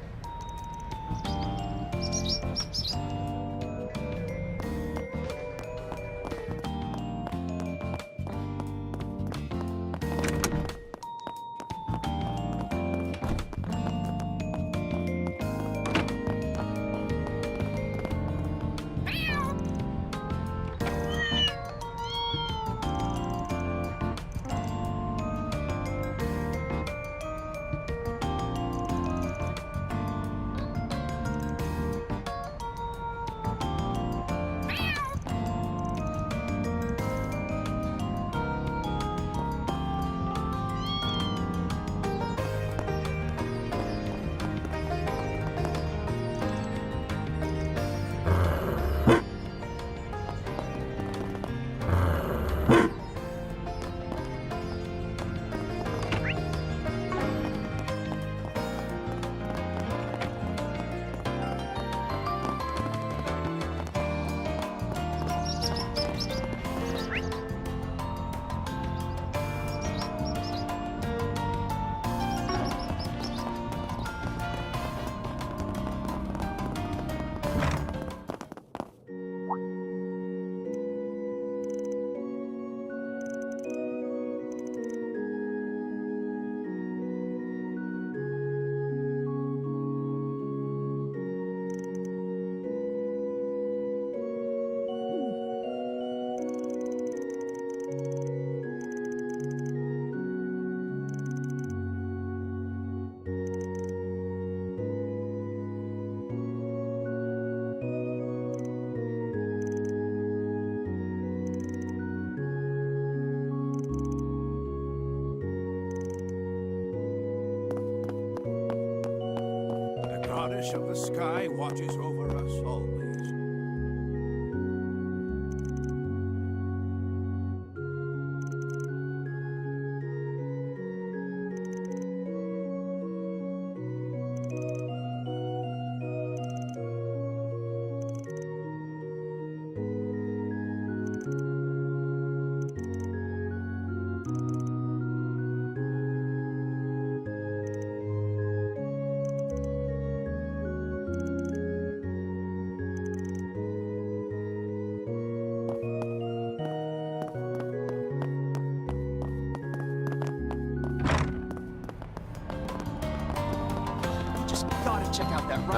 goddess of the sky watches over us always.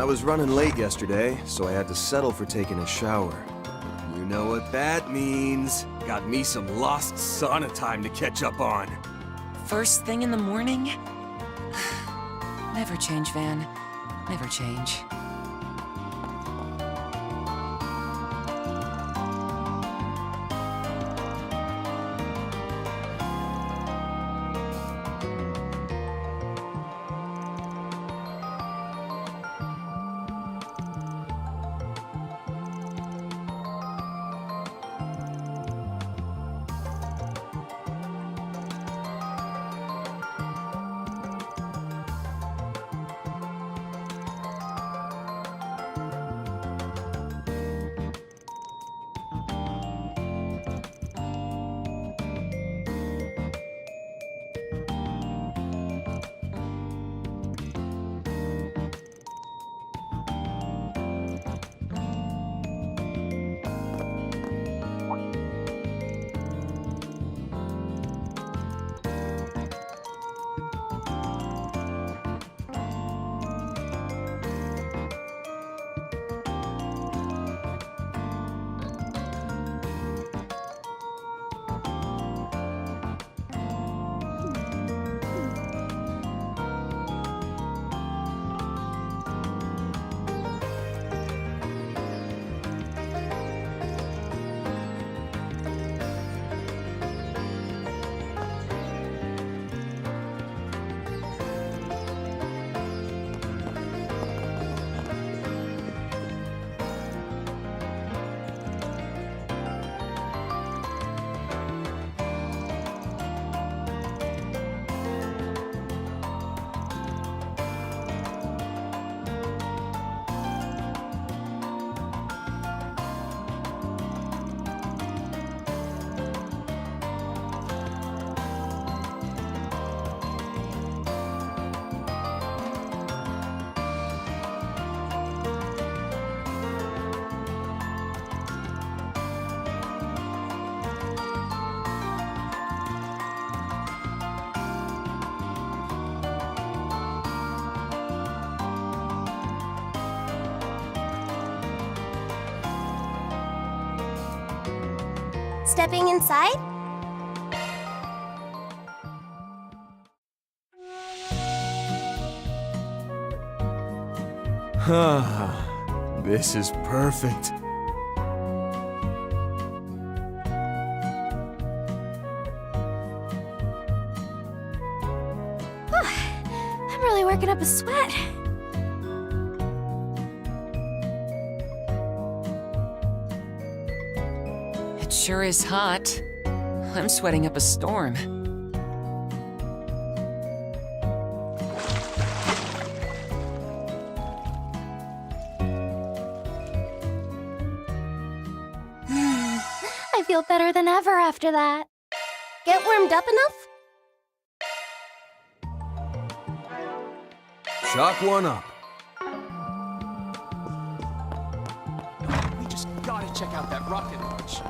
I was running late yesterday, so I had to settle for taking a shower. You know what that means. Got me some lost sauna time to catch up on. First thing in the morning? Never change, Van. Never change. stepping inside? This is perfect. I'm really working up a sweat. It sure is hot. I'm sweating up a storm. I feel better than ever after that. Get warmed up enough? Shock one up. We just gotta check out that rocket launch.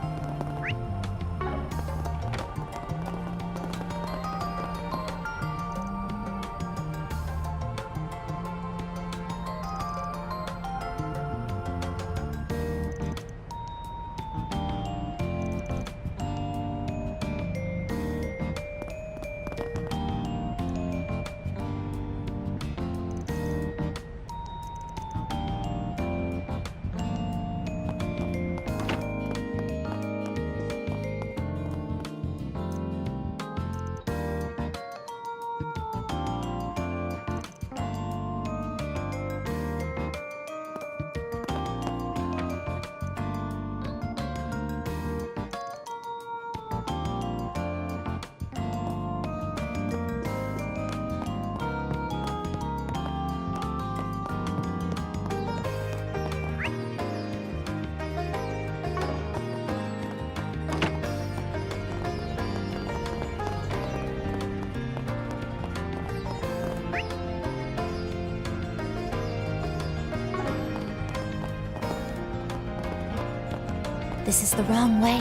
This is the wrong way.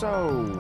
So...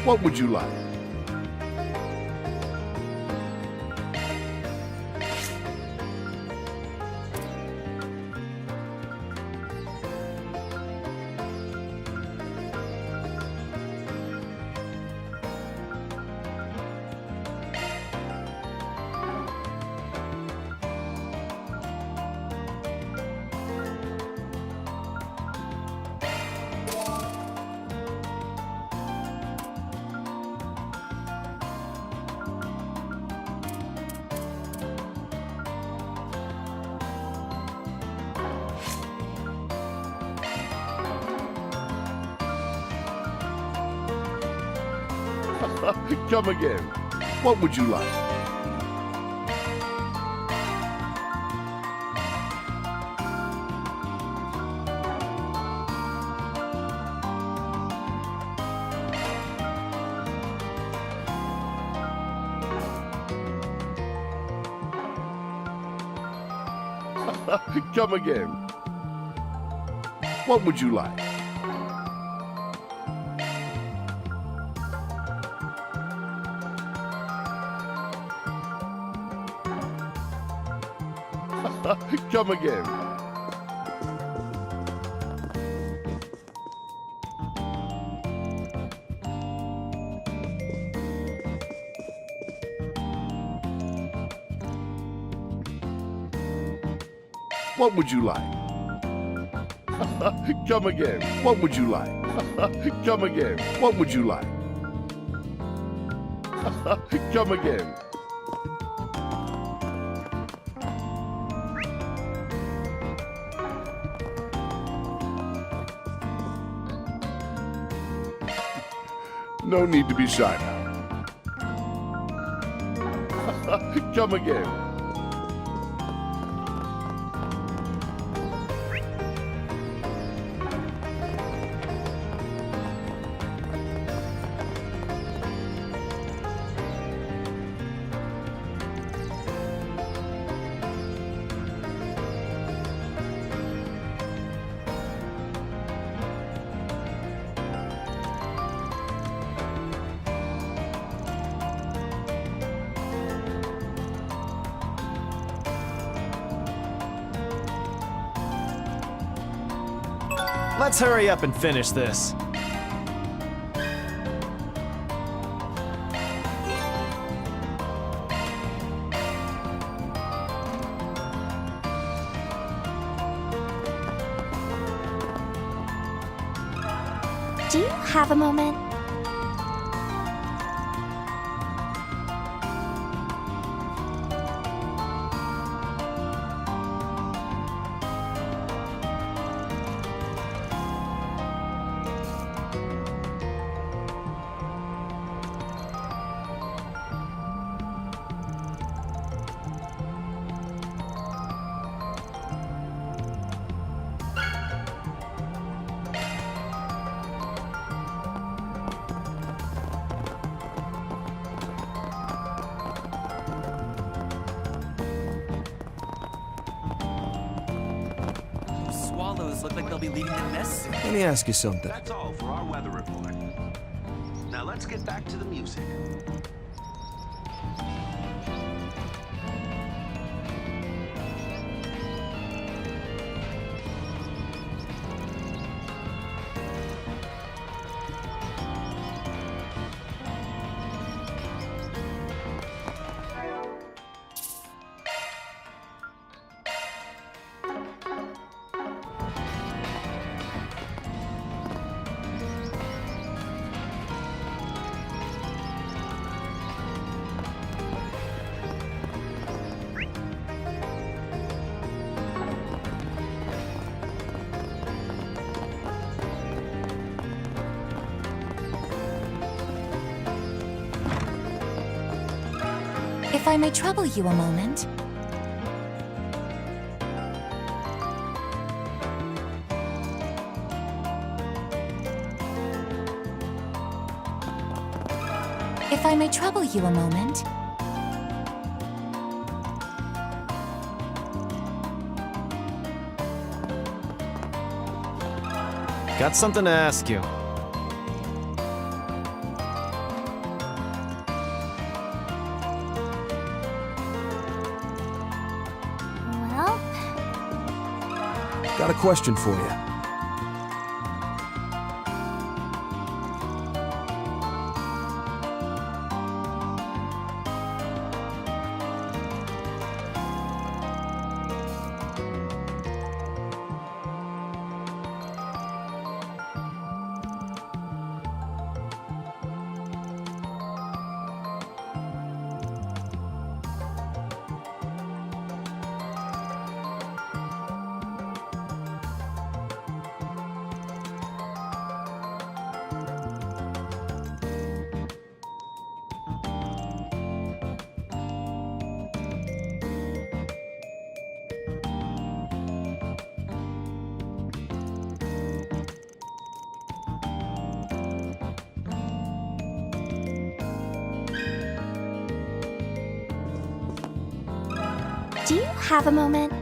What would you like? Come again. What would you like? Come again. What would you like? Come again. What would you like? Come again. What would you like? Come again. What would you like? Come again. No need to be shy now. Come again. Let's hurry up and finish this. Do you have a moment? Swallows look like they'll be leaving the nest soon. Let me ask you something. That's all for our weather report. Now let's get back to the music. If I may trouble you a moment. If I may trouble you a moment. Got something to ask you. Well, Got a question for you. do you have a moment?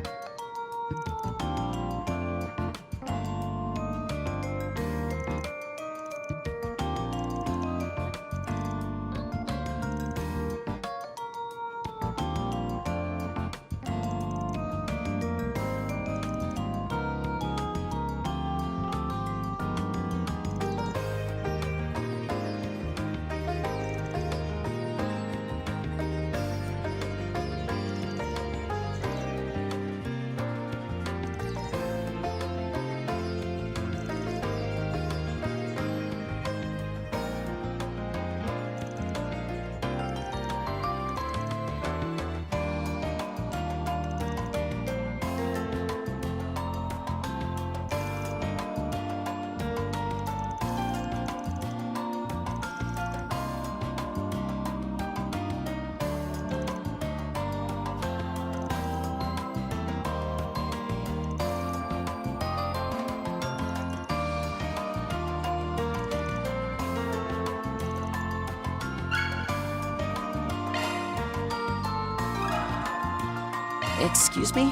Excuse me?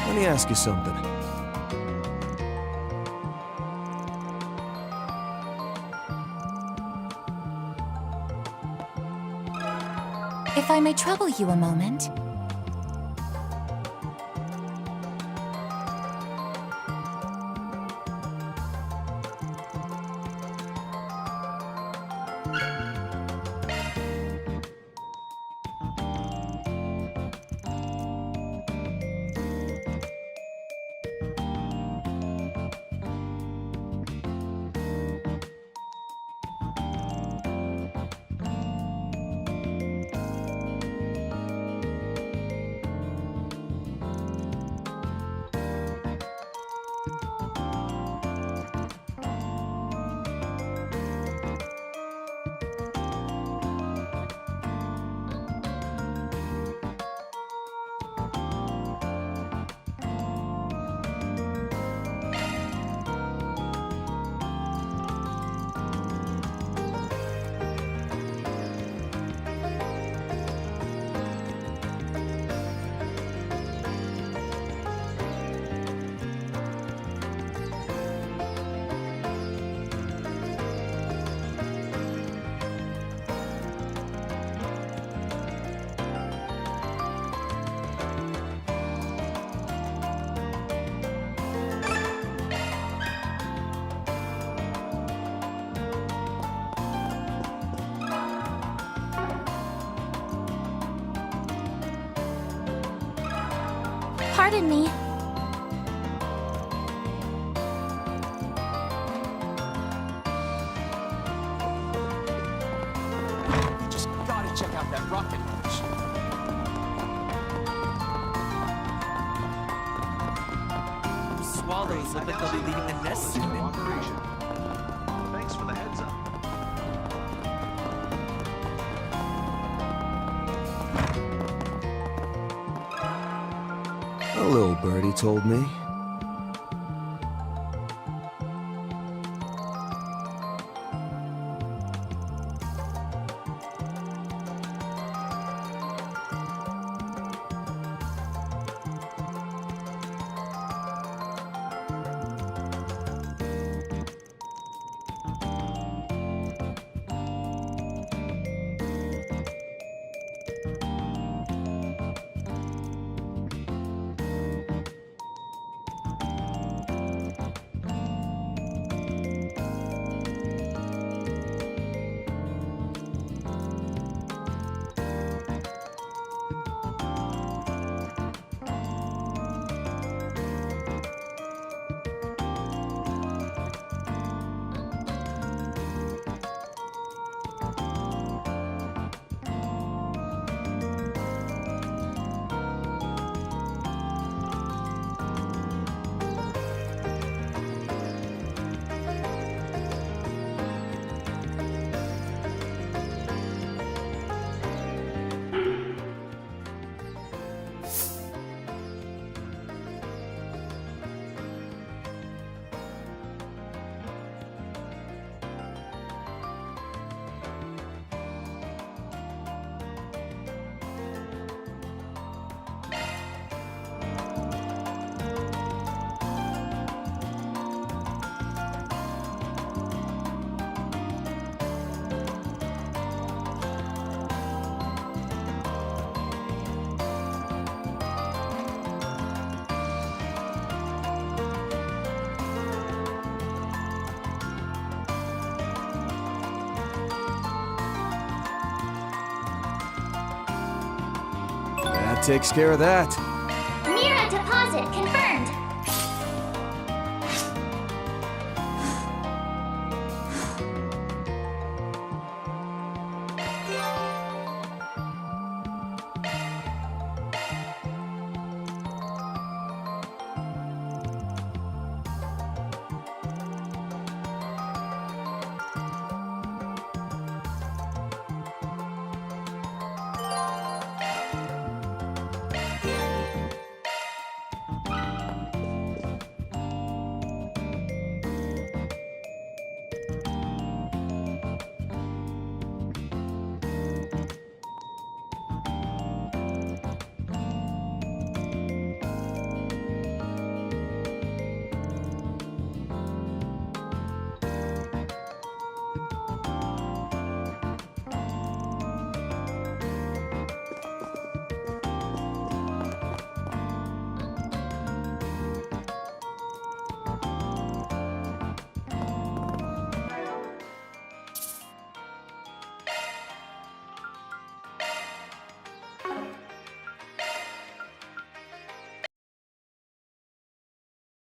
Let me ask you something. If I may trouble you a moment. Pardon me. Just gotta check out that rocket launch. Swallows look like they'll be leaving the nest soon. Thanks for the heads up. A little birdie told me. That takes care of that. Mira deposit confirmed.